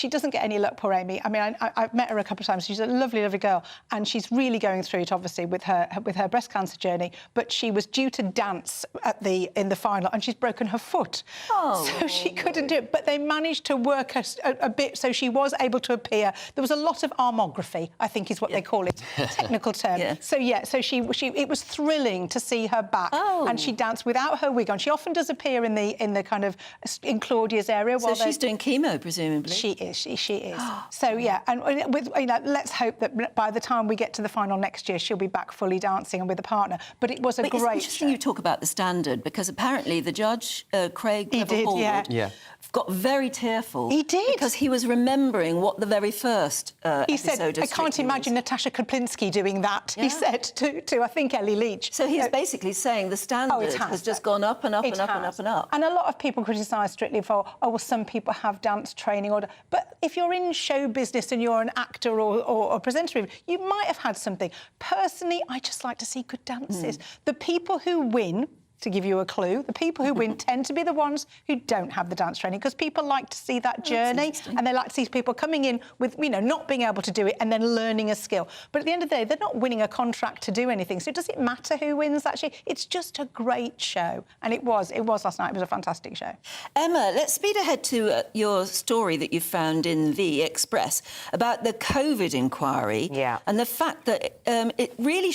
doesn't get any luck, poor Amy. I mean, I've met her a couple of times. She's a lovely, lovely girl. And she's really going through it, obviously, with her breast cancer journey. But she was due to dance in the final, and she's broken her foot. Oh. So she couldn't do it. But they managed to work her a bit, so she was able to appear. There was a lot of armography, I think is what they call it, technical term. So it was thrilling to see her back, and she danced without her wig on. She often does appear in the kind of in Claudia's area. So she's doing undergoing chemo, presumably. She is. She is. So yeah, and with let's hope that by the time we get to the final next year, she'll be back fully dancing and with a partner. But it was a It's great. interesting you talk about the standard, because apparently the judge, Craig Hallwood, got very tearful. He did. Because he was remembering what the very first he said, episode of I can't Strictly imagine was. Natasha Kaplinsky doing that, he said to I think, Ellie Leach. So he's basically saying the standard has just gone up and up and up and up and up. And a lot of people criticise Strictly for, oh, well, some people have dance training. But if you're in show business and you're an actor or a presenter, you might have had something. Personally, I just like to see good dances. The people who win, to give you a clue, the people who win tend to be the ones who don't have the dance training, because people like to see that journey, and they like to see people coming in with, not being able to do it and then learning a skill. But at the end of the day, they're not winning a contract to do anything. So does it matter who wins, actually? It's just a great show. And it was last night. It was a fantastic show. Emma, let's speed ahead to your story that you found in The Express about the COVID inquiry. Yeah. And the fact that it really...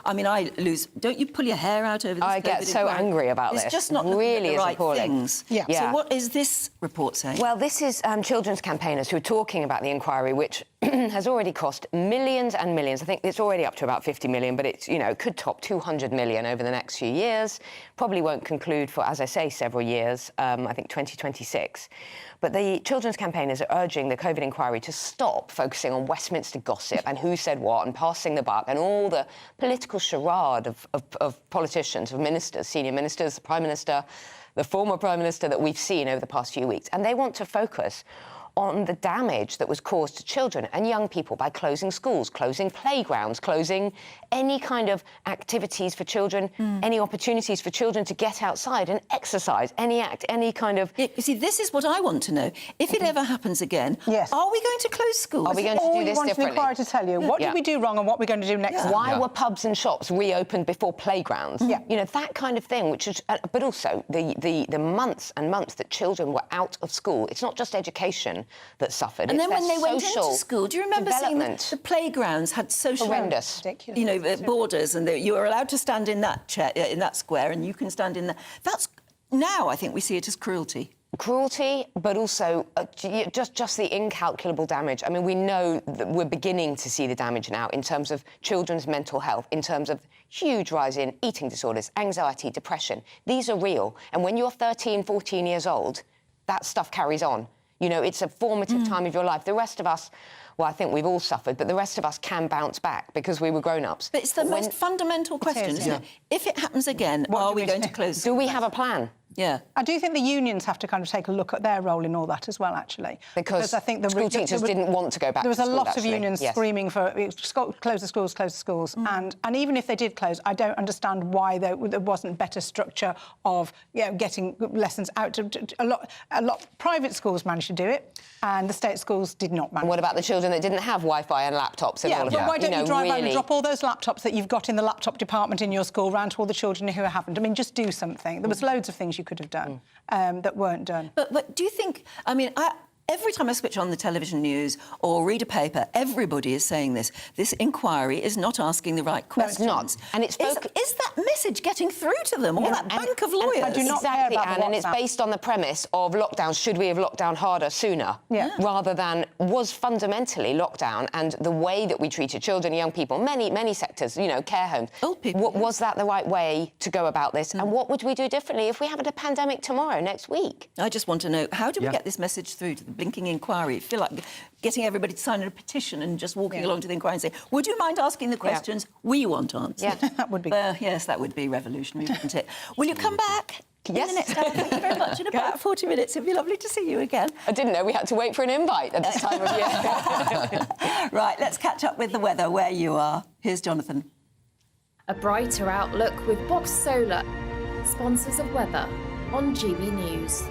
I lose... Don't you pull your hair out over this I COVID get so inquiry? angry about it's this. It's just not really the right appalling. things. Yeah. So what is this report saying? Well, this is children's campaigners who are talking about the inquiry, which has already cost millions and millions. I think it's already up to about 50 million, but it's, could top 200 million over the next few years. Probably won't conclude for, as I say, several years, I think 2026. But the children's campaigners are urging the COVID inquiry to stop focusing on Westminster gossip and who said what and passing the buck and all the political charade of politicians, of ministers, senior ministers, the Prime Minister, the former Prime Minister that we've seen over the past few weeks. And they want to focus on the damage that was caused to children and young people by closing schools, closing playgrounds, closing any kind of activities for children, any opportunities for children to get outside and exercise, any kind of... You see, this is what I want to know. If it ever happens again, are we going to close schools? Are we going to do this differently? All you want an inquiry to tell you. What did we do wrong and what we're going to do next time? Why were pubs and shops reopened before playgrounds? That kind of thing, which is... but also the months and months that children were out of school. It's not just education that suffered. And then when they went into school, do you remember seeing the playgrounds had social... Horrendous. Borders, and you were allowed to stand in that chair, in that square, and you can stand in that. That's... Now I think we see it as cruelty. Cruelty, but also just the incalculable damage. I mean, we know that we're beginning to see the damage now in terms of children's mental health, in terms of huge rise in eating disorders, anxiety, depression. These are real. And when you're 13, 14 years old, that stuff carries on. It's a formative time of your life. The rest of us, well, I think we've all suffered, but the rest of us can bounce back because we were grown-ups. But it's the most fundamental question, isn't it? If it happens again, are we going to close? Do we have a plan? Yeah. I do think the unions have to kind of take a look at their role in all that as well, actually. Because I think the school teachers didn't want to go back to school, There was a lot of unions screaming for close the schools. And even if they did close, I don't understand why there wasn't better structure of getting lessons out to a lot. Private schools managed to do it, and the state schools did not manage. And what about the children that didn't have Wi-Fi and laptops and all of that? Why don't you drive around and drop all those laptops that you've got in the laptop department in your school round to all the children who haven't? I mean, just do something. There was loads of things you could have done that weren't done. But do you think... I mean, every time I switch on the television news or read a paper, everybody is saying this. This inquiry is not asking the right questions. No, it's not. And it's is that message getting through to them? All that bank of lawyers? I do not care about Anne, and it's based on the premise of lockdown. Should we have locked down harder sooner? Rather than was fundamentally lockdown and the way that we treated children and young people, many sectors, care homes. Old people. Was that the right way to go about this? And what would we do differently if we had a pandemic tomorrow, next week? I just want to know, how do we get this message through to the blinking inquiry? I feel like getting everybody to sign a petition and just walking along to the inquiry and say, would you mind asking the questions? We want answers. Yeah, that would be yes, that would be revolutionary, wouldn't it? Will you come back? Yes. In the next hour? Thank you very much. In about 40 minutes. It'd be lovely to see you again. I didn't know we had to wait for an invite at this time of year. Right, let's catch up with the weather where you are. Here's Jonathan. A brighter outlook with Box Solar, sponsors of weather on GB News.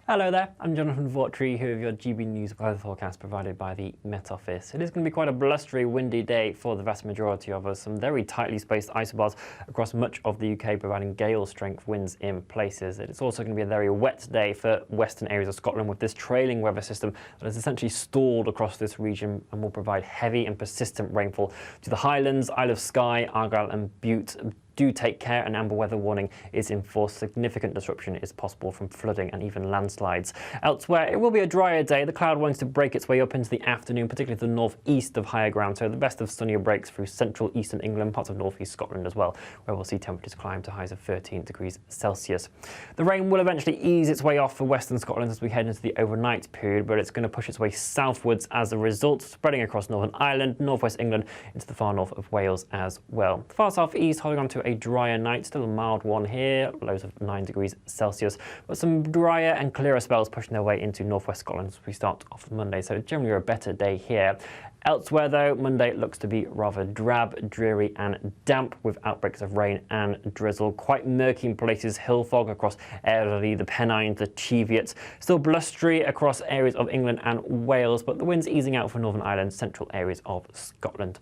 Hello there, I'm Jonathan Vautry, here with your GB News weather forecast provided by the Met Office. It is going to be quite a blustery, windy day for the vast majority of us. Some very tightly spaced isobars across much of the UK, providing gale-strength winds in places. It's also going to be a very wet day for western areas of Scotland, with this trailing weather system that has essentially stalled across this region and will provide heavy and persistent rainfall to the Highlands, Isle of Skye, Argyll and Bute. do take care. An amber weather warning is in force. Significant disruption is possible from flooding and even landslides. Elsewhere, it will be a drier day. The cloud wants to break its way up into the afternoon, particularly to the northeast of higher ground. So the best of sunnier breaks through central eastern England, parts of northeast Scotland as well, where we'll see temperatures climb to highs of 13 degrees Celsius. The rain will eventually ease its way off for western Scotland as we head into the overnight period, but it's going to push its way southwards as a result, spreading across Northern Ireland, northwest England, into the far north of Wales as well. The far southeast holding on to a drier night, still a mild one here, lows of 9 degrees Celsius, but some drier and clearer spells pushing their way into northwest Scotland as we start off Monday, so generally a better day here. Elsewhere though, Monday looks to be rather drab, dreary and damp with outbreaks of rain and drizzle. Quite murky in places, hill fog across Eryri, the Pennines, the Cheviot. Still blustery across areas of England and Wales, but the wind's easing out for Northern Ireland, central areas of Scotland.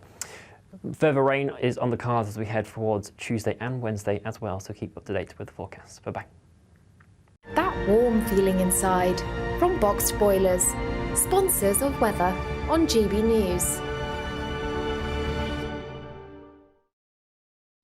Further rain is on the cards as we head towards Tuesday and Wednesday as well, so keep up to date with the forecast. Bye-bye. That warm feeling inside from Boxed Boilers, sponsors of weather on GB News.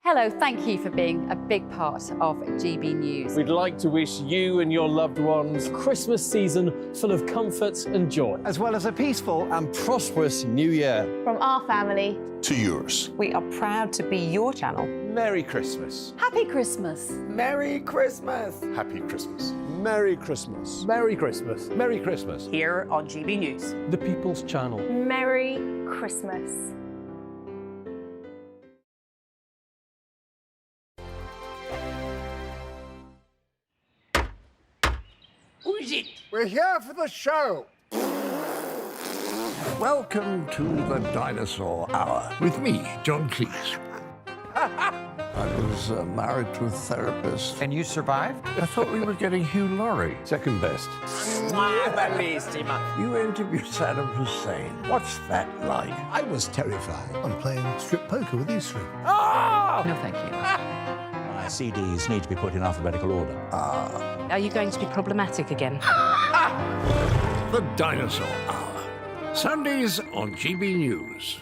Hello, thank you for being a big part of GB News. We'd like to wish you and your loved ones a Christmas season full of comfort and joy, as well as a peaceful and prosperous new year. From our family to yours. We are proud to be your channel. Merry Christmas. Happy Christmas. Merry Christmas. Happy Christmas. Merry Christmas. Merry Christmas. Merry Christmas. Here on GB News. The People's Channel. Merry Christmas. Who is it? We're here for the show. Welcome to the Dinosaur Hour with me, John Cleese. I was married to a therapist. And you survived? I thought we were getting Hugh Laurie. Second best. You interviewed Saddam Hussein. What's that like? I was terrified. I'm playing strip poker with these three. Ah! No, thank you. My CDs need to be put in alphabetical order. Are you going to be problematic again? The Dinosaur Hour. Sundays on GB News.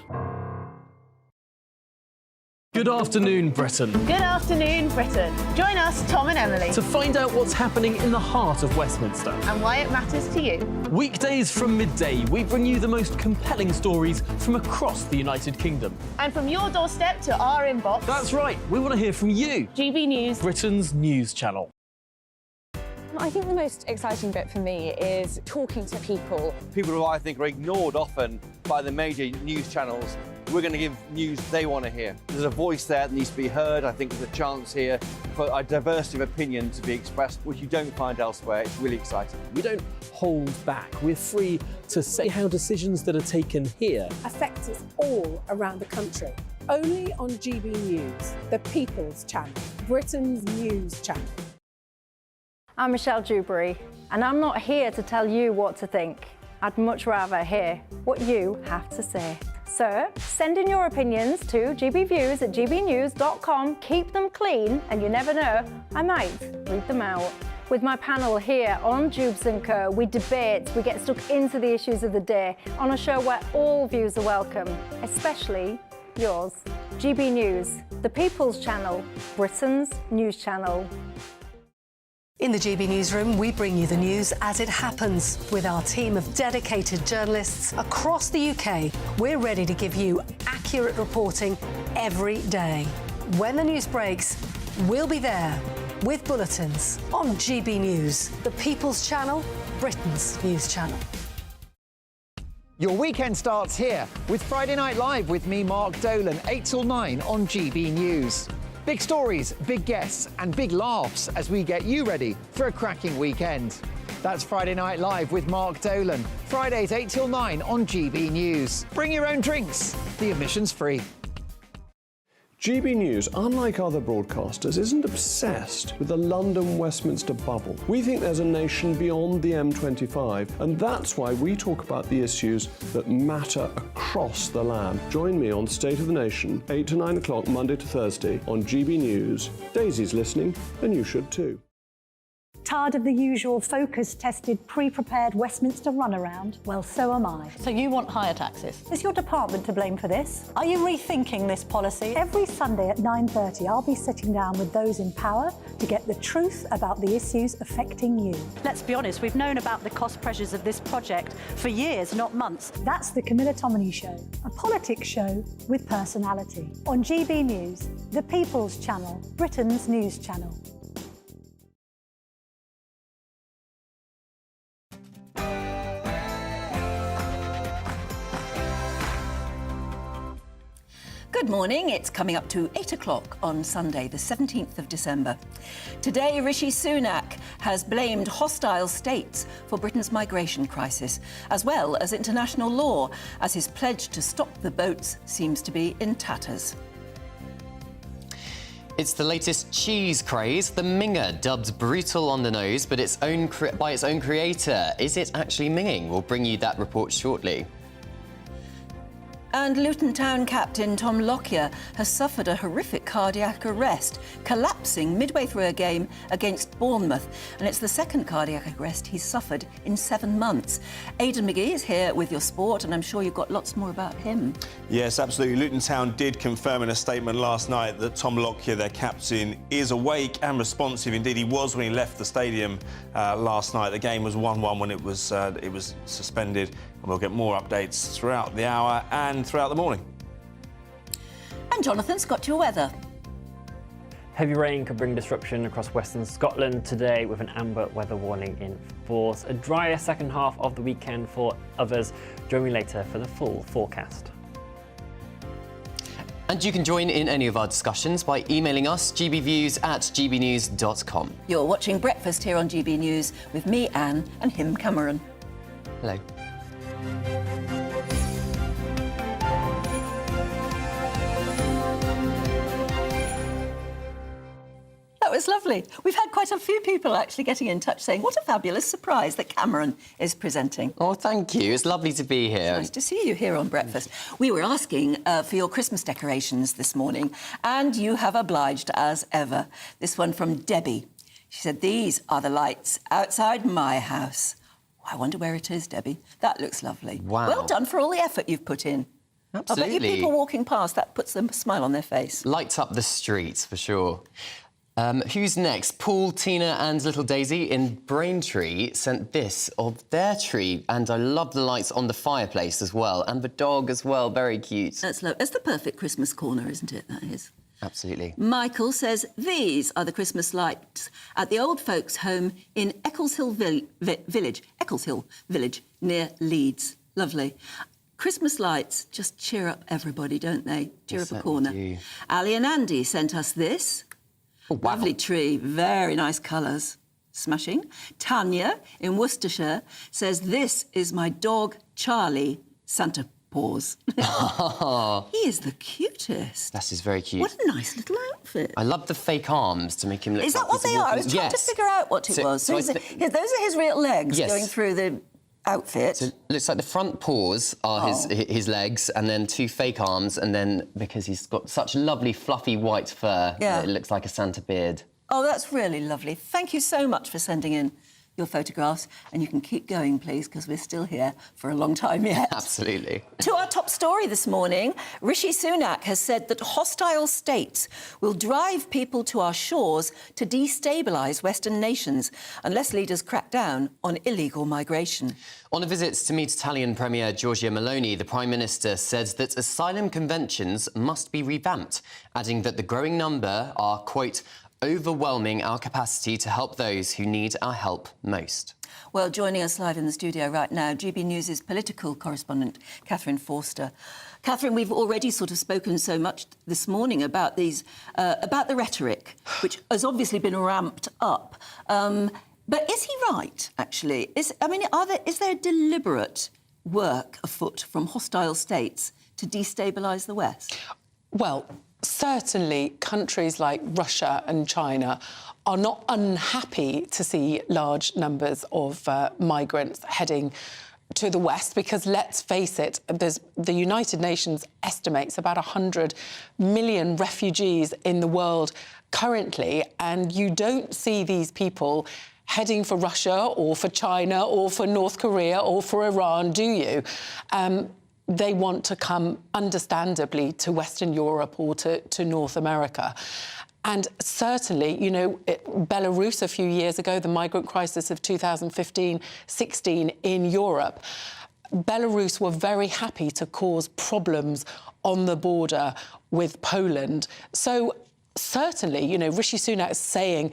Good afternoon, Britain. Good afternoon, Britain. Join us, Tom and Emily, To find out what's happening in the heart of Westminster. and why it matters to you. Weekdays from midday, we bring you the most compelling stories from across the United Kingdom. And from your doorstep to our inbox. That's right, we want to hear from you. GB News. Britain's news channel. I think the most exciting bit for me is talking to people. People who I think are ignored often by the major news channels. We're going to give news they want to hear. There's a voice there that needs to be heard. I think there's a chance here for a diversity of opinion to be expressed, which you don't find elsewhere. It's really exciting. We don't hold back. We're free to say how decisions that are taken here affect us all around the country. Only on GB News, the People's Channel, Britain's news channel. I'm Michelle Dewberry, and I'm not here to tell you what to think. I'd much rather hear what you have to say. So send in your opinions to gbviews@gbnews.com. Keep them clean, and you never know, I might read them out. With my panel here on Jubes & Co, we debate, we get stuck into the issues of the day on a show where all views are welcome, especially yours. GB News, the People's Channel, Britain's news channel. In the GB Newsroom, we bring you the news as it happens. With our team of dedicated journalists across the UK, we're ready to give you accurate reporting every day. When the news breaks, we'll be there with bulletins on GB News, the People's Channel, Britain's news channel. Your weekend starts here with Friday Night Live with me, Mark Dolan, 8 till 9 on GB News. Big stories, big guests and big laughs as we get you ready for a cracking weekend. That's Friday Night Live with Mark Dolan. Fridays 8 till 9 on GB News. Bring your own drinks. The admission's free. GB News, unlike other broadcasters, isn't obsessed with the London-Westminster bubble. We think there's a nation beyond the M25, and that's why we talk about the issues that matter across the land. Join me on State of the Nation, 8 to 9 o'clock, Monday to Thursday on GB News. Daisy's listening, and you should too. Tired of the usual focus-tested, pre-prepared Westminster runaround? Well, so am I. So you want higher taxes? Is your department to blame for this? Are you rethinking this policy? Every Sunday at 9:30, I'll be sitting down with those in power to get the truth about the issues affecting you. Let's be honest, we've known about the cost pressures of this project for years, not months. That's the Camilla Tominey Show, a politics show with personality. On GB News, the People's Channel, Britain's news channel. Good morning. It's coming up to 8 o'clock on Sunday, the 17th of December. Today, Rishi Sunak has blamed hostile states for Britain's migration crisis, as well as international law, as his pledge to stop the boats seems to be in tatters. It's the latest cheese craze, the Minger, dubbed brutal on the nose, but by its own creator. Is it actually minging? We'll bring you that report shortly. And Luton Town captain Tom Lockyer has suffered a horrific cardiac arrest, collapsing midway through a game against Bournemouth. And it's the second cardiac arrest he's suffered in 7 months. Aidan McGee is here with your sport, and I'm sure you've got lots more about him. Yes, absolutely. Luton Town did confirm in a statement last night that Tom Lockyer, their captain, is awake and responsive. Indeed, he was when he left the stadium last night. The game was 1-1 when it was suspended. And we'll get more updates throughout the hour and throughout the morning. And Jonathan's got your weather. Heavy rain could bring disruption across western Scotland today with an amber weather warning in force. A drier second half of the weekend for others. Join me later for the full forecast. And you can join in any of our discussions by emailing us, gbviews@gbnews.com. You're watching Breakfast here on GB News with me, Anne, and him, Cameron. Hello. That was lovely. We've had quite a few people actually getting in touch saying what a fabulous surprise that Cameron is presenting. Oh, thank you. It's lovely to be here. It's nice to see you here on Breakfast. We were asking for your Christmas decorations this morning, and you have obliged as ever. This one from Debbie. She said, "These are the lights outside my house." I wonder where it is, Debbie. That looks lovely. Wow. Well done for all the effort you've put in. Absolutely. I bet you people walking past, that puts a smile on their face. Lights up the streets, for sure. Who's next? Paul, Tina and little Daisy in Braintree sent this of their tree, and I love the lights on the fireplace as well, and the dog as well, very cute. That's the perfect Christmas corner, isn't it? That is. Absolutely. Michael says, "These are the Christmas lights at the old folks' home in Eccleshill Village near Leeds." Lovely. Christmas lights just cheer up everybody, don't they? Cheer up a corner. Do. Ali and Andy sent us this. Oh, wow. Lovely tree, very nice colours. Smashing. Tanya in Worcestershire says, "This is my dog, Charlie, Santa Paws." He is the cutest. That is very cute. What a nice little outfit. I love the fake arms to make him look Is like that what he's they are? I was walking- trying to figure out what it was. so Those are his real legs Yes. going through the outfit. So it looks like the front paws are his legs, and then 2 fake arms, and then because he's got such lovely fluffy white fur, Yeah. it looks like a Santa beard. Oh, that's really lovely. Thank you so much for sending in your photographs, and you can keep going, please, because we're still here for a long time yet. Absolutely. To our top story this morning, Rishi Sunak has said that hostile states will drive people to our shores to destabilise Western nations unless leaders crack down on illegal migration. On a visit to meet Italian Premier Giorgia Meloni, the Prime Minister said that asylum conventions must be revamped, adding that the growing number are, quote, overwhelming our capacity to help those who need our help most. Well, joining us live in the studio right now, GB News' political correspondent, Catherine Forster. Catherine, we've already sort of spoken so much this morning about about the rhetoric, which has obviously been ramped up. But is he right, actually? Is there deliberate work afoot from hostile states to destabilise the West? Well, certainly countries like Russia and China are not unhappy to see large numbers of migrants heading to the West, because let's face it, the United Nations estimates about 100 million refugees in the world currently, and you don't see these people heading for Russia or for China or for North Korea or for Iran, do you? They want to come, understandably, to Western Europe or to North America. And certainly, you know, Belarus a few years ago, the migrant crisis of 2015-16 in Europe, Belarus were very happy to cause problems on the border with Poland. So certainly, you know, Rishi Sunak is saying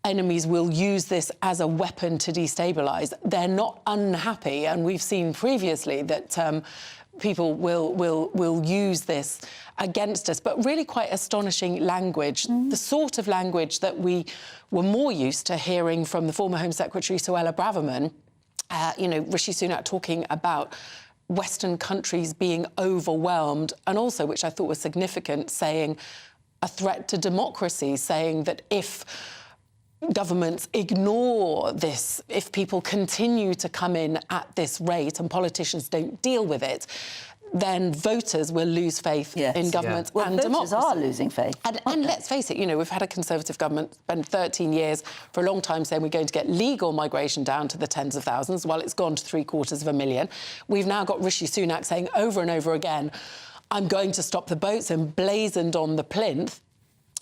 enemies will use this as a weapon to destabilise. They're not unhappy, and we've seen previously that people will use this against us, but really quite astonishing language, the sort of language that we were more used to hearing from the former Home Secretary, Suella Braverman. You know, Rishi Sunak talking about Western countries being overwhelmed, and also, which I thought was significant, saying a threat to democracy, saying that if governments ignore this, if people continue to come in at this rate and politicians don't deal with it, then voters will lose faith in government and democracy. Voters are losing faith. And let's face it, you know, we've had a Conservative government spend 13 years for a long time saying we're going to get legal migration down to the tens of thousands, while it's gone to 750,000. We've now got Rishi Sunak saying over and over again, I'm going to stop the boats, emblazoned on the plinth,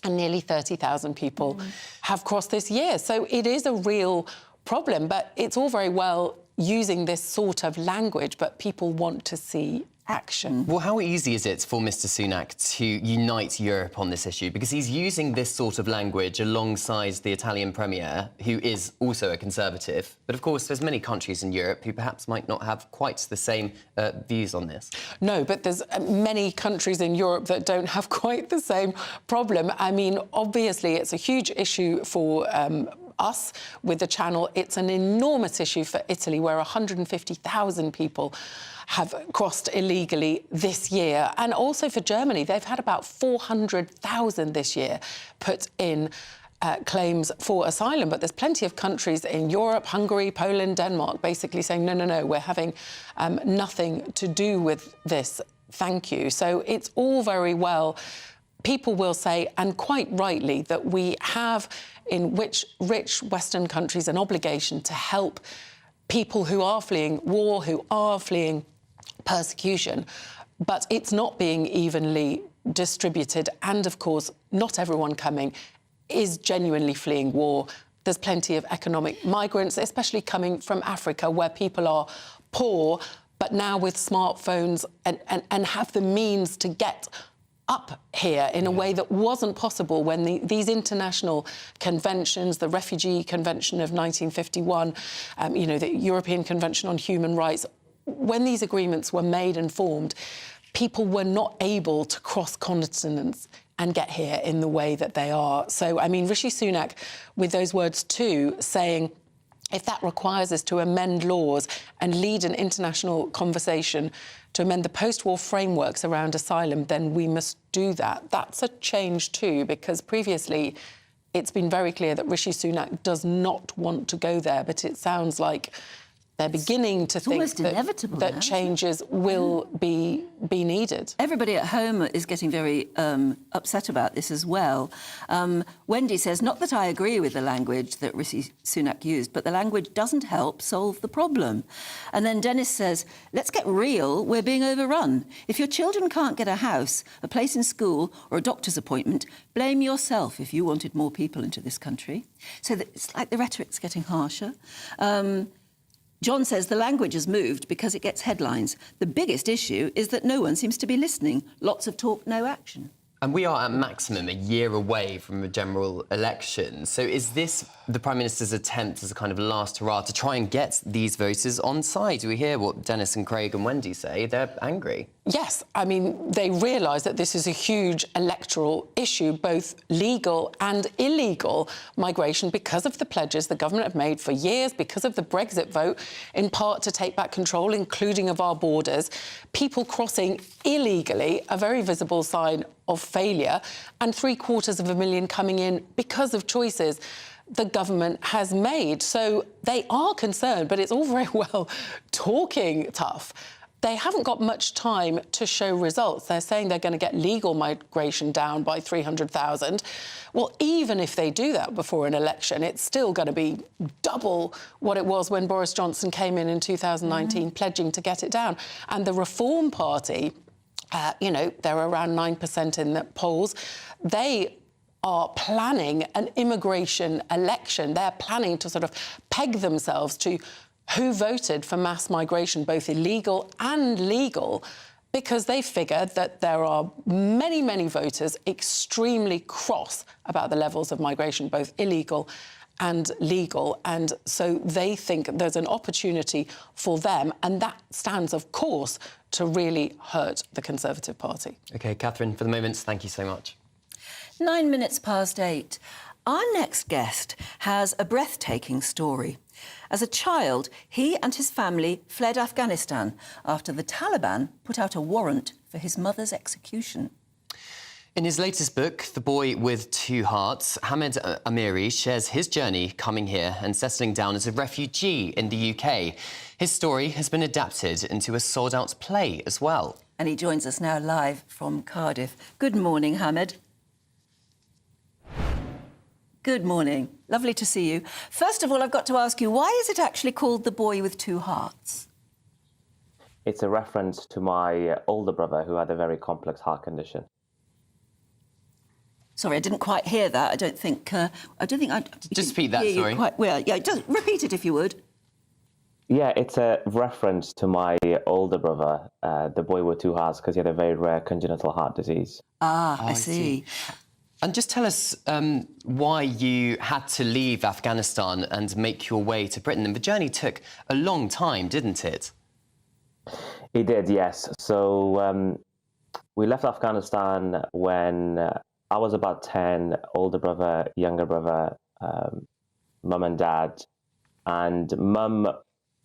and nearly 30,000 people have crossed this year. So it is a real problem, but it's all very well using this sort of language, but people want to see action. Well, how easy is it for Mr Sunak to unite Europe on this issue? Because he's using this sort of language alongside the Italian Premier, who is also a Conservative. But, of course, there's many countries in Europe who perhaps might not have quite the same views on this. No, but there's many countries in Europe that don't have quite the same problem. I mean, obviously, it's a huge issue for us with the Channel. It's an enormous issue for Italy, where 150,000 people have crossed illegally this year. And also for Germany, they've had about 400,000 this year put in claims for asylum. But there's plenty of countries in Europe, Hungary, Poland, Denmark, basically saying, no, no, no, we're having nothing to do with this, thank you. So it's all very well. People will say, and quite rightly, that we have in rich Western countries an obligation to help people who are fleeing war, who are fleeing persecution, but it's not being evenly distributed. And, of course, not everyone coming is genuinely fleeing war. There's plenty of economic migrants, especially coming from Africa, where people are poor, but now with smartphones and have the means to get up here in a way that wasn't possible when these international conventions, the Refugee Convention of 1951, you know, the European Convention on Human Rights, when these agreements were made and formed, people were not able to cross continents and get here in the way that they are. So, I mean, Rishi Sunak, with those words too, saying, if that requires us to amend laws and lead an international conversation to amend the post-war frameworks around asylum, then we must do that. That's a change too, because previously it's been very clear that Rishi Sunak does not want to go there, but it sounds like they're beginning to think that changes will be needed. Everybody at home is getting very upset about this as well. Wendy says, not that I agree with the language that Rishi Sunak used, but the language doesn't help solve the problem. And then Dennis says, let's get real, we're being overrun. If your children can't get a house, a place in school or a doctor's appointment, blame yourself if you wanted more people into this country. So it's like the rhetoric's getting harsher. John says the language has moved because it gets headlines. The biggest issue is that no one seems to be listening. Lots of talk, no action. And we are at maximum a year away from a general election. So is this the Prime Minister's attempt as a kind of last hurrah to try and get these voters on side? We hear what Dennis and Craig and Wendy say. They're angry. Yes, I mean, they realise that this is a huge electoral issue, both legal and illegal migration, because of the pledges the government have made for years, because of the Brexit vote, in part to take back control, including of our borders. People crossing illegally, a very visible sign of failure, and 750,000 coming in because of choices the government has made. So they are concerned, but it's all very well talking tough. they haven't got much time to show results. They're saying they're going to get legal migration down by 300,000. Well, even if they do that before an election, it's still going to be double what it was when Boris Johnson came in 2019, pledging to get it down. And the Reform Party, you know, they're around 9% in the polls. They are planning an immigration election. They're planning to sort of peg themselves to who voted for mass migration, both illegal and legal, because they figured that there are many, many voters extremely cross about the levels of migration, both illegal and legal. And so they think there's an opportunity for them, and that stands, of course, to really hurt the Conservative Party. OK, Catherine, for the moment, thank you so much. 9 minutes past 8. Our next guest has a breathtaking story. As a child, he and his family fled Afghanistan after the Taliban put out a warrant for his mother's execution. In his latest book, The Boy with Two Hearts, Hamed Amiri shares his journey coming here and settling down as a refugee in the UK. His story has been adapted into a sold-out play as well. And he joins us now live from Cardiff. Good morning, Hamed. Good morning. Lovely to see you. First of all, I've got to ask you, why is it actually called The Boy with Two Hearts? It's a reference to my older brother who had a very complex heart condition. Sorry, I didn't quite hear that. I don't think I just repeat that. Sorry. Quite well. Yeah, just repeat it if you would. Yeah, it's a reference to my older brother, the boy with two hearts, because he had a very rare congenital heart disease. Ah, I see. And just tell us why you had to leave Afghanistan and make your way to Britain. And the journey took a long time, didn't it? It did, yes. So we left Afghanistan when I was about 10, older brother, younger brother, mum and dad. And mum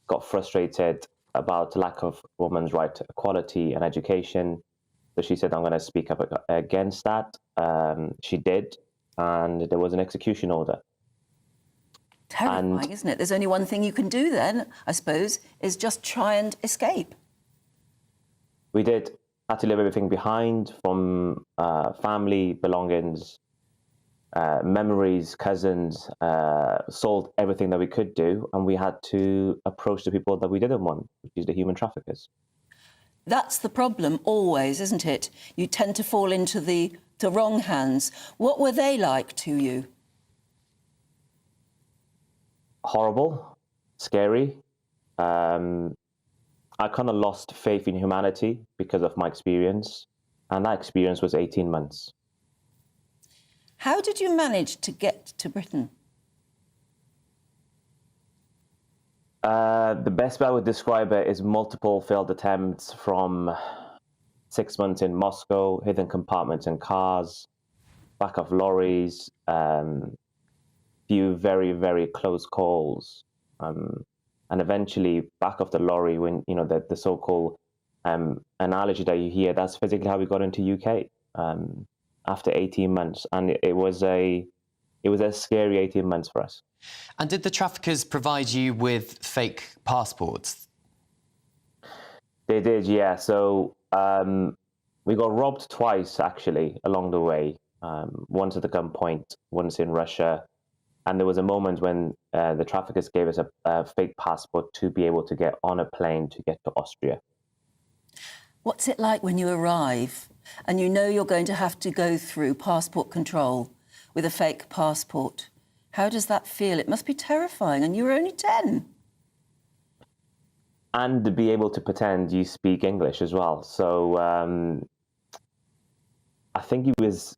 got frustrated about the lack of women's right to equality and education. So she said, I'm going to speak up against that. She did, and there was an execution order. Terrifying, isn't it? There's only one thing you can do then, I suppose, is just try and escape. We did. Had to leave everything behind, from family, belongings, memories, cousins, sold everything that we could do, and we had to approach the people that we didn't want, which is the human traffickers. That's the problem always, isn't it? You tend to fall into the wrong hands. What were they like to you? Horrible, scary. I kind of lost faith in humanity because of my experience, and that experience was 18 months. How did you manage to get to Britain? The best way I would describe it is multiple failed attempts, from 6 months in Moscow, hidden compartments in cars, back of lorries, few very, very close calls, and eventually back of the lorry when, you know, the so-called analogy that you hear, that's physically how we got into UK after 18 months. And it was a scary 18 months for us. And did the traffickers provide you with fake passports? They did, yeah. So we got robbed twice, actually, along the way. Once at the gunpoint, once in Russia. And there was a moment when the traffickers gave us a fake passport to be able to get on a plane to get to Austria. What's it like when you arrive and you know you're going to have to go through passport control with a fake passport? How does that feel? It must be terrifying, and you were only 10. And to be able to pretend you speak English as well. So I think it was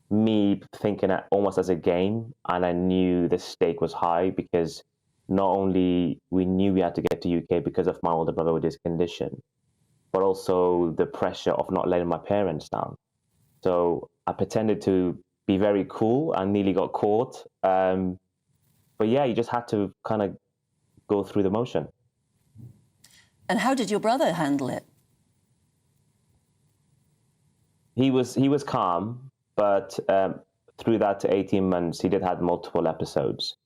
me thinking it almost as a game, and I knew the stake was high because not only we knew we had to get to UK because of my older brother with his condition, but also the pressure of not letting my parents down. So I pretended to be very cool and nearly got caught. But yeah, you just had to kind of go through the motion. And how did your brother handle it? He was calm, but through that 18 months, he did have multiple episodes.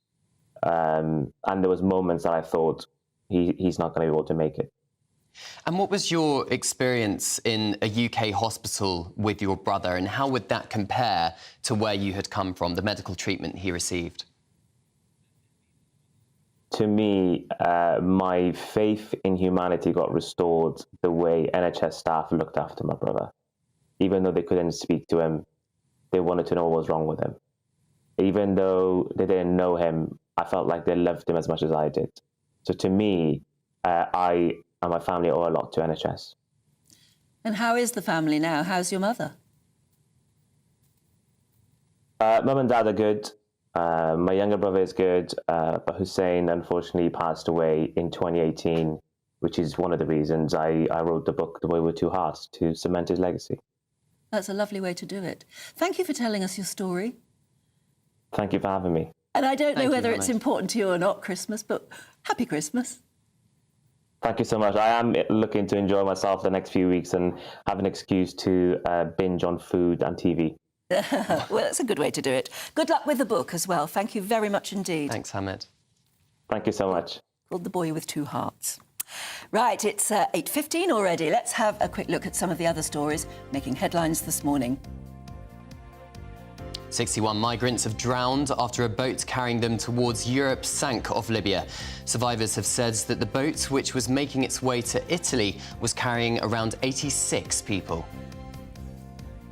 And there was moments that I thought he's not going to be able to make it. And what was your experience in a UK hospital with your brother, and how would that compare to where you had come from, the medical treatment he received? To me, my faith in humanity got restored the way NHS staff looked after my brother. Even though they couldn't speak to him, they wanted to know what was wrong with him. Even though they didn't know him, I felt like they loved him as much as I did. So to me, I and my family owe a lot to NHS. And how is the family now? How's your mother? Mum and dad are good. My younger brother is good, but Hussein unfortunately passed away in 2018, which is one of the reasons I wrote the book, The Boy with Two Hearts, to cement his legacy. That's a lovely way to do it. Thank you for telling us your story. Thank you for having me. And I don't know whether it's important to you or not, Christmas, but happy Christmas. Thank you so much. I am looking to enjoy myself the next few weeks and have an excuse to binge on food and TV. Well, that's a good way to do it. Good luck with the book as well. Thank you very much indeed. Thanks, Hamed. Thank you so much. Called The Boy with Two Hearts. Right, it's 8:15 already. Let's have a quick look at some of the other stories making headlines this morning. 61 migrants have drowned after a boat carrying them towards Europe sank off Libya. Survivors have said that the boat, which was making its way to Italy, was carrying around 86 people.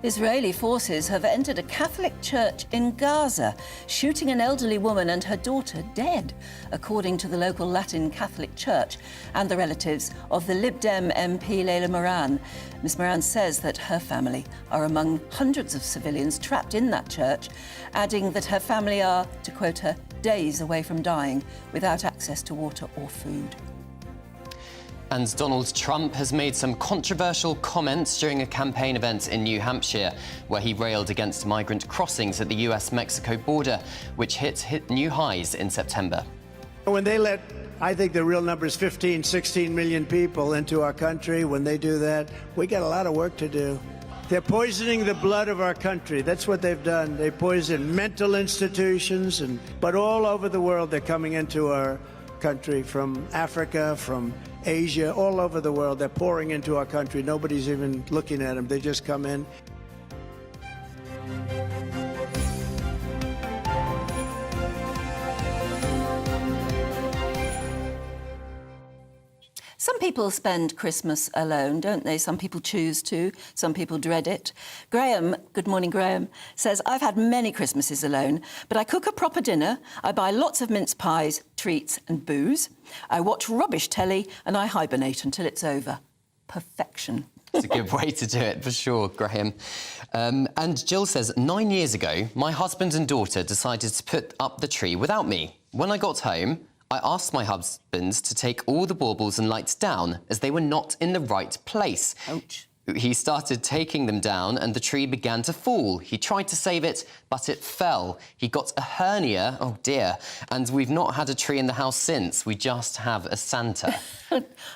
Israeli forces have entered a Catholic church in Gaza, shooting an elderly woman and her daughter dead, according to the local Latin Catholic Church and the relatives of the Lib Dem MP Leila Moran. Ms Moran says that her family are among hundreds of civilians trapped in that church, adding that her family are, to quote her, days away from dying without access to water or food. And Donald Trump has made some controversial comments during a campaign event in New Hampshire, where he railed against migrant crossings at the US-Mexico border, which hit new highs in September. When they let, I think the real number is 15, 16 million people into our country, when they do that, we got a lot of work to do. They're poisoning the blood of our country. That's what they've done. They poison mental institutions, but all over the world they're coming into our country, from Africa, from Asia, all over the world. They're pouring into our country. Nobody's even looking at them. They just come in. Some people spend Christmas alone, don't they? Some people choose to, some people dread it. Graham, good morning, Graham, says, I've had many Christmases alone, but I cook a proper dinner, I buy lots of mince pies, treats and booze. I watch rubbish telly and I hibernate until it's over. Perfection. It's a good way to do it, for sure, Graham. And Jill says, 9 years ago, my husband and daughter decided to put up the tree without me. When I got home, I asked my husband to take all the baubles and lights down as they were not in the right place. Ouch. He started taking them down and the tree began to fall. He tried to save it, but it fell. He got a hernia, oh dear, and we've not had a tree in the house since. We just have a Santa.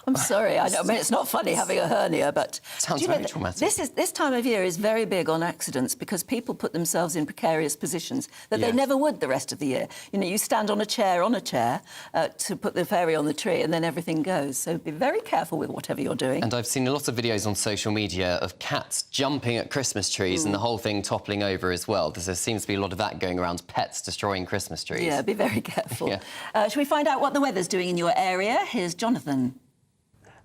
I'm sorry, I mean, it's not funny having a hernia, but... Sounds very traumatic. This time of year is very big on accidents because people put themselves in precarious positions that they never would the rest of the year. You know, you stand on a chair to put the fairy on the tree and then everything goes. So be very careful with whatever you're doing. And I've seen a lot of videos on social media of cats jumping at Christmas trees and the whole thing toppling over as well. There seems to be a lot of that going around, pets destroying Christmas trees. Yeah, be very careful. Shall we find out what the weather's doing in your area? Here's Jonathan.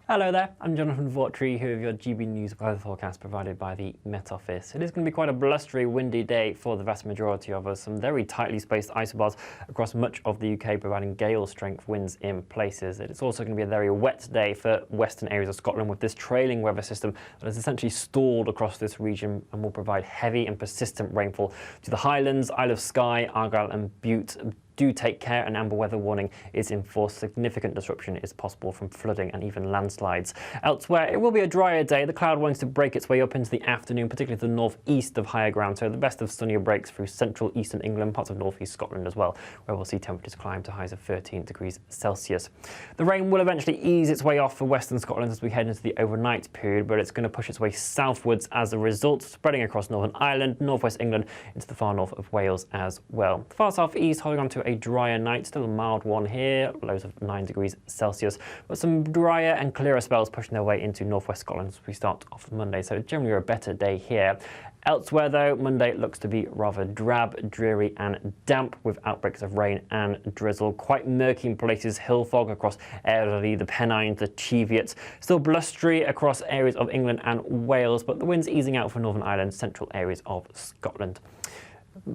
Hello there, I'm Jonathan Vaughtry, here with your GB News weather forecast provided by the Met Office. It is going to be quite a blustery, windy day for the vast majority of us. Some very tightly spaced isobars across much of the UK, providing gale-strength winds in places. It's also going to be a very wet day for western areas of Scotland, with this trailing weather system that has essentially stalled across this region and will provide heavy and persistent rainfall to the Highlands, Isle of Skye, Argyll and Bute. Do take care, an amber weather warning is in force. Significant disruption is possible from flooding and even landslides. Elsewhere, it will be a drier day. The cloud wants to break its way up into the afternoon, particularly to the northeast of higher ground. So the best of sunnier breaks through central eastern England, parts of northeast Scotland as well, where we'll see temperatures climb to highs of 13 degrees Celsius. The rain will eventually ease its way off for western Scotland as we head into the overnight period, but it's going to push its way southwards as a result, spreading across Northern Ireland, northwest England, into the far north of Wales as well. The far southeast holding on to a drier night, still a mild one here, lows of 9 degrees Celsius, but some drier and clearer spells pushing their way into northwest Scotland as we start off Monday, so generally a better day here. Elsewhere, though, Monday looks to be rather drab, dreary and damp with outbreaks of rain and drizzle. Quite murky in places, hill fog across Eryri, the Pennines, the Cheviots. Still blustery across areas of England and Wales, but the wind's easing out for Northern Ireland, central areas of Scotland.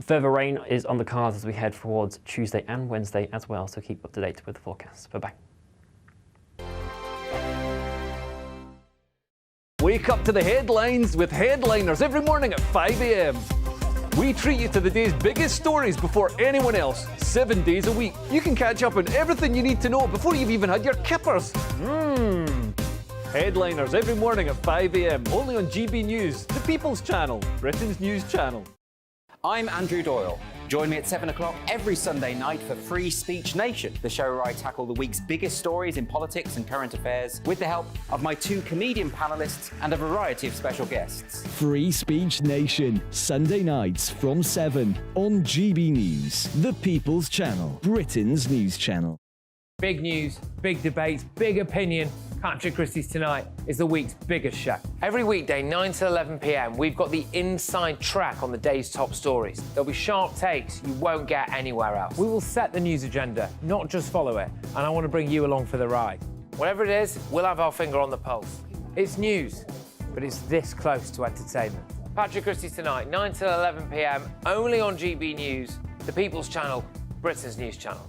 Further rain is on the cards as we head towards Tuesday and Wednesday as well, so keep up to date with the forecast. Bye-bye. Wake up to the headlines with Headliners every morning at 5 a.m. We treat you to the day's biggest stories before anyone else, 7 days a week. You can catch up on everything you need to know before you've even had your kippers. Headliners every morning at 5 a.m. only on GB News, the People's Channel, Britain's news channel. I'm Andrew Doyle. Join me at 7 o'clock every Sunday night for Free Speech Nation, the show where I tackle the week's biggest stories in politics and current affairs with the help of my 2 comedian panellists and a variety of special guests. Free Speech Nation, Sunday nights from 7 on GB News, the People's Channel, Britain's news channel. Big news, big debates, big opinion. Patrick Christie's Tonight is the week's biggest show. Every weekday, 9 to 11 p.m, we've got the inside track on the day's top stories. There'll be sharp takes you won't get anywhere else. We will set the news agenda, not just follow it, and I want to bring you along for the ride. Whatever it is, we'll have our finger on the pulse. It's news, but it's this close to entertainment. Patrick Christie's Tonight, 9 to 11 p.m, only on GB News, the People's Channel, Britain's news channel.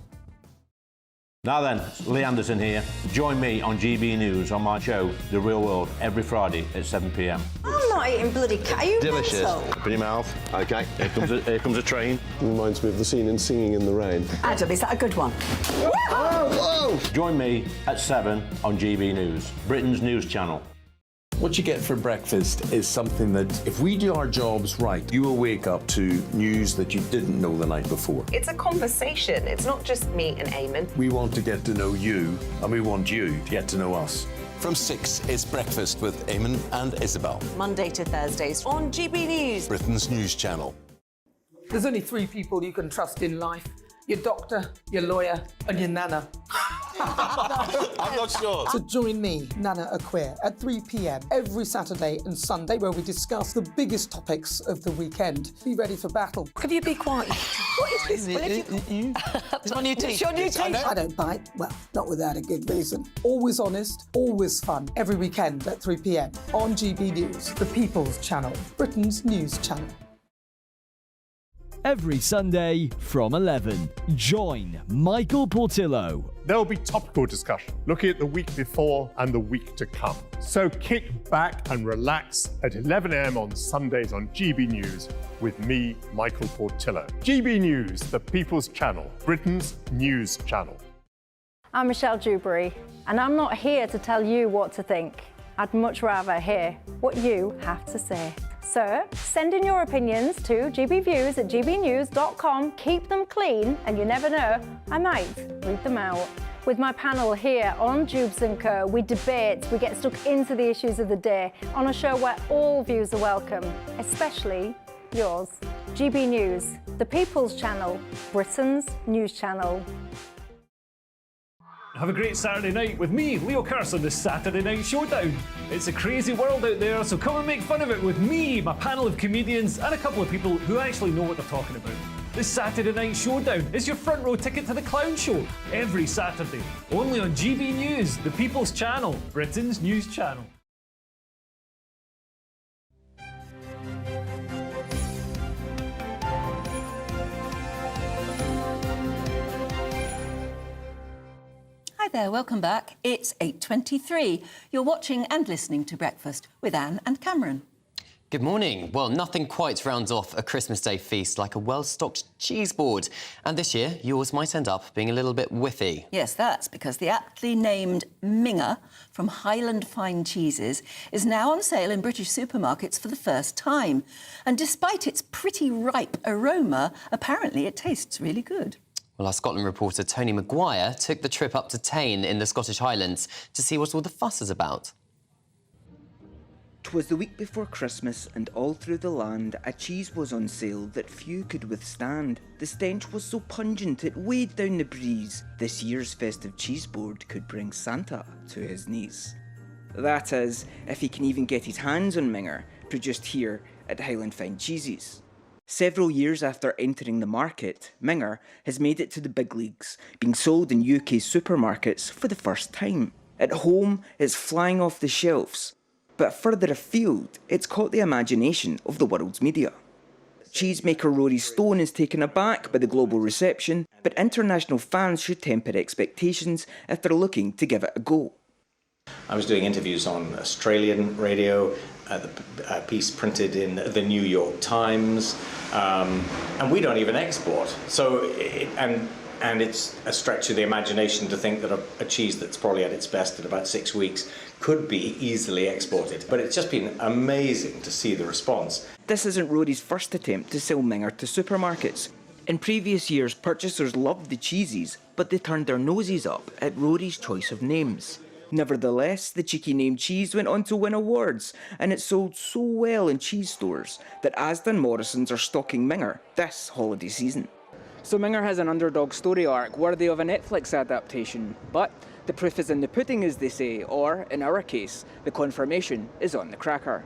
Now then, Lee Anderson here. Join me on GB News on my show, The Real World, every Friday at 7 p.m. I'm not eating bloody cat. Are you Delicious. mental? Open your mouth. OK, here comes a train. Reminds me of the scene in Singing in the Rain. Adam, is that a good one? Whoa! Join me at 7 on GB News, Britain's news channel. What you get for breakfast is something that, if we do our jobs right, you will wake up to news that you didn't know the night before. It's a conversation. It's not just me and Eamon. We want to get to know you, and we want you to get to know us. From 6, it's Breakfast with Eamon and Isabel. Monday to Thursdays on GB News, Britain's news channel. There's only 3 people you can trust in life. Your doctor, your lawyer, and your nana. I'm not sure. So join me, Nana Aquare, at 3 p.m. every Saturday and Sunday, where we discuss the biggest topics of the weekend. Be ready for battle. Could you be quiet? What is this? It's my new teeth. It's your new teeth. I don't bite. Well, not without a good reason. Always honest, always fun. Every weekend at 3 p.m. on GB News, the People's Channel, Britain's news channel. Every Sunday from 11, join Michael Portillo. There'll be topical discussion, looking at the week before and the week to come. So kick back and relax at 11 a.m. on Sundays on GB News with me, Michael Portillo. GB News, the People's Channel, Britain's news channel. I'm Michelle Dewberry, and I'm not here to tell you what to think. I'd much rather hear what you have to say. So, send in your opinions to gbviews@gbnews.com. Keep them clean, and you never know, I might read them out. With my panel here on Jubes & Co, we debate, we get stuck into the issues of the day on a show where all views are welcome, especially yours. GB News, the People's Channel, Britain's news channel. Have a great Saturday night with me, Leo Curse, on the Saturday Night Showdown. It's a crazy world out there, so come and make fun of it with me, my panel of comedians, and a couple of people who actually know what they're talking about. The Saturday Night Showdown is your front row ticket to the clown show, every Saturday, only on GB News, the People's Channel, Britain's news channel. Hi there, welcome back. It's 8:23. You're watching and listening to Breakfast with Anne and Cameron. Good morning. Well, nothing quite rounds off a Christmas Day feast like a well-stocked cheese board. And this year, yours might end up being a little bit whiffy. Yes, that's because the aptly named Minger from Highland Fine Cheeses is now on sale in British supermarkets for the first time. And despite its pretty ripe aroma, apparently it tastes really good. Well, our Scotland reporter Tony Maguire took the trip up to Tain in the Scottish Highlands to see what all the fuss is about. 'Twas the week before Christmas, and all through the land a cheese was on sale that few could withstand. The stench was so pungent it weighed down the breeze. This year's festive cheese board could bring Santa to his knees. That is, if he can even get his hands on Minger, produced here at Highland Fine Cheeses. Several years after entering the market, Minger has made it to the big leagues, being sold in UK supermarkets for the first time. At home, it's flying off the shelves. But further afield, it's caught the imagination of the world's media. Cheesemaker Rory Stone is taken aback by the global reception, but international fans should temper expectations if they're looking to give it a go. I was doing interviews on Australian radio, a piece printed in the New York Times, and we don't even export. And it's a stretch of the imagination to think that a cheese that's probably at its best at about 6 weeks could be easily exported. But it's just been amazing to see the response. This isn't Rory's first attempt to sell Minger to supermarkets. In previous years, purchasers loved the cheeses, but they turned their noses up at Rory's choice of names. Nevertheless, the cheeky name cheese went on to win awards, and it sold so well in cheese stores that Asda and Morrison's are stocking Minger this holiday season. So Minger has an underdog story arc worthy of a Netflix adaptation, but the proof is in the pudding, as they say, or, in our case, the confirmation is on the cracker.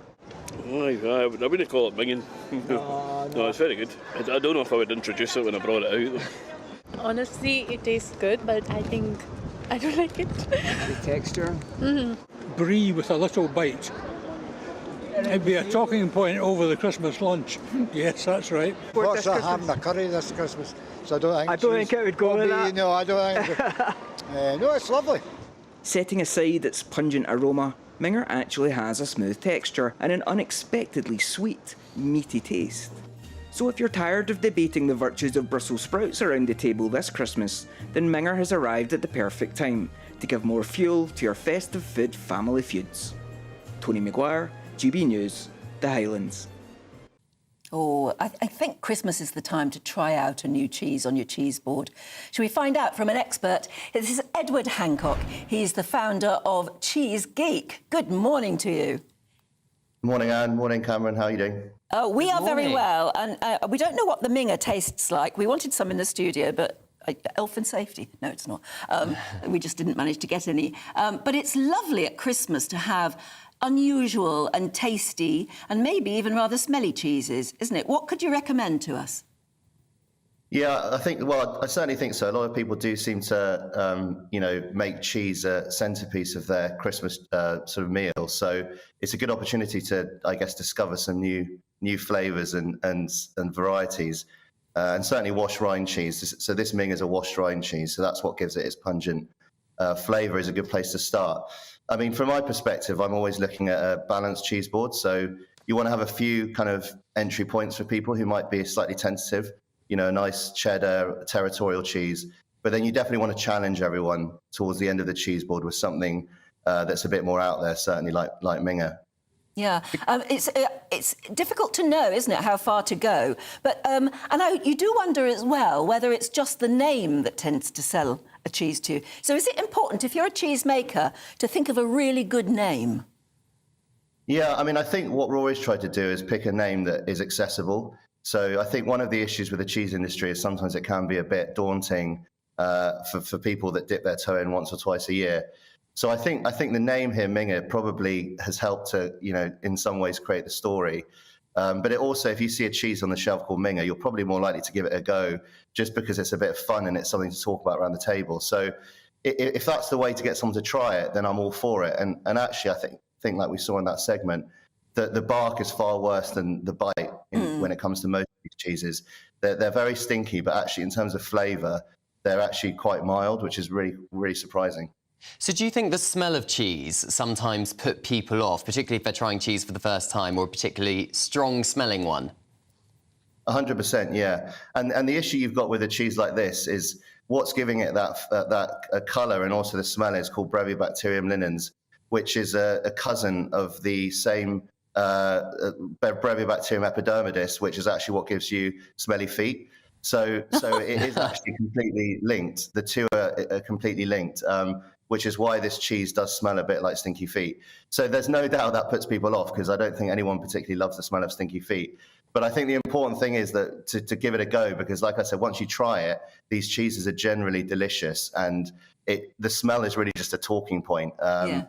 Aye, I wouldn't call it minging. No, it's very good. I don't know if I would introduce it when I brought it out. Honestly, it tastes good, but I think I don't like it. The texture? Brie with a little bite. It'd be a talking point over the Christmas lunch. Yes, that's right. What's a ham and a curry this Christmas? So I don't think it would go with that. No, I don't think no, it's lovely. Setting aside its pungent aroma, Minger actually has a smooth texture and an unexpectedly sweet, meaty taste. So if you're tired of debating the virtues of Brussels sprouts around the table this Christmas, then Minger has arrived at the perfect time to give more fuel to your festive food family feuds. Tony Maguire, GB News, the Highlands. Oh, I think Christmas is the time to try out a new cheese on your cheese board. Shall we find out from an expert? This is Edward Hancock. He's the founder of Cheese Geek. Good morning to you. Morning, Anne. Morning, Cameron. How are you doing? Oh, we are very well, and we don't know what the Minger tastes like. We wanted some in the studio, but health and safety. No, it's not. We just didn't manage to get any. But it's lovely at Christmas to have unusual and tasty and maybe even rather smelly cheeses, isn't it? What could you recommend to us? Yeah, I certainly think so. A lot of people do seem to, make cheese a centerpiece of their Christmas sort of meal. So it's a good opportunity to, I guess, discover some new flavors and varieties. And certainly washed rind cheese. So this Ming is a washed rind cheese. So that's what gives it its pungent flavor. Is a good place to start. I mean, from my perspective, I'm always looking at a balanced cheese board. So you want to have a few kind of entry points for people who might be slightly tentative. A nice cheddar territorial cheese. But then you definitely want to challenge everyone towards the end of the cheese board with something that's a bit more out there, certainly like Minger. Yeah, it's difficult to know, isn't it, how far to go? But and you do wonder as well whether it's just the name that tends to sell a cheese to you. So is it important, if you're a cheese maker, to think of a really good name? Yeah, I mean, I think what we're always trying to do is pick a name that is accessible. So I think one of the issues with the cheese industry is sometimes it can be a bit daunting for people that dip their toe in once or twice a year. So I think the name here, Minger, probably has helped to, in some ways create the story. But it also, if you see a cheese on the shelf called Minger, you're probably more likely to give it a go just because it's a bit of fun and it's something to talk about around the table. So if that's the way to get someone to try it, then I'm all for it. And actually, I think like we saw in that segment, the bark is far worse than the bite when it comes to most of these cheeses. They're very stinky, but actually in terms of flavour, they're actually quite mild, which is really, really surprising. So do you think the smell of cheese sometimes put people off, particularly if they're trying cheese for the first time or a particularly strong-smelling one? 100%, yeah. And the issue you've got with a cheese like this is what's giving it that colour and also the smell is called Brevibacterium linens, which is a cousin of the same Brevibacterium epidermidis, which is actually what gives you smelly feet. So it is actually completely linked. The two are completely linked. which is why this cheese does smell a bit like stinky feet. So there's no doubt that puts people off, because I don't think anyone particularly loves the smell of stinky feet. But I think the important thing is that to give it a go, because like I said, once you try it, these cheeses are generally delicious, and the smell is really just a talking point, and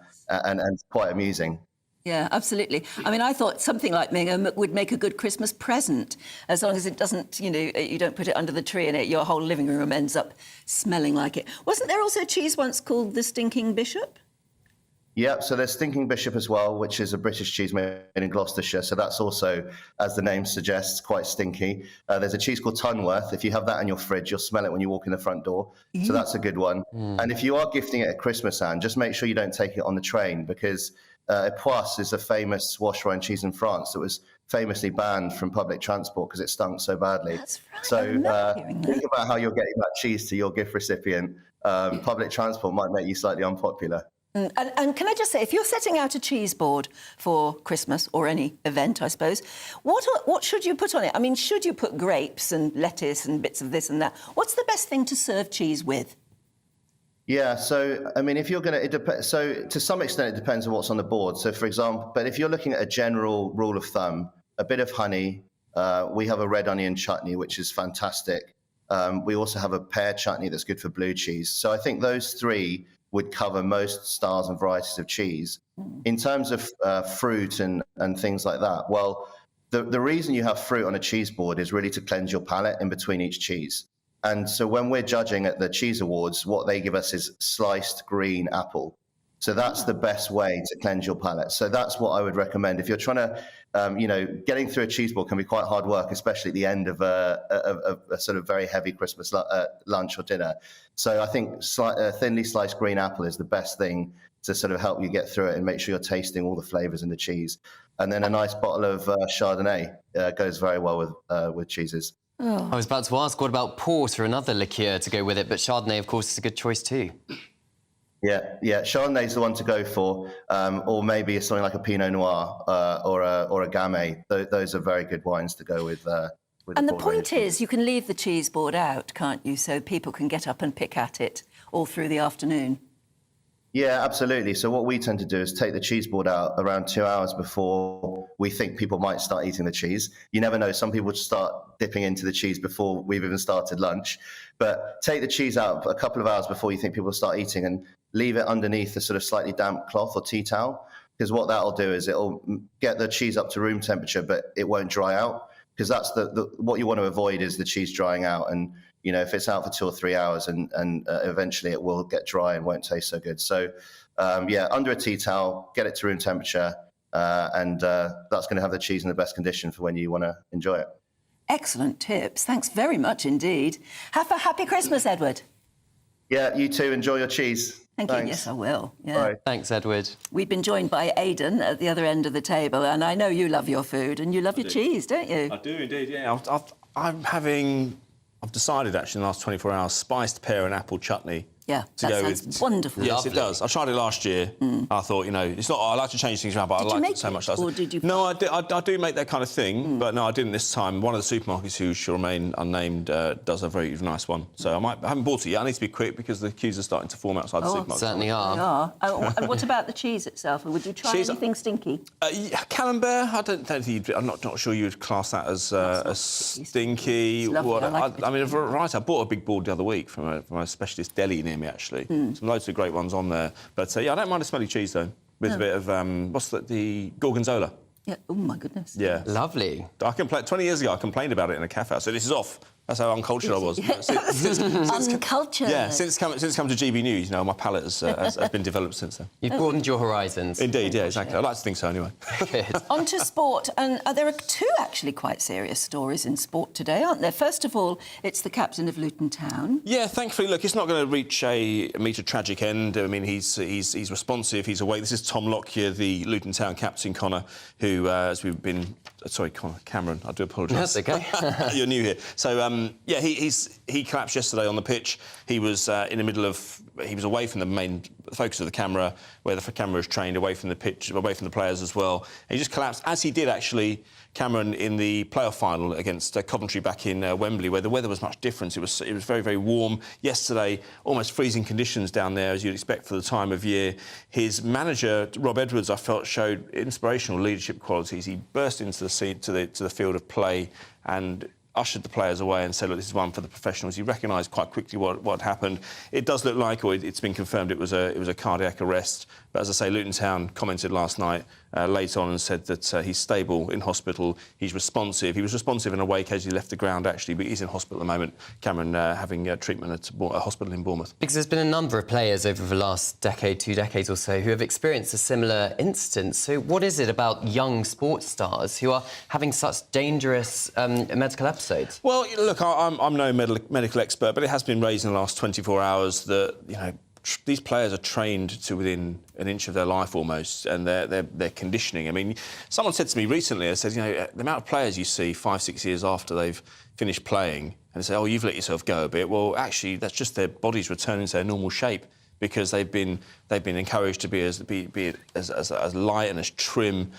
quite amusing. Yeah, absolutely. I mean, I thought something like Minger would make a good Christmas present, as long as it doesn't, you don't put it under the tree and your whole living room ends up smelling like it. Wasn't there also a cheese once called the Stinking Bishop? Yeah, so there's Stinking Bishop as well, which is a British cheese made in Gloucestershire. So that's also, as the name suggests, quite stinky. There's a cheese called Tunworth. If you have that in your fridge, you'll smell it when you walk in the front door. So that's a good one. And if you are gifting it at Christmas, Anne, just make sure you don't take it on the train, because Poisse is a famous wash rind cheese in France that was famously banned from public transport because it stunk so badly. That's right. So think about how you're getting that cheese to your gift recipient. Public transport might make you slightly unpopular. And can I just say, if you're setting out a cheese board for Christmas or any event, I suppose, what should you put on it? I mean, should you put grapes and lettuce and bits of this and that? What's the best thing to serve cheese with? Yeah, so, I mean, if you're going to, so to some extent, it depends on what's on the board. So, for example, but if you're looking at a general rule of thumb, a bit of honey, we have a red onion chutney, which is fantastic. We also have a pear chutney that's good for blue cheese. So I think those three would cover most styles and varieties of cheese. In terms of fruit and things like that, well, the reason you have fruit on a cheese board is really to cleanse your palate in between each cheese. And so when we're judging at the Cheese Awards, what they give us is sliced green apple. So that's the best way to cleanse your palate. So that's what I would recommend. If you're trying to, getting through a cheese board can be quite hard work, especially at the end of a sort of very heavy Christmas lunch or dinner. So I think thinly sliced green apple is the best thing to sort of help you get through it and make sure you're tasting all the flavours in the cheese. And then a nice bottle of Chardonnay goes very well with cheeses. I was about to ask, what about port or another liqueur to go with it? But Chardonnay, of course, is a good choice too. Yeah, Chardonnay's the one to go for, or maybe something like a Pinot Noir or a Gamay. Those are very good wines to go with. And the point is, you can leave the cheese board out, can't you? So people can get up and pick at it all through the afternoon. Yeah, absolutely. So what we tend to do is take the cheese board out around 2 hours before we think people might start eating the cheese. You never know. Some people start dipping into the cheese before we've even started lunch. But take the cheese out a couple of hours before you think people start eating and leave it underneath a sort of slightly damp cloth or tea towel, because what that'll do is it'll get the cheese up to room temperature, but it won't dry out, because that's what you want to avoid is the cheese drying out. And if it's out for 2 or 3 hours and eventually it will get dry and won't taste so good. So, under a tea towel, get it to room temperature, and that's going to have the cheese in the best condition for when you want to enjoy it. Excellent tips. Thanks very much indeed. Have a happy Christmas, Edward. Yeah, you too. Enjoy your cheese. Thank you. Yes, I will. Yeah. Bye. Thanks, Edward. We've been joined by Aidan at the other end of the table, and I know you love your food and you love your cheese, don't you? I do indeed, yeah. I've decided actually in the last 24 hours, spiced pear and apple chutney. Yeah, that sounds wonderful. Yes, it does. I tried it last year. I thought, it's not. I like to change things around, but I like it so much. Or did you? No, I do make that kind of thing, but no, I didn't this time. One of the supermarkets, who shall remain unnamed, does a very nice one. So I haven't bought it yet. I need to be quick because the queues are starting to form outside the supermarket. Certainly are. And what about the cheese itself? Would you try anything stinky? Camembert. I don't think I'm not sure you'd class that as stinky. It's lovely. I mean, right. I bought a big board the other week from a specialist deli near me, actually. Some loads of great ones on there. But, I don't mind a smelly cheese, though, with a bit of, the gorgonzola. Yeah, oh, my goodness. Yeah. Lovely. 20 years ago, I complained about it in a cafe. So this is off. That's how uncultured I was. Uncultured. Yeah, since come to GB News, my palate has been developed since then. You've broadened your horizons. Indeed, yeah, exactly. I like to think so, anyway. Good. On to sport, and there are two actually quite serious stories in sport today, aren't there? First of all, it's the captain of Luton Town. Yeah, thankfully, look, it's not going to meet a tragic end. I mean, he's responsive, he's awake. This is Tom Lockyer, the Luton Town captain, Connor, who, as we've been... Sorry, Cameron, I do apologise. That's OK. You're new here. So, he collapsed yesterday on the pitch. He was in the middle of... He was away from the main focus of the camera, where the camera is trained, away from the pitch, away from the players as well. And he just collapsed, as he did actually, Cameron, in the playoff final against Coventry back in Wembley, where the weather was much different. It was very, very warm. Yesterday, almost freezing conditions down there, as you'd expect for the time of year. His manager, Rob Edwards, I felt showed inspirational leadership qualities. He burst into the scene, to the field of play and ushered the players away and said, look, this is one for the professionals. He recognised quite quickly what happened. It does look like, or it's been confirmed, it was a cardiac arrest. But as I say, Luton Town commented last night, late on, and said that he's stable in hospital. He's responsive. He was responsive in a wake as he left the ground, actually, but he's in hospital at the moment. Cameron having treatment at a hospital in Bournemouth. Because there's been a number of players over the last decade, 2 decades or so, who have experienced a similar incident. So what is it about young sports stars who are having such dangerous medical episodes? Well, look, I'm no medical expert, but it has been raised in the last 24 hours that, you know, these players are trained to within an inch of their life almost, and their conditioning. I mean, someone said to me recently, I said, you know, the amount of players you see 5-6 years after they've finished playing, and they say, oh, you've let yourself go a bit. Well, actually, that's just their bodies returning to their normal shape because they've been encouraged to be as light and as trim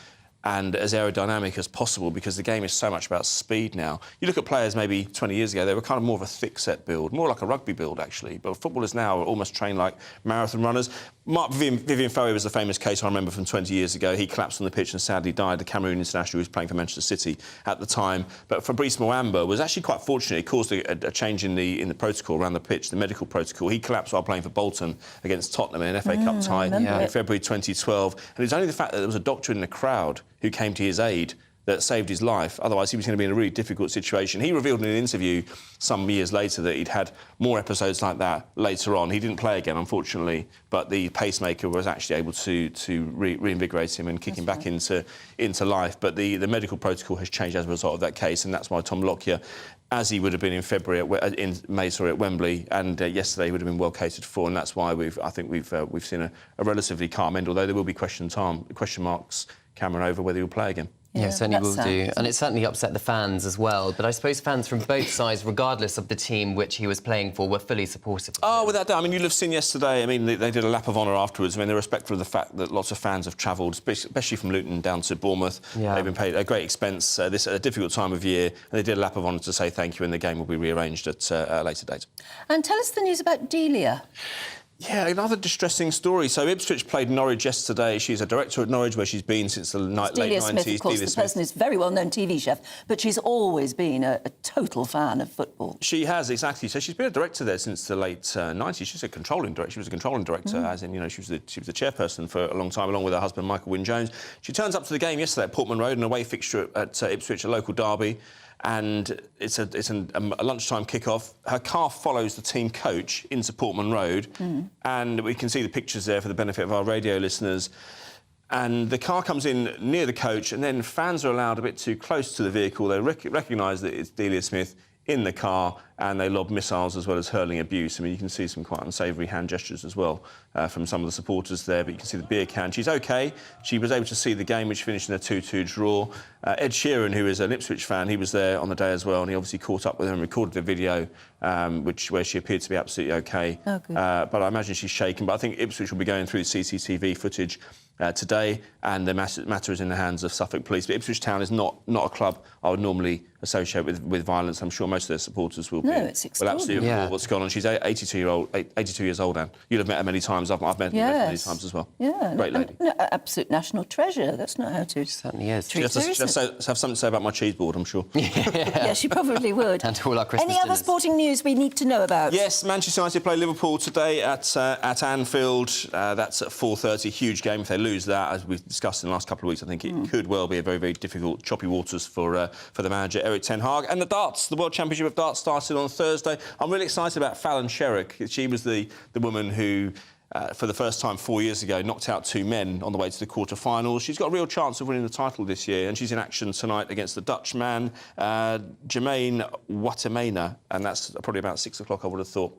and as aerodynamic as possible, because the game is so much about speed now. You look at players maybe 20 years ago, they were kind of more of a thick-set build, more like a rugby build, actually. But footballers now are almost trained like marathon runners. Vivian Foe was the famous case I remember from 20 years ago. He collapsed on the pitch and sadly died. The Cameroon international who was playing for Manchester City at the time. But Fabrice Muamba was actually quite fortunate. It caused a change in the protocol around the pitch, the medical protocol. He collapsed while playing for Bolton against Tottenham in an FA Cup tie in February 2012. And it was only the fact that there was a doctor in the crowd who came to his aid that saved his life. Otherwise, he was going to be in a really difficult situation. He revealed in an interview some years later that he'd had more episodes like that later on. He didn't play again, unfortunately, but the pacemaker was actually able to reinvigorate him and kick him back into life. But the medical protocol has changed as a result of that case, and that's why Tom Lockyer, as he would have been in February in May at Wembley, and yesterday he would have been well catered for, and that's why we've seen a relatively calm end. Although there will be question marks, Cameron, over whether he'll play again. Yeah, certainly will do. And it certainly upset the fans as well. But I suppose fans from both sides, regardless of the team which he was playing for, were fully supportive. Oh, without doubt. I mean, you'll have seen yesterday, I mean, they did a lap of honour afterwards. I mean, they're respectful of the fact that lots of fans have travelled, especially from Luton down to Bournemouth. Yeah. They've been paid a great expense this at a difficult time of year. And they did a lap of honour to say thank you, and the game will be rearranged at a later date. And tell us the news about Delia. Yeah, another distressing story. So Ipswich played Norwich yesterday. She's a director at Norwich, where she's been since the late 90s. Delia Smith, of course, the person is a very well-known TV chef, but she's always been a total fan of football. She has, exactly. So she's been a director there since the late 90s. She's a controlling director. She was a controlling director, as in, you know, she was the chairperson for a long time, along with her husband, Michael Wynne-Jones. She turns up to the game yesterday at Portman Road, an away fixture at Ipswich, a local derby. And it's a lunchtime kick-off. Her car follows the team coach into Portman Road, and we can see the pictures there for the benefit of our radio listeners. And the car comes in near the coach, and then fans are allowed a bit too close to the vehicle. They recognise that it's Delia Smith in the car, and they lob missiles as well as hurling abuse. I mean, you can see some quite unsavoury hand gestures as well from some of the supporters there, but you can see the beer can. She's OK. She was able to see the game, which finished in a 2-2 draw. Ed Sheeran, who is an Ipswich fan, he was there on the day as well, and he obviously caught up with her and recorded the video, where she appeared to be absolutely OK. Oh, good. But I imagine she's shaken. But I think Ipswich will be going through the CCTV footage today, and the matter is in the hands of Suffolk Police. But Ipswich Town is not a club I would normally associate with violence. I'm sure most of their supporters will absolutely report what's gone on. She's 82 years old, Anne. You'll have met her many times. I've met her many times as well. Yeah, great lady. Absolute national treasure. That's not how to. She certainly is. She has have something to say about my cheese board, I'm sure. Yeah, she probably would. And all our Christmas Any other sporting news we need to know about? Yes, Manchester United play Liverpool today at Anfield. That's at 4:30. Huge game. If they lose that, as we've discussed in the last couple of weeks, I think it could well be a very, very difficult, choppy waters for the manager, Eric Ten Hag. And the darts, the World Championship of Darts started on Thursday. I'm really excited about Fallon Sherrock. She was the woman who, for the first time 4 years ago, knocked out 2 men on the way to the quarter-finals. She's got a real chance of winning the title this year, and she's in action tonight against the Dutch man, Jermaine Watermena, and that's probably about 6 o'clock, I would have thought.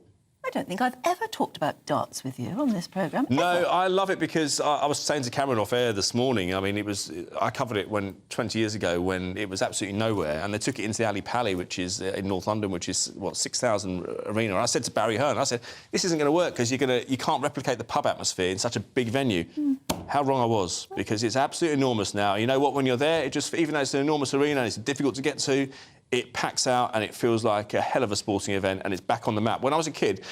I don't think I've ever talked about darts with you on this programme. No, I love it because I was saying to Cameron off air this morning, I mean, I covered it 20 years ago when it was absolutely nowhere, and they took it into the Ali Pali, which is in North London, which is, 6,000 arena. And I said to Barry Hearn, I said, this isn't going to work because you can't replicate the pub atmosphere in such a big venue. How wrong I was, because it's absolutely enormous now. You know what, when you're there, even though it's an enormous arena and it's difficult to get to, it packs out and it feels like a hell of a sporting event, and it's back on the map. When I was a kid,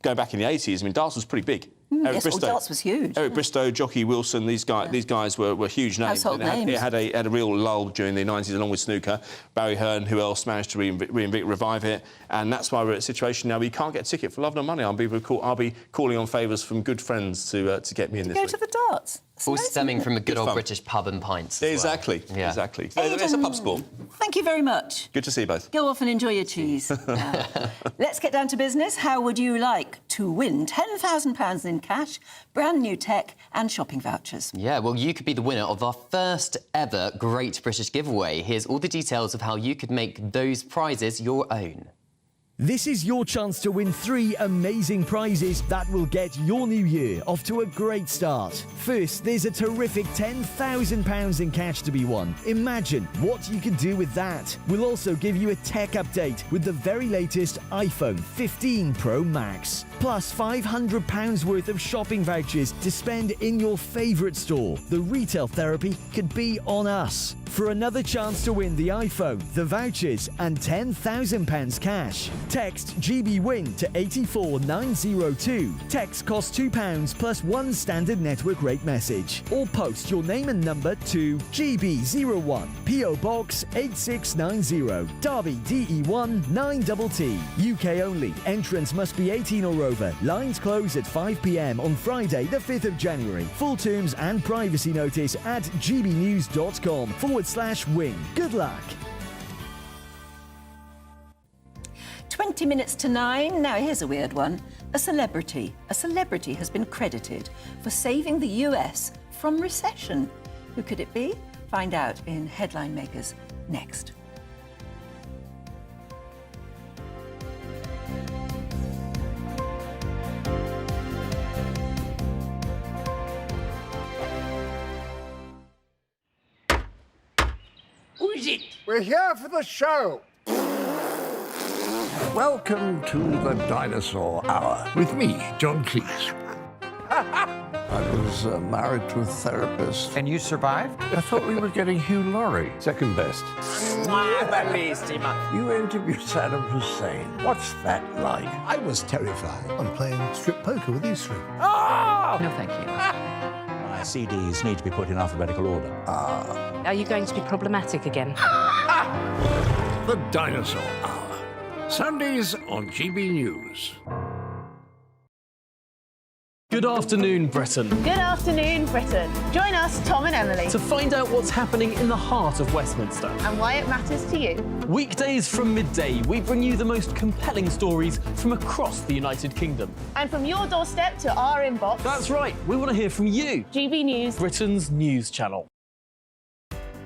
going back in the 80s, I mean, darts was pretty big. Yes, darts was huge. Eric Bristow, Jockey Wilson, these guys were huge names. Household names. It had a real lull during the 90s, along with snooker. Barry Hearn, who else managed to revive it, and that's why we're at a situation now where you can't get a ticket for love nor money. I'll be calling on favours from good friends to get me in this. Go to the darts. All stemming from a good old British pub and pints. Exactly. Yeah. Exactly. It's a pub sport. Thank you very much. Good to see you both. Go off and enjoy your cheese. Let's get down to business. How would you like to win £10,000 in cash, brand new tech and shopping vouchers? Yeah, well, you could be the winner of our first ever Great British Giveaway. Here's all the details of how you could make those prizes your own. This is your chance to win 3 amazing prizes that will get your new year off to a great start. First, there's a terrific £10,000 in cash to be won. Imagine what you can do with that. We'll also give you a tech update with the very latest iPhone 15 Pro Max. Plus £500 worth of shopping vouchers to spend in your favourite store. The retail therapy could be on us. For another chance to win the iPhone, the vouchers and £10,000 cash, text GBWIN to 84902. Text costs £2 plus 1 standard network rate message. Or post your name and number to GB01, PO Box 8690, Derby DE1 9TT. UK only. Entrance must be 18 or over. Lines close at 5 p.m. on Friday the 5th of January. Full terms and privacy notice at gbnews.com/win. Good luck. 20 minutes to 9. Now, here's a weird one. A celebrity has been credited for saving the US from recession. Who could it be? Find out in Headline Makers next. Who is it? We're here for the show. Welcome to the Dinosaur Hour with me, John Cleese. I was married to a therapist. And you survived? I thought we were getting Hugh Laurie. Second best. You interviewed Saddam Hussein. What's that like? I was terrified. I'm playing strip poker with these 3. Oh! No, thank you. My CDs need to be put in alphabetical order. Are you going to be problematic again? The Dinosaur Hour. Sundays on GB News. Good afternoon, Britain. Good afternoon, Britain. Join us, Tom and Emily, To find out what's happening in the heart of Westminster. and why it matters to you. Weekdays from midday, we bring you the most compelling stories from across the United Kingdom. And from your doorstep to our inbox. That's right, we want to hear from you. GB News. Britain's news channel.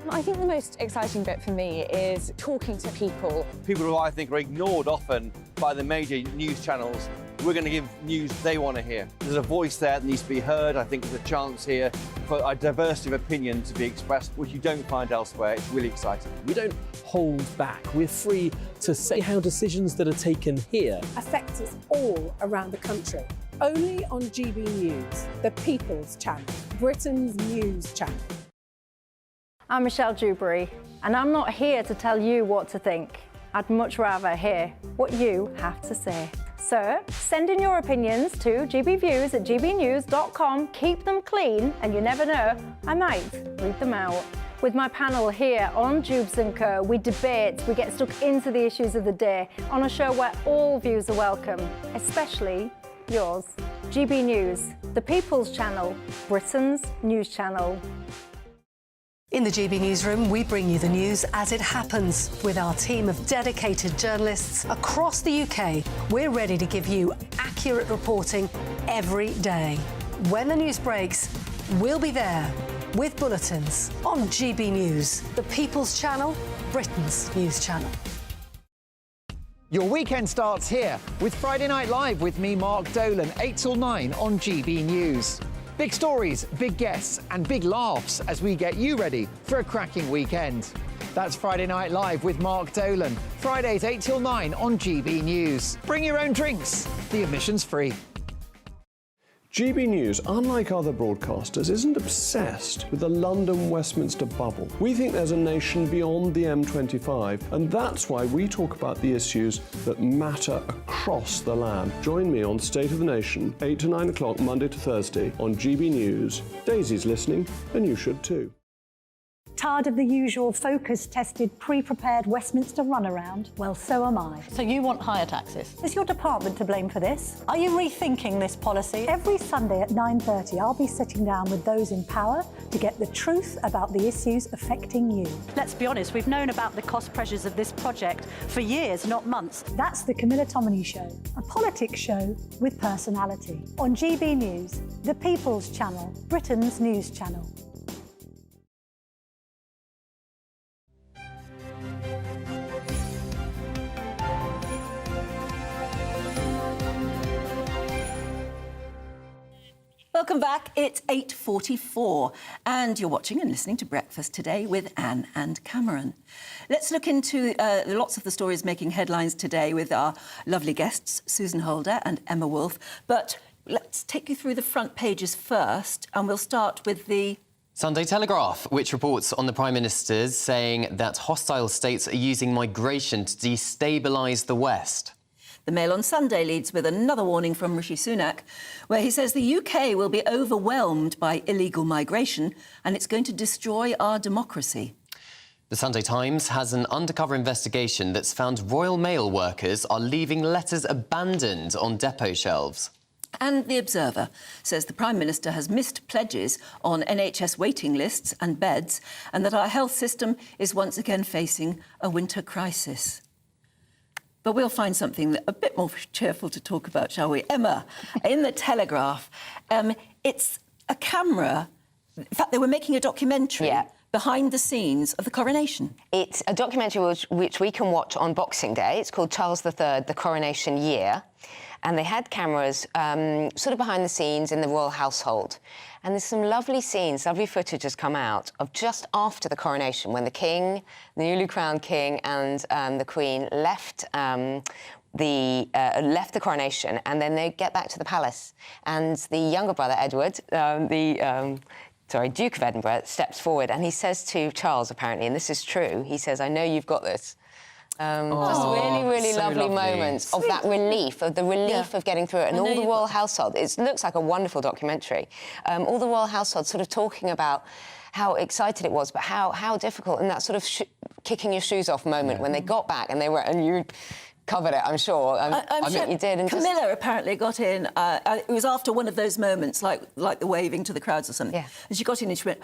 I think the most exciting bit for me is talking to people. People who I think are ignored often by the major news channels. We're going to give news they want to hear. There's a voice there that needs to be heard. I think there's a chance here for a diversity of opinion to be expressed, which you don't find elsewhere. It's really exciting. We don't hold back. We're free to say how decisions that are taken here affect us all around the country. Only on GB News, the People's Channel, Britain's news channel. I'm Michelle Dewberry, and I'm not here to tell you what to think. I'd much rather hear what you have to say. So, send in your opinions to gbviews@gbnews.com. Keep them clean, and you never know, I might read them out. With my panel here on Jubes & Co, we debate, we get stuck into the issues of the day on a show where all views are welcome, especially yours. GB News, the People's Channel, Britain's news channel. In the GB Newsroom, we bring you the news as it happens. With our team of dedicated journalists across the UK, we're ready to give you accurate reporting every day. When the news breaks, we'll be there with bulletins on GB News, the People's Channel, Britain's news channel. Your weekend starts here with Friday Night Live with me, Mark Dolan, 8 till 9 on GB News. Big stories, big guests and big laughs as we get you ready for a cracking weekend. That's Friday Night Live with Mark Dolan. Fridays 8 till 9 on GB News. Bring your own drinks. The admission's free. GB News, unlike other broadcasters, isn't obsessed with the London-Westminster bubble. We think there's a nation beyond the M25, and that's why we talk about the issues that matter across the land. Join me on State of the Nation, 8 to 9 o'clock, Monday to Thursday, on GB News. Daisy's listening, and you should too. Tired of the usual focus-tested, pre-prepared Westminster runaround? Well, so am I. So you want higher taxes? Is your department to blame for this? Are you rethinking this policy? Every Sunday at 9:30, I'll be sitting down with those in power to get the truth about the issues affecting you. Let's be honest, we've known about the cost pressures of this project for years, not months. That's the Camilla Tominey Show, a politics show with personality. On GB News, the People's Channel, Britain's news channel. Welcome back. It's 8:44 and you're watching and listening to Breakfast Today with Anne and Cameron. Let's look into lots of the stories making headlines today with our lovely guests, Susan Holder and Emma Wolfe. But let's take you through the front pages first, and we'll start with the Sunday Telegraph, which reports on the Prime Minister's saying that hostile states are using migration to destabilise the West. The Mail on Sunday leads with another warning from Rishi Sunak, where he says the UK will be overwhelmed by illegal migration and it's going to destroy our democracy. The Sunday Times has an undercover investigation that's found Royal Mail workers are leaving letters abandoned on depot shelves. And The Observer says the Prime Minister has missed pledges on NHS waiting lists and beds, and that our health system is once again facing a winter crisis. But we'll find something a bit more cheerful to talk about, shall we? Emma, in The Telegraph, it's a camera. In fact, they were making a documentary behind the scenes of the coronation. It's a documentary which we can watch on Boxing Day. It's called Charles III, The Coronation Year. And they had cameras sort of behind the scenes in the royal household. And there's some lovely scenes, lovely footage has come out of just after the coronation, when the king, the newly crowned king and the queen left the coronation, and then they get back to the palace. And the younger brother, Edward, Duke of Edinburgh, steps forward and he says to Charles, apparently, and this is true, he says, "I know you've got this." Just really so lovely moments of that relief, of getting through it, and all the royal household. It looks like a wonderful documentary. All the royal household sort of talking about how excited it was, but how difficult, and that sort of kicking your shoes off moment when they got back and they were, and you covered it, I'm sure. I mean, you did. And Camilla apparently got in. It was after one of those moments, like the waving to the crowds or something. Yeah. And she got in and she went.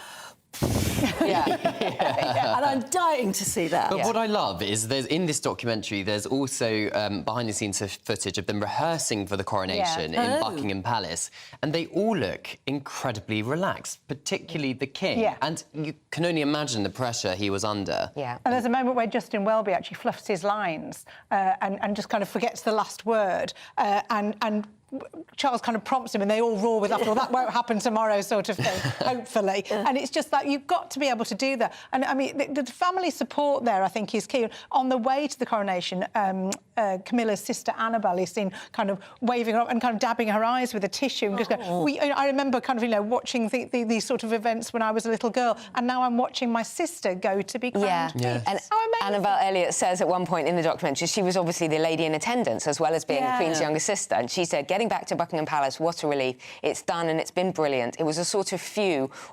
And I'm dying to see that. But what I love is in this documentary, there's also behind-the-scenes footage of them rehearsing for the coronation in Buckingham Palace, and they all look incredibly relaxed, particularly the king. Yeah. And you can only imagine the pressure he was under. Yeah. And there's a moment where Justin Welby actually fluffs his lines and just kind of forgets the last word, and Charles kind of prompts him and they all roar with laughter. Well, that won't happen tomorrow, sort of thing, hopefully. And it's just like, you've got to be able to do that. And, I mean, the family support there, I think, is key. On the way to the coronation, Camilla's sister, Annabelle, is seen kind of waving up and kind of dabbing her eyes with a tissue. And just going, I remember kind of, watching these sort of events when I was a little girl, and now I'm watching my sister go to be crowned. And Annabelle Elliott says at one point in the documentary, she was obviously the lady in attendance as well as being the Queen's younger sister, and she said, getting back to Buckingham Palace, what a relief. It's done and it's been brilliant. It was a sort of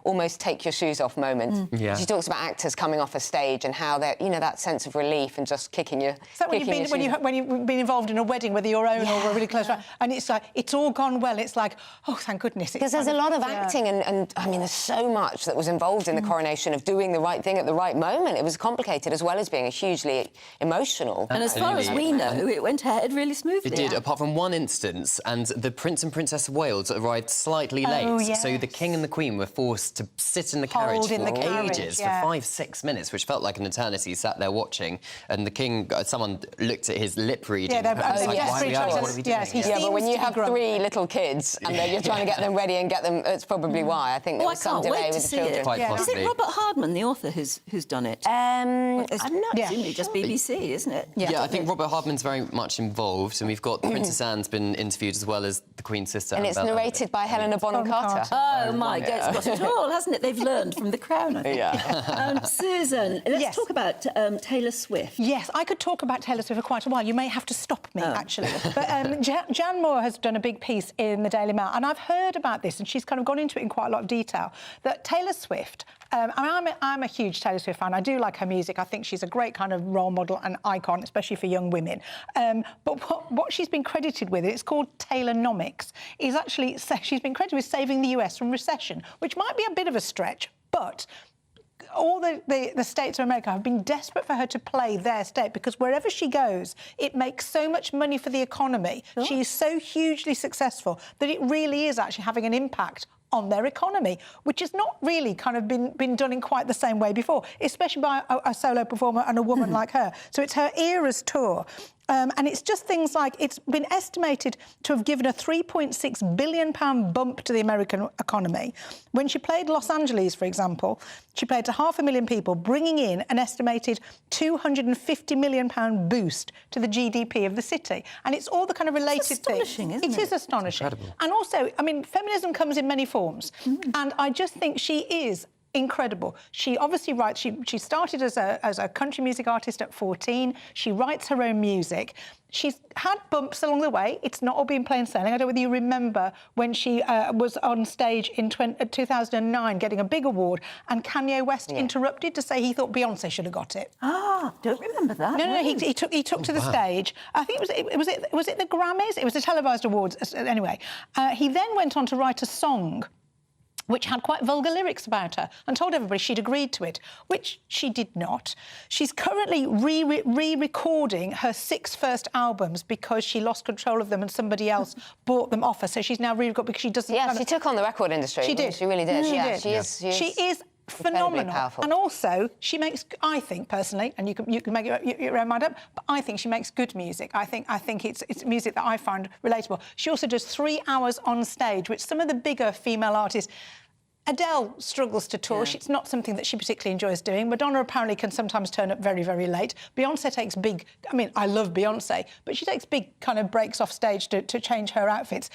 almost take your shoes off moment. She talks about actors coming off a stage and how they're, that sense of relief and just kicking your... Is that when you've been involved in a wedding, whether your own or a really close friend, and it's like, it's all gone well, it's like, oh, thank goodness. Because there's a lot of acting and I mean, there's so much that was involved in the coronation of doing the right thing at the right moment. It was complicated as well as being a hugely emotional... And as far as we know, it went ahead really smoothly. It did, apart from one instance, and the Prince and Princess of Wales arrived slightly late. Yes. So the King and the Queen were forced to sit in the carriage for ages, for 5-6 minutes, which felt like an eternity, sat there watching. And the King, someone looked at his lip reading. Yeah, and was like, why are we out? What are we doing? Yeah, but when you have 3 little kids and you're trying to get them ready and get them, it's probably why. I think there was some delay with the children. Is it Robert Hardman, the author, who's done it? I'm not presumably just BBC, isn't it? Yeah, I think Robert Hardman's very much involved, and we've got Princess Anne's been interviewed as well as the Queen's sister. And it's narrated by Helena Bonham Carter. Oh my God, it's got it all, hasn't it? They've learned from The Crown, I think. Yeah. Susan, let's talk about Taylor Swift. Yes, I could talk about Taylor Swift for quite a while. You may have to stop me, actually. But Jan Moore has done a big piece in the Daily Mail, and I've heard about this, and she's kind of gone into it in quite a lot of detail, that Taylor Swift... I'm a huge Taylor Swift fan. I do like her music. I think she's a great kind of role model and icon, especially for young women. But what she's been credited with, it's called Taylonomics, is actually she's been credited with saving the US from recession, which might be a bit of a stretch, but... all the states of America have been desperate for her to play their state, because wherever she goes, it makes so much money for the economy. Sure. She is so hugely successful that it really is actually having an impact on their economy, which has not really kind of been done in quite the same way before, especially by a solo performer and a woman like her. So it's her Eras tour. And it's just things like, it's been estimated to have given a £3.6 billion bump to the American economy. When she played Los Angeles, for example, she played to 500,000 people, bringing in an estimated £250 million boost to the GDP of the city. And it's all the kind of related things. It's astonishing, isn't it? It is astonishing. Incredible. And also, I mean, feminism comes in many forms. And I just think she is incredible. She obviously writes, she started as a country music artist at 14. She writes her own music. She's had bumps along the way. It's not all been plain sailing. I don't know whether you remember when she was on stage in 2009 getting a big award, and Kanye West interrupted to say he thought Beyonce should have got it. Ah, don't remember that. No, he took to the stage. I think was it the Grammys? It was the televised awards. Anyway, he then went on to write a song which had quite vulgar lyrics about her, and told everybody she'd agreed to it, which she did not. She's currently re-recording her 6 first albums because she lost control of them and somebody else bought them off her. So she's now re-recording because she doesn't... Yeah, she took on the record industry. She did. She really did. She is phenomenal. Powerful. And also, she makes, I think, personally, and you can make your own mind up, but I think she makes good music. I think it's music that I find relatable. She also does 3 hours on stage, which some of the bigger female artists... Adele struggles to tour. It's not something that she particularly enjoys doing. Madonna apparently can sometimes turn up very, very late. Beyonce takes big... I mean, I love Beyonce, but she takes big kind of breaks off stage to change her outfits.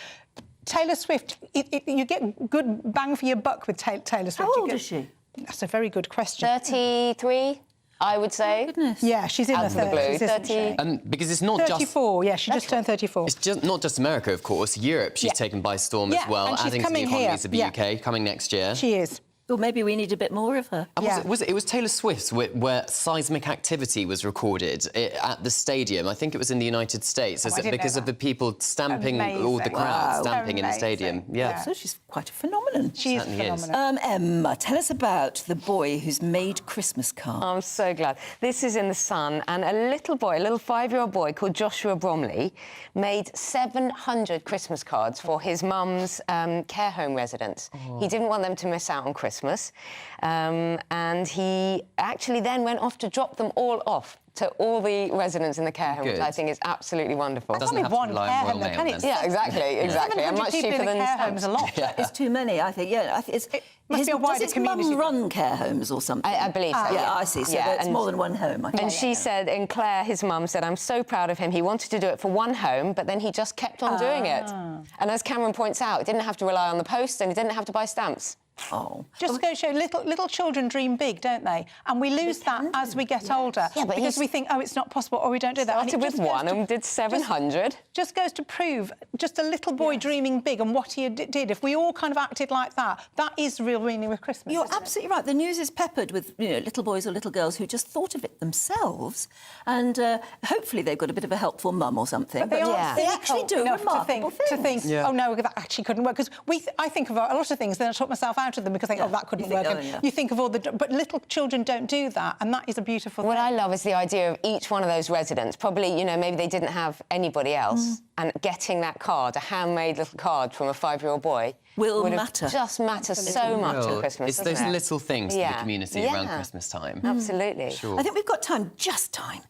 Taylor Swift, you get good bang for your buck with Taylor Swift. How old is she? That's a very good question. 33, I would say. Oh, goodness. Yeah, she's in her 30s, isn't she? Because it's not 34, yeah, she just turned 34. It's just not just America, of course. Europe, she's taken by storm as well, and she's adding to the coming economies here. of the UK, coming next year. She is. Well, maybe we need a bit more of her. And it was Taylor Swift's where seismic activity was recorded at the stadium. I think it was in the United States, because of the people stamping, all the crowd stamping in the stadium. Yeah. So she's quite a phenomenon. She is a phenomenon. Emma, tell us about the boy who's made Christmas cards. I'm so glad. This is in The Sun, and a little boy, a little 5-year-old boy called Joshua Bromley, made 700 Christmas cards for his mum's care home residents. He didn't want them to miss out on Christmas. And he actually then went off to drop them all off to all the residents in the care home, which I think is absolutely wonderful. Doesn't have to rely on Royal Mail, then. Yeah, exactly. And much cheaper than care homes a lot. It's too many, I think. Yeah, it must be a wider community. Does his mum run care homes or something? I believe so. Yeah, I see. So it's more than one home. I think. And she said, and Claire, his mum, said, I'm so proud of him. He wanted to do it for one home, but then he just kept on doing it. And as Cameron points out, he didn't have to rely on the post and he didn't have to buy stamps. Just go show little children dream big, don't they? And we lose that as we get older, because we think, oh, it's not possible, or we don't do that. Started with one and did 700. Just goes to prove just a little boy dreaming big and what he did. If we all kind of acted like that, that is real meaning of Christmas. You're absolutely right. The news is peppered with little boys or little girls who just thought of it themselves, and hopefully they've got a bit of a helpful mum or something. But they actually do remarkable to think, oh no, that actually couldn't work. Because I think of a lot of things, then I talk myself out out of them because they think, oh, that couldn't work. You think of all the... But little children don't do that, and that is a beautiful thing. What I love is the idea of each one of those residents, probably, you know, maybe they didn't have anybody else, and getting that card, a handmade little card from a 5-year-old boy, will matter. Just matter so much at Christmas. It's those little things to the community around Christmas time. Absolutely. Sure. I think we've got time, just time,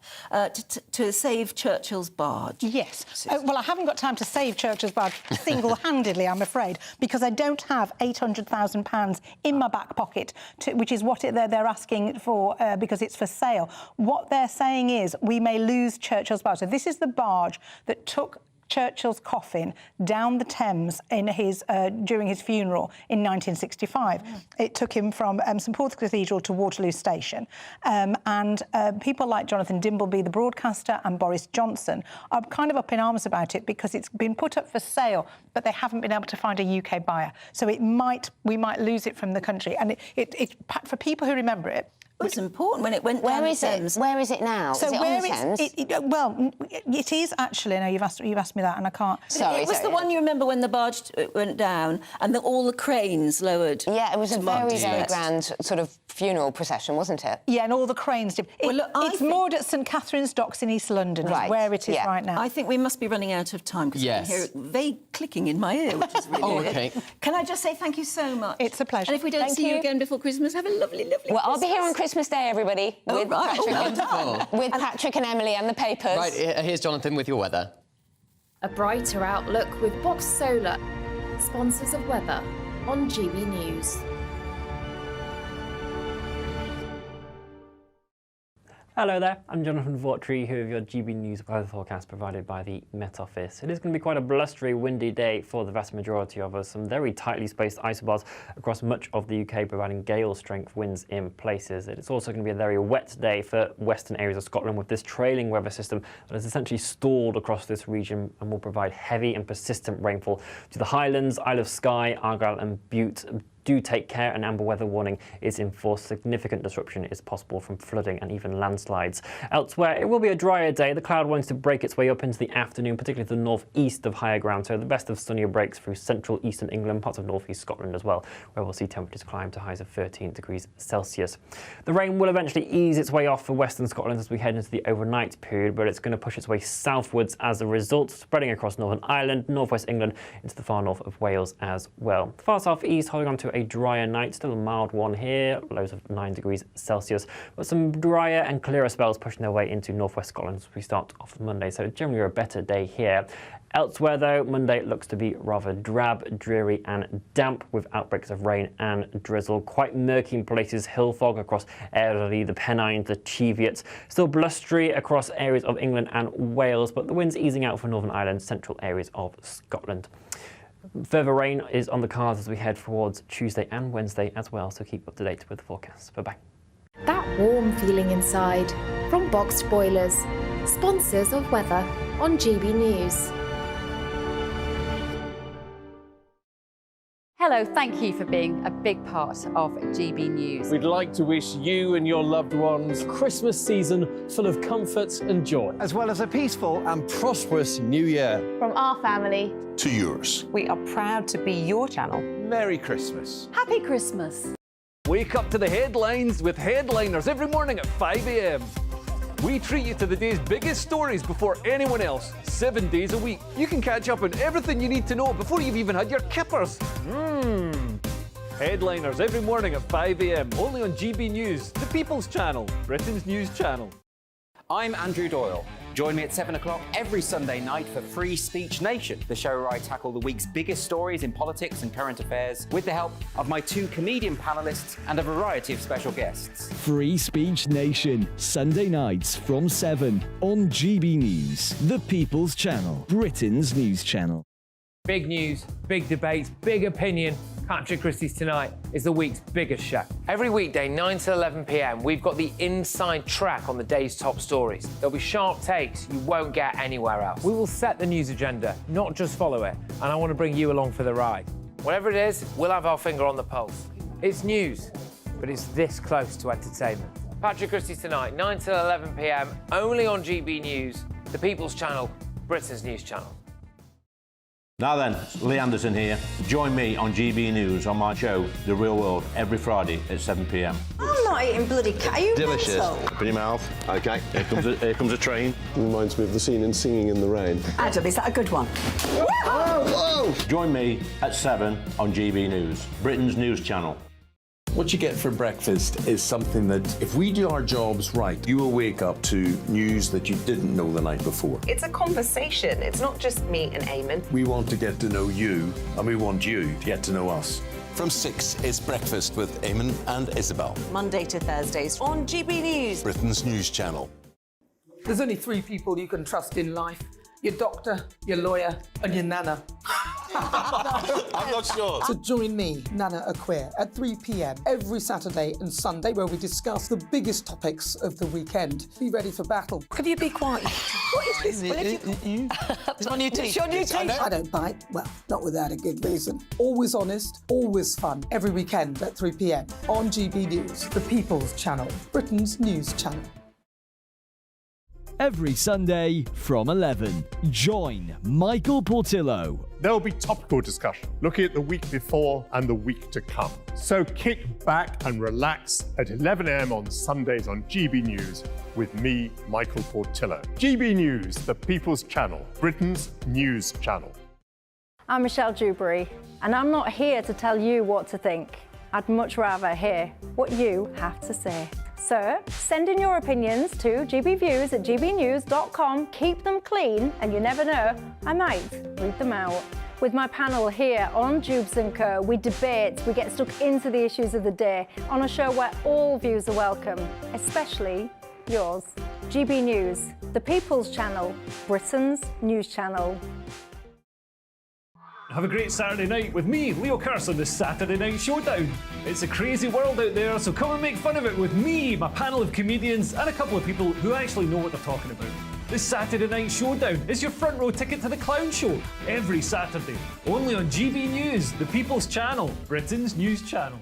to save Churchill's barge. Yes. Well, I haven't got time to save Churchill's barge single-handedly, I'm afraid, because I don't have £800,000 in my back pocket, which is what they're asking for because it's for sale. What they're saying is we may lose Churchill's barge. So this is the barge that took Churchill's coffin down the Thames in his during his funeral in 1965. It took him from St Paul's Cathedral to Waterloo Station, and people like Jonathan Dimbleby, the broadcaster, and Boris Johnson are kind of up in arms about it because it's been put up for sale, but they haven't been able to find a UK buyer. So we might lose it from the country, and it's for people who remember it. It was important when it went down the Thames. Where is it now? So is it on the Thames? Well, it is actually. No, you've asked me that, and I can't. Sorry, it was the one you remember when the barge went down and all the cranes lowered. Yeah, it was a very, very grand sort of funeral procession, wasn't it? Yeah, and all the cranes did. It's moored at St Catherine's Docks in East London, is where it is right now. I think we must be running out of time because I can hear a vague clicking in my ear, which is really weird. Can I just say thank you so much? It's a pleasure. And if we don't see you again before Christmas, have a lovely, lovely Well, Christmas. I'll be here on Christmas Day, everybody. With Patrick and Emily and the papers. Right, here's Jonathan with your weather. A brighter outlook with Box Solar, sponsors of weather on GB News. Hello there, I'm Jonathan Vautry, here with your GB News weather forecast provided by the Met Office. It is going to be quite a blustery, windy day for the vast majority of us. Some very tightly spaced isobars across much of the UK, providing gale-strength winds in places. It's also going to be a very wet day for western areas of Scotland, with this trailing weather system that has essentially stalled across this region and will provide heavy and persistent rainfall to the Highlands, Isle of Skye, Argyll and Bute. Do take care, an amber weather warning is in force. Significant disruption is possible from flooding and even landslides. Elsewhere, it will be a drier day. The cloud wants to break its way up into the afternoon, particularly to the northeast of higher ground, so the best of sunnier breaks through central eastern England, parts of northeast Scotland as well, where we'll see temperatures climb to highs of 13 degrees Celsius. The rain will eventually ease its way off for western Scotland as we head into the overnight period, but it's going to push its way southwards as a result, spreading across Northern Ireland, northwest England, into the far north of Wales as well. The far southeast holding on to a drier night, still a mild one here, lows of 9 degrees Celsius, but some drier and clearer spells pushing their way into northwest Scotland as we start off Monday, so generally a better day here. Elsewhere though, Monday looks to be rather drab, dreary and damp with outbreaks of rain and drizzle. Quite murky in places, hill fog across Erie, the Pennines, the Cheviot. Still blustery across areas of England and Wales, but the winds easing out for Northern Ireland, central areas of Scotland. Further rain is on the cards as we head towards Tuesday and Wednesday as well, so keep up to date with the forecast. Bye-bye. That warm feeling inside from Boxed Boilers, sponsors of weather on GB News. Hello, thank you for being a big part of GB News. We'd like to wish you and your loved ones a Christmas season full of comfort and joy, as well as a peaceful and prosperous new year. From our family to yours. We are proud to be your channel. Merry Christmas. Happy Christmas. Wake up to the headlines with Headliners every morning at 5 a.m. We treat you to the day's biggest stories before anyone else, 7 days a week. You can catch up on everything you need to know before you've even had your kippers. Headliners every morning at 5 a.m, only on GB News, the People's Channel, Britain's news channel. I'm Andrew Doyle. Join me at 7 o'clock every Sunday night for Free Speech Nation, the show where I tackle the week's biggest stories in politics and current affairs with the help of my 2 comedian panellists and a variety of special guests. Free Speech Nation, Sunday nights from 7 on GB News, the People's Channel, Britain's news channel. Big news, big debates, big opinion. Patrick Christie's Tonight is the week's biggest show. Every weekday, 9 to 11 p.m, we've got the inside track on the day's top stories. There'll be sharp takes you won't get anywhere else. We will set the news agenda, not just follow it, and I want to bring you along for the ride. Whatever it is, we'll have our finger on the pulse. It's news, but it's this close to entertainment. Patrick Christie's Tonight, 9 to 11 p.m, only on GB News, the People's Channel, Britain's news channel. Now then, it's Lee Anderson here. Join me on GB News on my show, The Real World, every Friday at 7 p.m. I'm not eating bloody cat. Are you Delicious. mental? Open your mouth. OK, here comes a train. Reminds me of the scene in Singing in the Rain. Adam, is that a good one? Whoa! Join me at 7 on GB News, Britain's news channel. What you get for breakfast is something that, if we do our jobs right, you will wake up to news that you didn't know the night before. It's a conversation. It's not just me and Eamon. We want to get to know you, and we want you to get to know us. From 6 is Breakfast with Eamon and Isabel. Monday to Thursdays on GB News. Britain's news channel. There's only 3 people you can trust in life. Your doctor, your lawyer, and your nana. I'm not sure. So join me, Nana Aquare, at 3 p.m. every Saturday and Sunday, where we discuss the biggest topics of the weekend. Be ready for battle. Could you be quiet? What is this? It's my new It's teeth. your new It's- I teeth. know. I don't bite. Well, not without a good reason. Always honest, always fun. Every weekend at 3 p.m. on GB News, the People's Channel, Britain's news channel. Every Sunday from 11, join Michael Portillo. There'll be topical discussion, looking at the week before and the week to come. So kick back and relax at 11 a.m. on Sundays on GB News with me, Michael Portillo. GB News, the People's Channel, Britain's news channel. I'm Michelle Dewberry, and I'm not here to tell you what to think. I'd much rather hear what you have to say. So, send in your opinions to gbviews@gbnews.com. Keep them clean, and you never know, I might read them out. With my panel here on Jubes & Co, we debate, we get stuck into the issues of the day on a show where all views are welcome, especially yours. GB News, the People's Channel, Britain's news channel. Have a great Saturday night with me, Leo Curse, on the Saturday Night Showdown. It's a crazy world out there, so come and make fun of it with me, my panel of comedians, and a couple of people who actually know what they're talking about. This Saturday Night Showdown is your front row ticket to the clown show every Saturday, only on GB News, the People's Channel, Britain's news channel.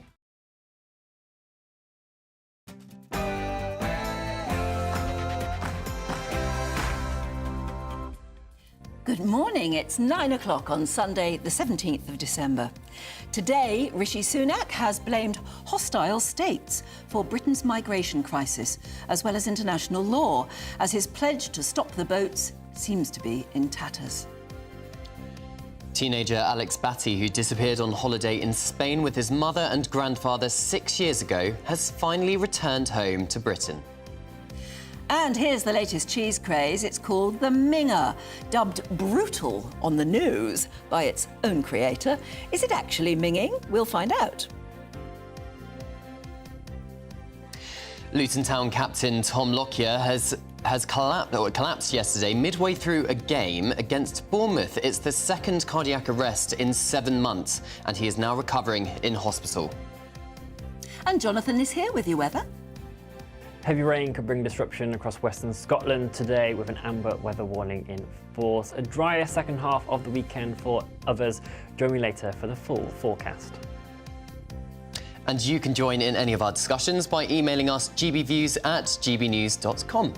Good morning. It's 9 o'clock on Sunday, the 17th of December. Today, Rishi Sunak has blamed hostile states for Britain's migration crisis, as well as international law, as his pledge to stop the boats seems to be in tatters. Teenager Alex Batty, who disappeared on holiday in Spain with his mother and grandfather 6 years ago, has finally returned home to Britain. And here's the latest cheese craze. It's called the Minger. Dubbed brutal on the nose by its own creator. Is it actually minging? We'll find out. Luton Town captain Tom Lockyer has collapsed yesterday midway through a game against Bournemouth. It's the second cardiac arrest in 7 months, and he is now recovering in hospital. And Jonathan is here with your weather. Heavy rain could bring disruption across western Scotland today with an amber weather warning in force. A drier second half of the weekend for others. Join me later for the full forecast. And you can join in any of our discussions by emailing us gbviews@gbnews.com.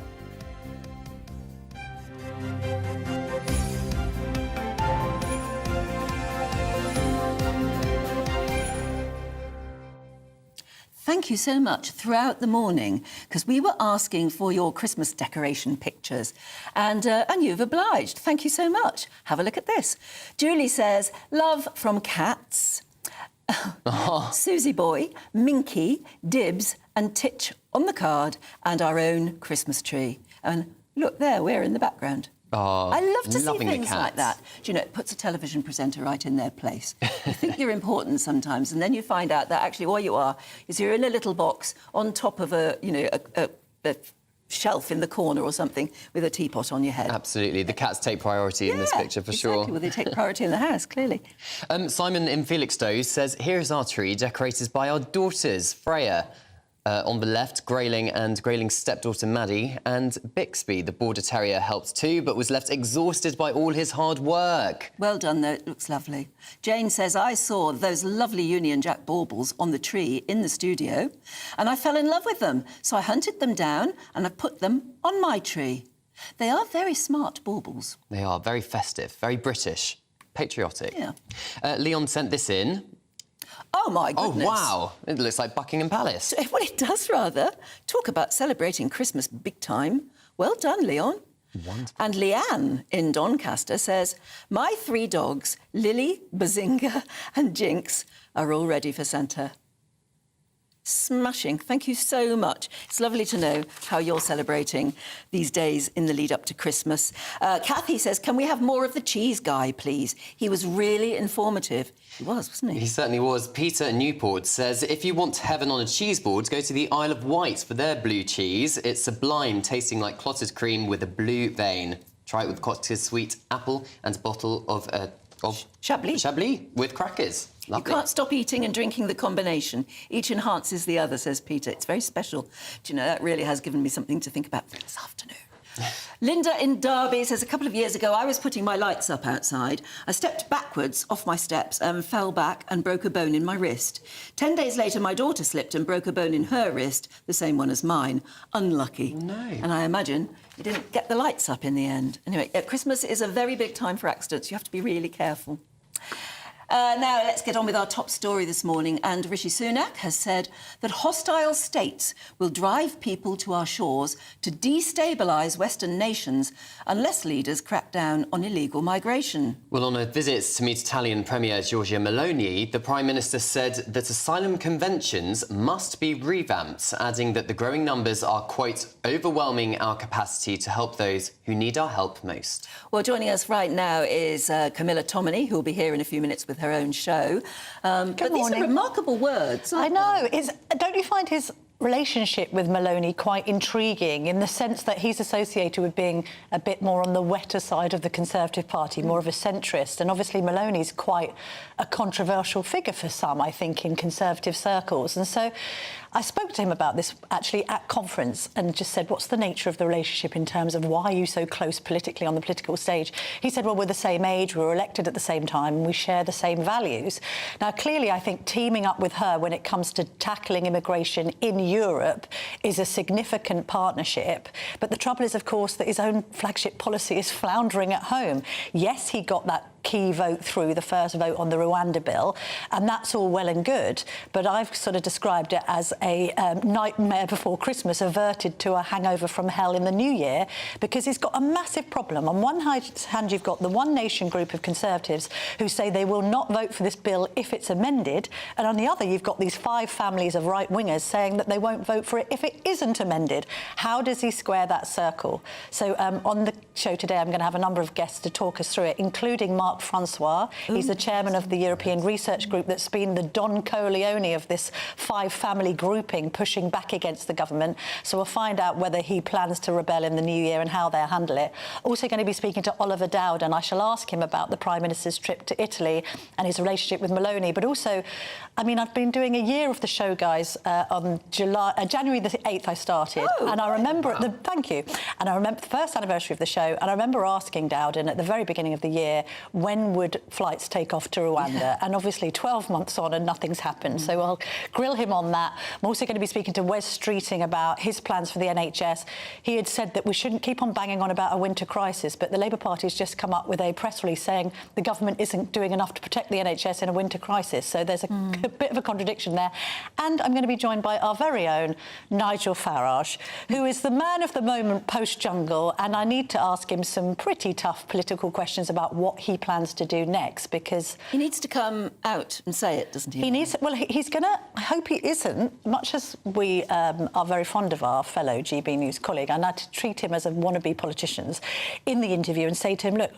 Thank you so much throughout the morning, because we were asking for your Christmas decoration pictures, and you've obliged. Thank you so much. Have a look at this. Julie says, love from cats. Susie Boy, Minky, Dibs and Titch on the card, and our own Christmas tree. And look there, we're in the background. Oh, I love to see loving the things like cats. that. Do you know, it puts a television presenter right in their place. You think you're important sometimes, and then you find out that actually all you are is you're in a little box on top of a shelf in the corner or something with a teapot on your head. Absolutely. The cats take priority in this picture, for sure. Well, they take priority in the house, clearly. Simon in Felixstowe says, here's our tree decorated by our daughters, Freya. On the left, Grayling and Grayling's stepdaughter Maddie, and Bixby, the border terrier, helped too, but was left exhausted by all his hard work. Well done, though. It looks lovely. Jane says, I saw those lovely Union Jack baubles on the tree in the studio, and I fell in love with them. So I hunted them down and I put them on my tree. They are very smart baubles. They are very festive, very British. patriotic. Yeah. Leon sent this in. Oh, my goodness. Oh, wow. It looks like Buckingham Palace. Well, it does, rather. Talk about celebrating Christmas big time. Well done, Leon. Wonderful. And Leanne in Doncaster says, my 3 dogs, Lily, Bazinga and Jinx, are all ready for Santa. Smashing. Thank you so much. It's lovely to know how you're celebrating these days in the lead up to Christmas. Kathy says, can we have more of the cheese guy, please? He was really informative. He was, wasn't he? He certainly was. Peter Newport says, if you want heaven on a cheese board, go to the Isle of Wight for their blue cheese. It's sublime, tasting like clotted cream with a blue vein. Try it with cottage sweet apple and a bottle of Chablis. Chablis with crackers. Lovely. You can't stop eating and drinking the combination. Each enhances the other, says Peter. It's very special. Do you know, that really has given me something to think about for this afternoon. Linda in Derby says, a couple of years ago, I was putting my lights up outside. I stepped backwards off my steps and fell back and broke a bone in my wrist. 10 days later, my daughter slipped and broke a bone in her wrist, the same one as mine. Unlucky. Oh, no. And I imagine you didn't get the lights up in the end. Anyway, Christmas is a very big time for accidents. You have to be really careful. Now, let's get on with our top story this morning. And Rishi Sunak has said that hostile states will drive people to our shores to destabilise Western nations unless leaders crack down on illegal migration. Well, on a visit to meet Italian Premier Giorgia Meloni, the Prime Minister said that asylum conventions must be revamped, adding that the growing numbers are, quote, overwhelming our capacity to help those who need our help most. Well, joining us right now is Camilla Tominey, who will be here in a few minutes with her own show. But these are remarkable words. I know. Don't you find his relationship with Meloni quite intriguing in the sense that he's associated with being a bit more on the wetter side of the Conservative Party, more of a centrist, and obviously Meloni's quite a controversial figure for some, I think, in Conservative circles. And so I spoke to him about this actually at conference and just said, what's the nature of the relationship in terms of why are you so close politically on the political stage? He said, well, we're the same age, we were elected at the same time, and we share the same values. Now, clearly, I think teaming up with her when it comes to tackling immigration in Europe is a significant partnership. But the trouble is, of course, that his own flagship policy is floundering at home. Yes, he got that key vote through, the first vote on the Rwanda bill, and that's all well and good, but I've sort of described it as a nightmare before Christmas averted to a hangover from hell in the new year, because he's got a massive problem. On one hand, you've got the One Nation group of Conservatives who say they will not vote for this bill if it's amended, and on the other, you've got these 5 families of right-wingers saying that they won't vote for it if it isn't amended. How does he square that circle? So on the show today, I'm going to have a number of guests to talk us through it, including Mark Francois. He's the chairman of the European Research Group that's been the Don Corleone of this 5-family grouping pushing back against the government. So we'll find out whether he plans to rebel in the new year and how they'll handle it. Also going to be speaking to Oliver Dowd, and I shall ask him about the Prime Minister's trip to Italy and his relationship with Meloni. But also, I mean, I've been doing a year of the show, guys. On January the 8th I started, and I remember thank you. And I remember the first anniversary of the show, and I remember asking Dowden at the very beginning of the year, when would flights take off to Rwanda? Yeah. And obviously 12 months on and nothing's happened. So I'll grill him on that. I'm also going to be speaking to Wes Streeting about his plans for the NHS. He had said that we shouldn't keep on banging on about a winter crisis, but the Labour Party has just come up with a press release saying the government isn't doing enough to protect the NHS in a winter crisis. So there's a bit of a contradiction there. And I'm going to be joined by our very own Nigel Farage, who is the man of the moment post-Jungle, and I need to ask him some pretty tough political questions about what he plans to do next, because he needs to come out and say it, doesn't he? He needs. Well, he's going to. I hope he isn't. Much as we are very fond of our fellow GB News colleague, and I treat him as a wannabe politicians in the interview and say to him, look,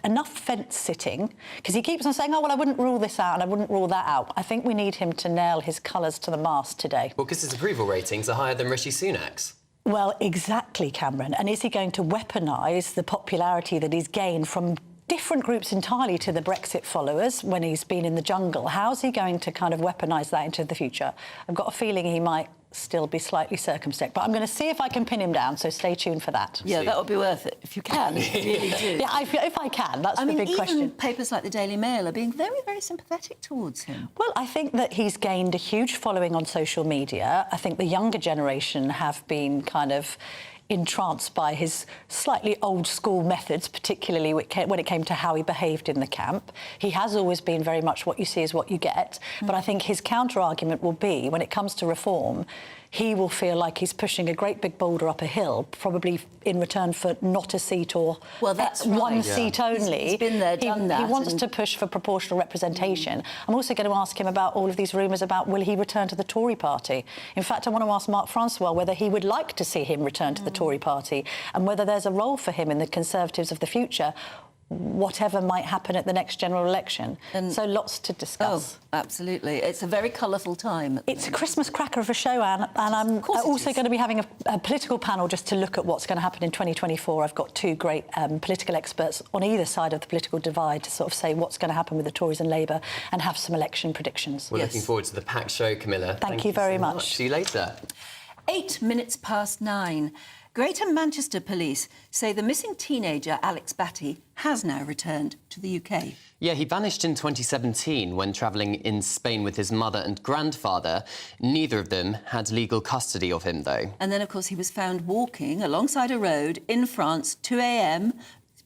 enough fence sitting, because he keeps on saying, oh well, I wouldn't rule this out and I wouldn't rule that out. I think we need him to nail his colours to the mast today. Well, because his approval ratings are higher than Rishi Sunak's. Well, exactly, Cameron. And is he going to weaponise the popularity that he's gained from different groups entirely to the Brexit followers when he's been in the jungle? How's he going to kind of weaponise that into the future? I've got a feeling he might still be slightly circumspect, but I'm going to see if I can pin him down, so stay tuned for that. Yeah, that would be worth it, if you can. Really do. Yeah, if I can, that's the big question. Even papers like the Daily Mail are being very, very sympathetic towards him. Well, I think that he's gained a huge following on social media. I think the younger generation have been kind of entranced by his slightly old-school methods, particularly when it came to how he behaved in the camp. He has always been very much what you see is what you get, but I think his counter-argument will be, when it comes to reform, he will feel like he's pushing a great big boulder up a hill, probably in return for not a seat or one seat only. He's been there, done that. He wants to push for proportional representation. I'm also going to ask him about all of these rumours about will he return to the Tory party. In fact, I want to ask Mark Francois whether he would like to see him return to the Tory party and whether there's a role for him in the Conservatives of the future, whatever might happen at the next general election. And so lots to discuss. Oh, absolutely. It's a very colourful time. It's a Christmas cracker of a show, Anne, and I'm also going to be having a political panel just to look at what's going to happen in 2024. I've got two great political experts on either side of the political divide to sort of say what's going to happen with the Tories and Labour and have some election predictions. We're looking forward to the packed show, Camilla. Thank you very much. See you later. 8 minutes past 9. Greater Manchester Police say the missing teenager, Alex Batty, has now returned to the UK. Yeah, he vanished in 2017 when travelling in Spain with his mother and grandfather. Neither of them had legal custody of him, though. And then, of course, he was found walking alongside a road in France, 2 a.m,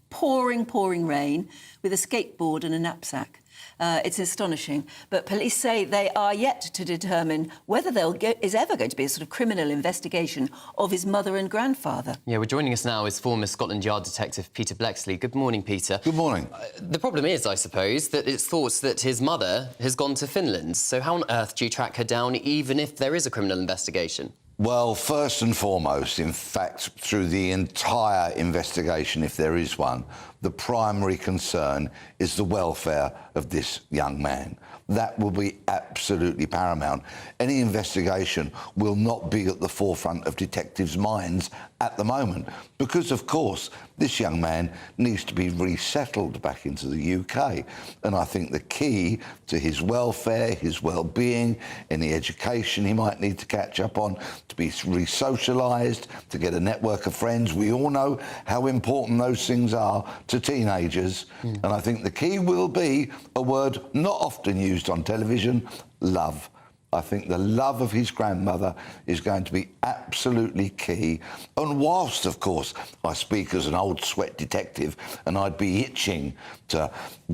pouring rain, with a skateboard and a knapsack. It's astonishing. But police say they are yet to determine whether there is ever going to be a sort of criminal investigation of his mother and grandfather. Yeah, well, joining us now is former Scotland Yard detective Peter Blexley. Good morning, Peter. Good morning. The problem is, I suppose, that it's thought that his mother has gone to Finland. So how on earth do you track her down, even if there is a criminal investigation? Well, first and foremost, in fact, through the entire investigation, if there is one, the primary concern is the welfare of this young man. That will be absolutely paramount. Any investigation will not be at the forefront of detectives' minds at the moment because, of course, this young man needs to be resettled back into the UK. And I think the key to his welfare, his well-being, any education he might need to catch up on, to be re-socialised, to get a network of friends. We all know how important those things are to teenagers. And I think the key will be a word not often used on television, love. I think the love of his grandmother is going to be absolutely key. And whilst, of course, I speak as an old sweat detective and I'd be itching to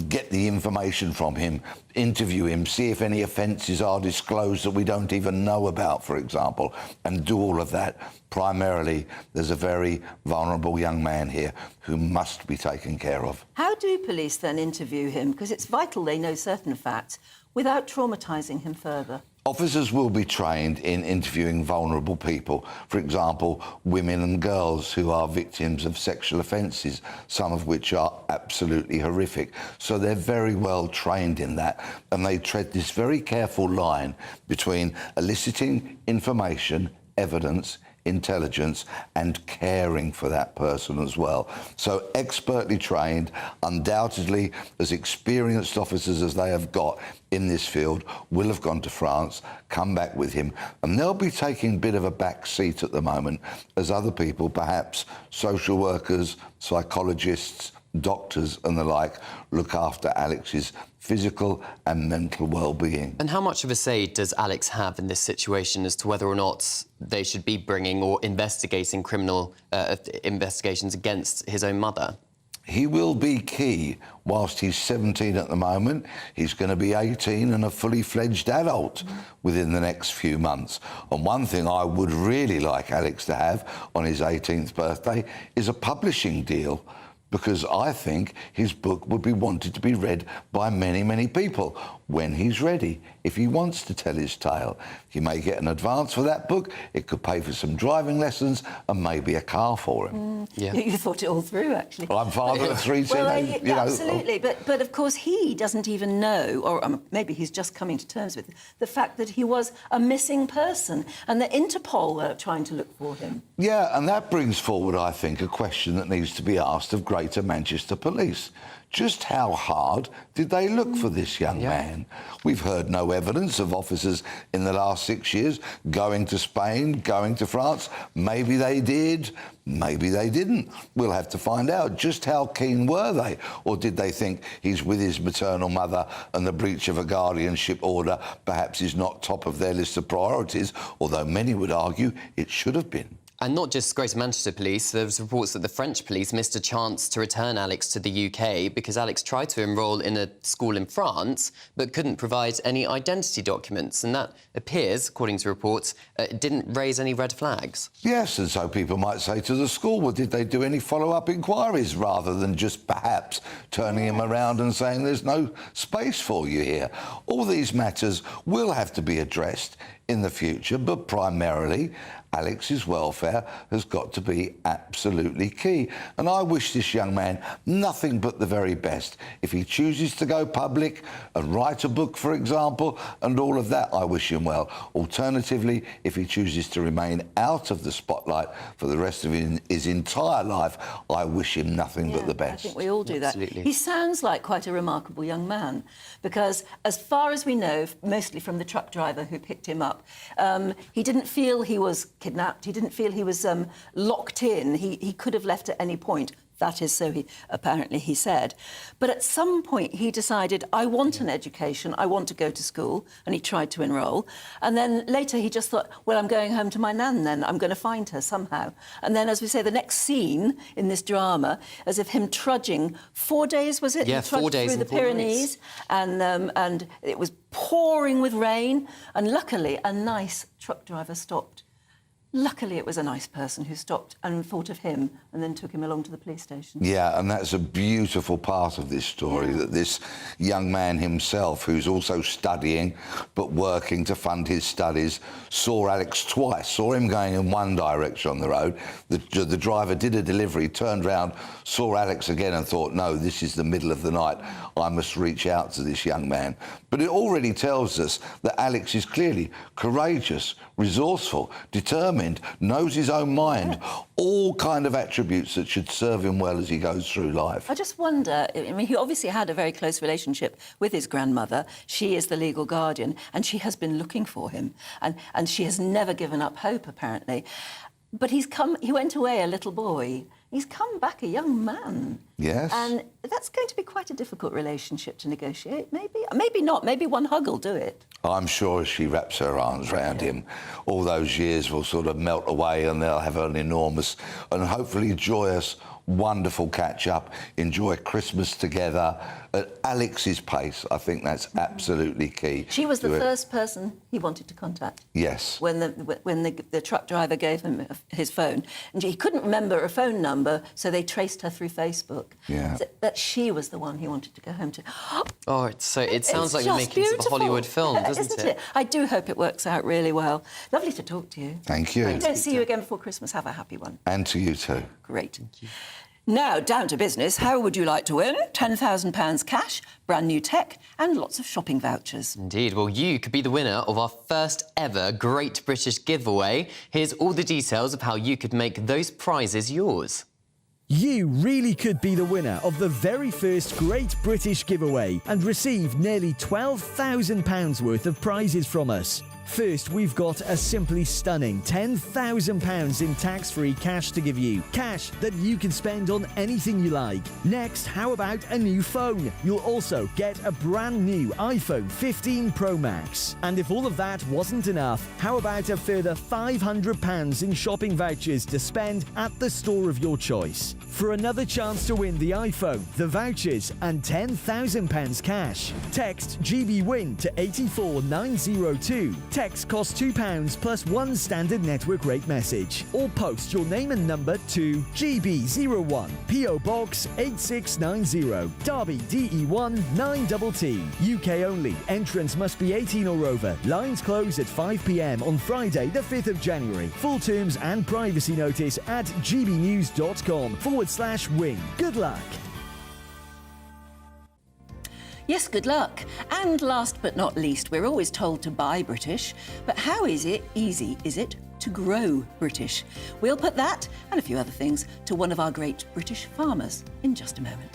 get the information from him, interview him, see if any offences are disclosed that we don't even know about, for example, and do all of that, primarily there's a very vulnerable young man here who must be taken care of. How do police then interview him? Because it's vital they know certain facts without traumatising him further. Officers will be trained in interviewing vulnerable people, for example, women and girls who are victims of sexual offences, some of which are absolutely horrific. So they're very well trained in that, and they tread this very careful line between eliciting information, evidence, intelligence and caring for that person as well. So expertly trained, undoubtedly as experienced officers as they have got in this field, will have gone to France, come back with him, and they'll be taking a bit of a back seat at the moment as other people, perhaps social workers, psychologists, doctors and the like, look after Alex's physical and mental well-being. And how much of a say does Alex have in this situation as to whether or not they should be bringing or investigating criminal investigations against his own mother? He will be key. Whilst he's 17 at the moment, he's going to be 18 and a fully fledged adult within the next few months. And one thing I would really like Alex to have on his 18th birthday is a publishing deal, because I think his book would be wanted to be read by many, many people when he's ready. If he wants to tell his tale, he may get an advance for that book. It could pay for some driving lessons and maybe a car for him. Yeah. You thought it all through, actually. Well, I'm father of three, so absolutely. But of course, he doesn't even know, or maybe he's just coming to terms with the fact that he was a missing person and that Interpol were trying to look for him. Yeah, and that brings forward, I think, a question that needs to be asked of Greater Manchester Police. Just how hard did they look for this young man? We've heard no evidence of officers in the last 6 years going to Spain, going to France. Maybe they did, maybe they didn't. We'll have to find out. Just how keen were they? Or did they think he's with his maternal mother and the breach of a guardianship order perhaps is not top of their list of priorities, although many would argue it should have been. And not just Greater Manchester Police, there was reports that the French police missed a chance to return Alex to the UK because Alex tried to enrol in a school in France but couldn't provide any identity documents, and that appears, according to reports, didn't raise any red flags. Yes, and so people might say to the school, well, did they do any follow-up inquiries rather than just perhaps turning him around and saying there's no space for you here? All these matters will have to be addressed in the future, but primarily Alex's welfare has got to be absolutely key. And I wish this young man nothing but the very best. If he chooses to go public and write a book, for example, and all of that, I wish him well. Alternatively, if he chooses to remain out of the spotlight for the rest of his entire life, I wish him nothing but the best. I think we all do that. Absolutely. He sounds like quite a remarkable young man because, as far as we know, mostly from the truck driver who picked him up, he didn't feel he was kidnapped. He didn't feel he was locked in. He could have left at any point. That is, so he said. But at some point he decided, I want an education, I want to go to school, and he tried to enrol. And then later he just thought, well, I'm going home to my nan then, I'm going to find her somehow. And then, as we say, the next scene in this drama, as if him trudging 4 days, was it? Yeah, he trudged 4 days through the and 4 Pyrenees, and it was pouring with rain, and luckily a nice truck driver stopped. Luckily, it was a nice person who stopped and thought of him and then took him along to the police station. Yeah, and that's a beautiful part of this story, that this young man himself, who's also studying but working to fund his studies, saw Alex twice, saw him going in one direction on the road. The driver did a delivery, turned round, saw Alex again and thought, no, this is the middle of the night. I must reach out to this young man. But it already tells us that Alex is clearly courageous, resourceful, determined, knows his own mind, all kind of attributes that should serve him well as he goes through life. I just wonder, I mean, he obviously had a very close relationship with his grandmother. She is the legal guardian, and she has been looking for him, and she has never given up hope, apparently. But he went away a little boy. He's come back a young man. Yes. And that's going to be quite a difficult relationship to negotiate, maybe. Maybe not. Maybe one hug will do it. I'm sure as she wraps her arms around him, all those years will sort of melt away and they'll have an enormous and hopefully joyous, wonderful catch-up, enjoy Christmas together at Alex's pace. I think that's absolutely key. She was the first person he wanted to contact. Yes. When the truck driver gave him his phone. And he couldn't remember a phone number, so they traced her through Facebook. Yeah. So that she was the one he wanted to go home to. Oh, it sounds like the makings of a Hollywood film, doesn't it? I do hope it works out really well. Lovely to talk to you. Thank you. If I don't see you again before Christmas, have a happy one. And to you too. Great. Thank you. Now, down to business. How would you like to win? £10,000 cash, brand new tech, and lots of shopping vouchers. Indeed. Well, you could be the winner of our first ever Great British giveaway. Here's all the details of how you could make those prizes yours. You really could be the winner of the very first Great British giveaway and receive nearly £12,000 worth of prizes from us. First, we've got a simply stunning £10,000 in tax-free cash to give you. Cash that you can spend on anything you like. Next, how about a new phone? You'll also get a brand new iPhone 15 Pro Max. And if all of that wasn't enough, how about a further £500 in shopping vouchers to spend at the store of your choice? For another chance to win the iPhone, the vouchers and £10,000 cash, text GBWIN to 84902. Text costs £2 plus one standard network rate message. Or post your name and number to GB01, PO Box 8690, Derby DE1 9TT. UK only. Entrance must be 18 or over. Lines close at 5 p.m. on Friday, the 5th of January. Full terms and privacy notice at gbnews.com/win. Good luck. Yes, good luck. And last but not least, we're always told to buy British, but how easy is it to grow British? We'll put that and a few other things to one of our great British farmers in just a moment.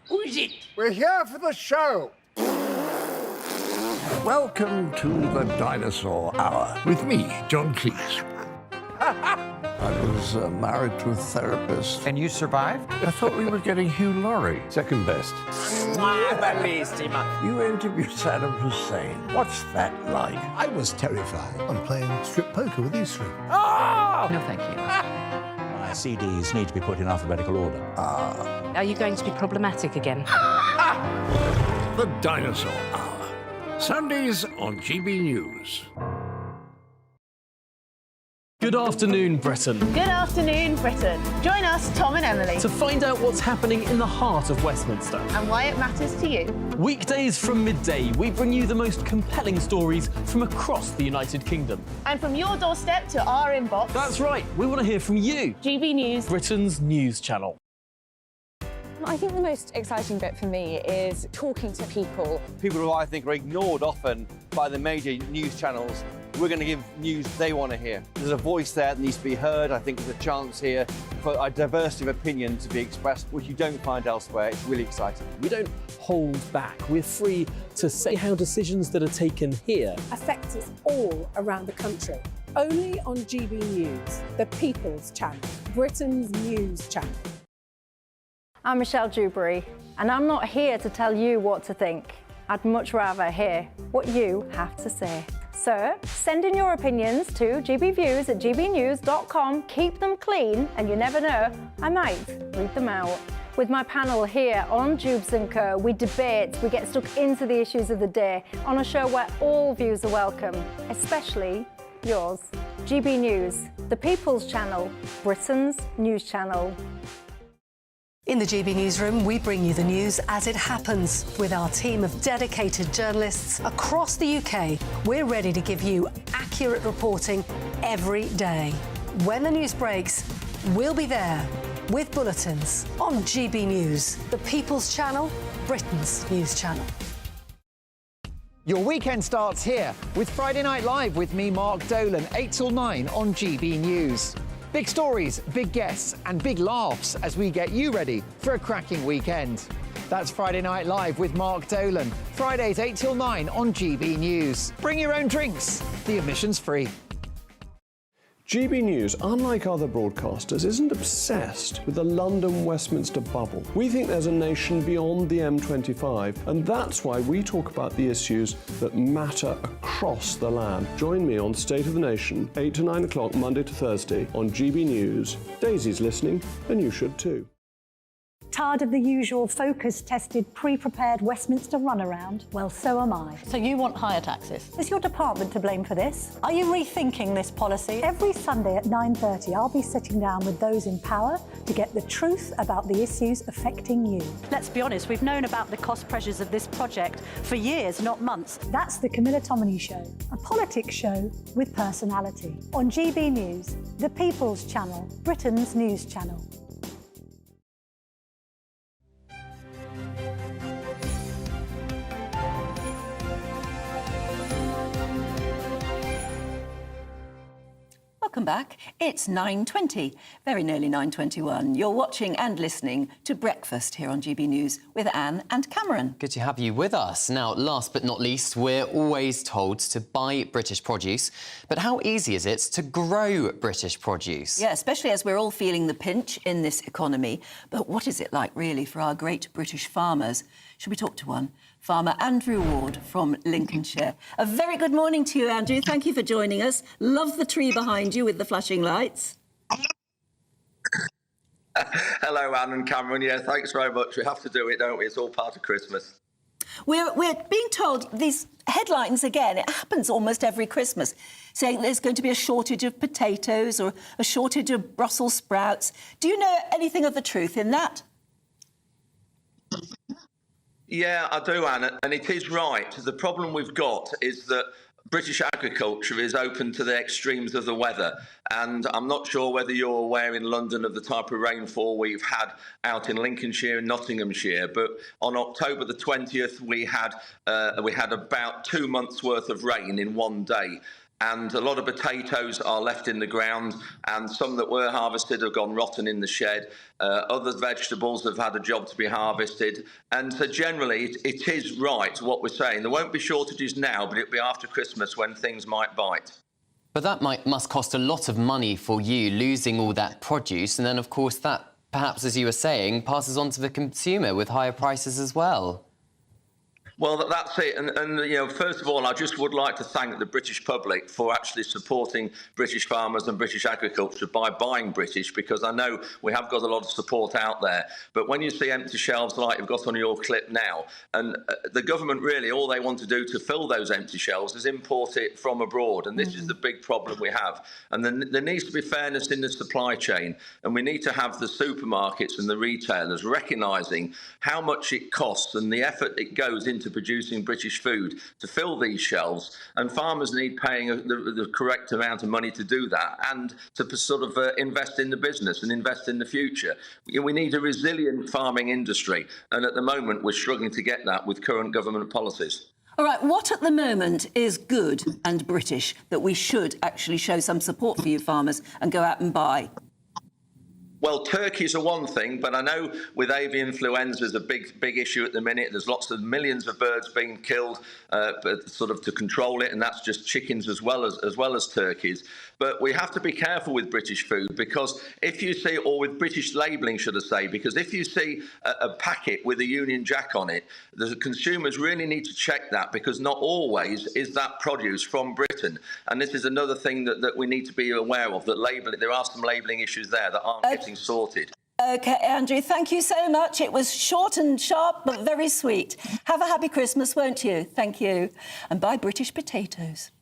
Who is it? We're here for the show. Welcome to the Dinosaur Hour with me, John Cleese. I was married to a therapist. And you survived? I thought we were getting Hugh Laurie. Second best. You interviewed Saddam Hussein. What's that like? I was terrified. I'm playing strip poker with these three. Oh! No, thank you. My CDs need to be put in alphabetical order. Are you going to be problematic again? The Dinosaur Hour. Sundays on GB News. Good afternoon, Britain. Good afternoon, Britain. Join us, Tom and Emily, To find out what's happening in the heart of Westminster. and why it matters to you. Weekdays from midday, we bring you the most compelling stories from across the United Kingdom. And from your doorstep to our inbox. That's right, we want to hear from you. GB News. Britain's news channel. I think the most exciting bit for me is talking to people. People who I think are ignored often by the major news channels. We're going to give news they want to hear. There's a voice there that needs to be heard. I think there's a chance here for a diversity of opinion to be expressed, which you don't find elsewhere. It's really exciting. We don't hold back. We're free to say how decisions that are taken here affect us all around the country. Only on GB News, the People's Channel, Britain's news channel. I'm Michelle Dewberry, and I'm not here to tell you what to think. I'd much rather hear what you have to say. So send in your opinions to gbviews@gbnews.com. Keep them clean, and you never know, I might read them out. With my panel here on Jubes & Co, we debate, we get stuck into the issues of the day on a show where all views are welcome, especially yours. GB News, the People's Channel, Britain's news channel. In the GB Newsroom, we bring you the news as it happens. With our team of dedicated journalists across the UK, we're ready to give you accurate reporting every day. When the news breaks, we'll be there with bulletins on GB News, the People's Channel, Britain's news channel. Your weekend starts here with Friday Night Live with me, Mark Dolan, 8 till 9 on GB News. Big stories, big guests and big laughs as we get you ready for a cracking weekend. That's Friday Night Live with Mark Dolan, Fridays 8 till 9 on GB News. Bring your own drinks, the admission's free. GB News, unlike other broadcasters, isn't obsessed with the London-Westminster bubble. We think there's a nation beyond the M25, and that's why we talk about the issues that matter across the land. Join me on State of the Nation, 8 to 9 o'clock, Monday to Thursday on GB News. Daisy's listening, and you should too. Tired of the usual focus-tested, pre-prepared Westminster runaround? Well, so am I. So you want higher taxes? Is your department to blame for this? Are you rethinking this policy? Every Sunday at 9:30, I'll be sitting down with those in power to get the truth about the issues affecting you. Let's be honest, we've known about the cost pressures of this project for years, not months. That's the Camilla Tominey Show, a politics show with personality. On GB News, the People's Channel, Britain's news channel. Welcome back. It's 9:20, very nearly 9:21. You're watching and listening to Breakfast here on GB News with Anne and Cameron. Good to have you with us. Now, last but not least, we're always told to buy British produce. But how easy is it to grow British produce? Yeah, especially as we're all feeling the pinch in this economy. But what is it like, really, for our great British farmers? Should we talk to one? Farmer Andrew Ward from Lincolnshire. A very good morning to you, Andrew. Thank you for joining us. Love the tree behind you with the flashing lights. Hello, Anne and Cameron. Yeah, thanks very much. We have to do it, don't we? It's all part of Christmas. We're being told these headlines again. It happens almost every Christmas, saying there's going to be a shortage of potatoes or a shortage of Brussels sprouts. Do you know anything of the truth in that? Yeah, I do, Anne, and it is right. The problem we've got is that British agriculture is open to the extremes of the weather, and I'm not sure whether you're aware in London of the type of rainfall we've had out in Lincolnshire and Nottinghamshire, but on October the 20th we had about 2 months worth of rain in one day. And a lot of potatoes are left in the ground, and some that were harvested have gone rotten in the shed. Other vegetables have had a job to be harvested. And so generally, it is right what we're saying. There won't be shortages now, but it'll be after Christmas when things might bite. But that must cost a lot of money for you, losing all that produce, and then, of course, that, perhaps, as you were saying, passes on to the consumer with higher prices as well. Well, that's it. And you know, first of all, I just would like to thank the British public for actually supporting British farmers and British agriculture by buying British, because I know we have got a lot of support out there. But when you see empty shelves like you've got on your clip now, and the government really, all they want to do to fill those empty shelves is import it from abroad. And this is the big problem we have. And there needs to be fairness in the supply chain. And we need to have the supermarkets and the retailers recognising how much it costs and the effort it goes into producing British food to fill these shelves, and farmers need paying the correct amount of money to do that, and to sort of invest in the business and invest in the future. We need a resilient farming industry, and at the moment we're struggling to get that with current government policies. All right, what at the moment is good and British that we should actually show some support for you farmers and go out and buy? Well, turkeys are one thing, but I know with avian influenza is a big issue at the minute. There's lots of millions of birds being killed, sort of to control it, and that's just chickens as well as turkeys. But we have to be careful with British food, because if you see, or with British labelling, should I say, because if you see a packet with a Union Jack on it, the consumers really need to check that, because not always is that produce from Britain. And this is another thing that we need to be aware of, that there are some labelling issues there that aren't getting sorted. OK, Andrew, thank you so much. It was short and sharp, but very sweet. Have a happy Christmas, won't you? Thank you. And buy British potatoes.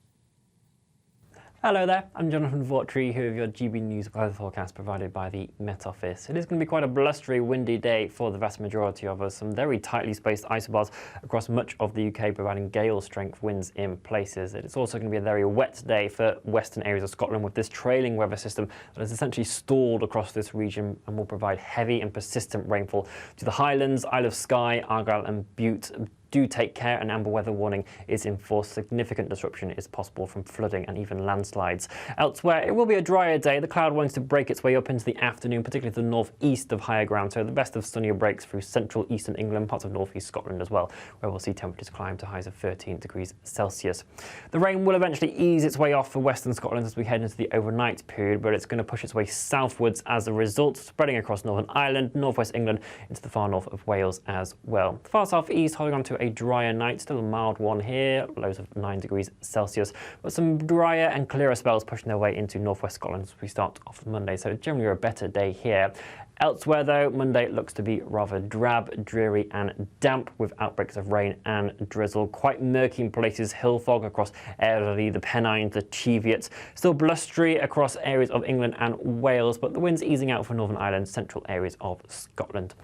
Hello there, I'm Jonathan Vautry, here with your GB News weather forecast provided by the Met Office. It is going to be quite a blustery, windy day for the vast majority of us. Some very tightly spaced isobars across much of the UK, providing gale-strength winds in places. It's also going to be a very wet day for western areas of Scotland, with this trailing weather system that has essentially stalled across this region and will provide heavy and persistent rainfall to the Highlands, Isle of Skye, Argyll and Bute. Do take care, an amber weather warning is in force. Significant disruption is possible from flooding and even landslides. Elsewhere, it will be a drier day. The cloud wants to break its way up into the afternoon, particularly to the northeast of higher ground, so the best of sunnier breaks through central eastern England, parts of northeast Scotland as well, where we'll see temperatures climb to highs of 13 degrees Celsius. The rain will eventually ease its way off for western Scotland as we head into the overnight period, but it's going to push its way southwards as a result, spreading across Northern Ireland, northwest England, into the far north of Wales as well. The far southeast holding on to a drier night, still a mild one here, lows of 9 degrees Celsius, but some drier and clearer spells pushing their way into northwest Scotland as we start off Monday, so generally a better day here. Elsewhere though, Monday looks to be rather drab, dreary and damp, with outbreaks of rain and drizzle. Quite murky in places, hill fog across Eryri, the Pennines, the Cheviot. Still blustery across areas of England and Wales, but the winds easing out for Northern Ireland, central areas of Scotland.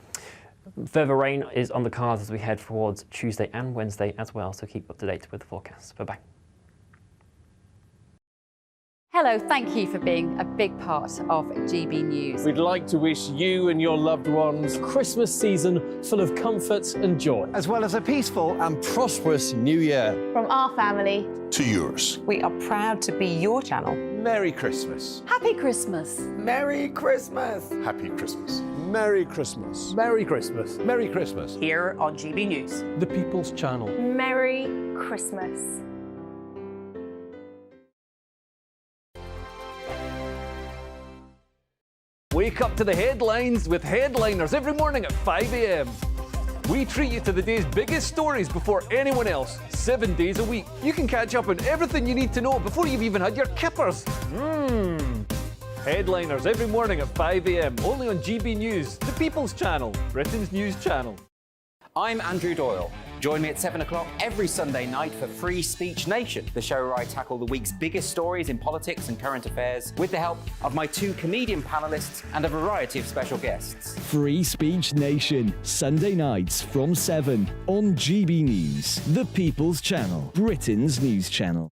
Further rain is on the cards as we head towards Tuesday and Wednesday as well, so keep up to date with the forecast. Bye-bye. Hello, thank you for being a big part of GB News. We'd like to wish you and your loved ones a Christmas season full of comfort and joy, as well as a peaceful and prosperous new year. From our family to yours. We are proud to be your channel. Merry Christmas. Happy Christmas. Merry Christmas. Happy Christmas. Merry Christmas. Merry Christmas. Merry Christmas. Here on GB News. the People's Channel. Merry Christmas. Wake up to the headlines with Headliners every morning at 5 a.m. We treat you to the day's biggest stories before anyone else, 7 days a week. You can catch up on everything you need to know before you've even had your kippers. Headliners every morning at 5 a.m. only on GB News, the People's Channel, Britain's news channel. I'm Andrew Doyle. Join me at 7 o'clock every Sunday night for Free Speech Nation, the show where I tackle the week's biggest stories in politics and current affairs with the help of my 2 comedian panellists and a variety of special guests. Free Speech Nation, Sunday nights from 7 on GB News, the People's Channel, Britain's news channel.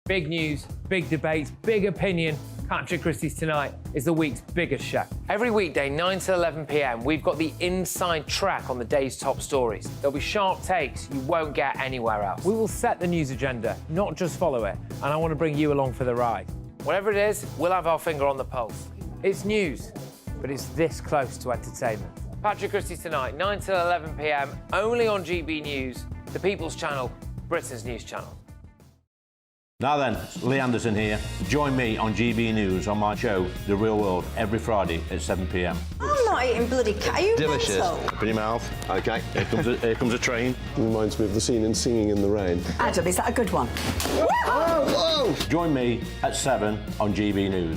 Big news, big debates, big opinion. Patrick Christie's Tonight is the week's biggest show. Every weekday, 9 to 11 p.m, we've got the inside track on the day's top stories. There'll be sharp takes you won't get anywhere else. We will set the news agenda, not just follow it, and I want to bring you along for the ride. Whatever it is, we'll have our finger on the pulse. It's news, but it's this close to entertainment. Patrick Christie's Tonight, 9 to 11 p.m, only on GB News, the People's Channel, Britain's news channel. Now then, Lee Anderson here. Join me on GB News on my show, The Real World, every Friday at 7 p.m. I'm not eating bloody cat. Are you Delicious. mental? Open your mouth. OK, here comes a train. Reminds me of the scene in Singing in the Rain. Adam, is that a good one? Whoa! Join me at 7 on GB News.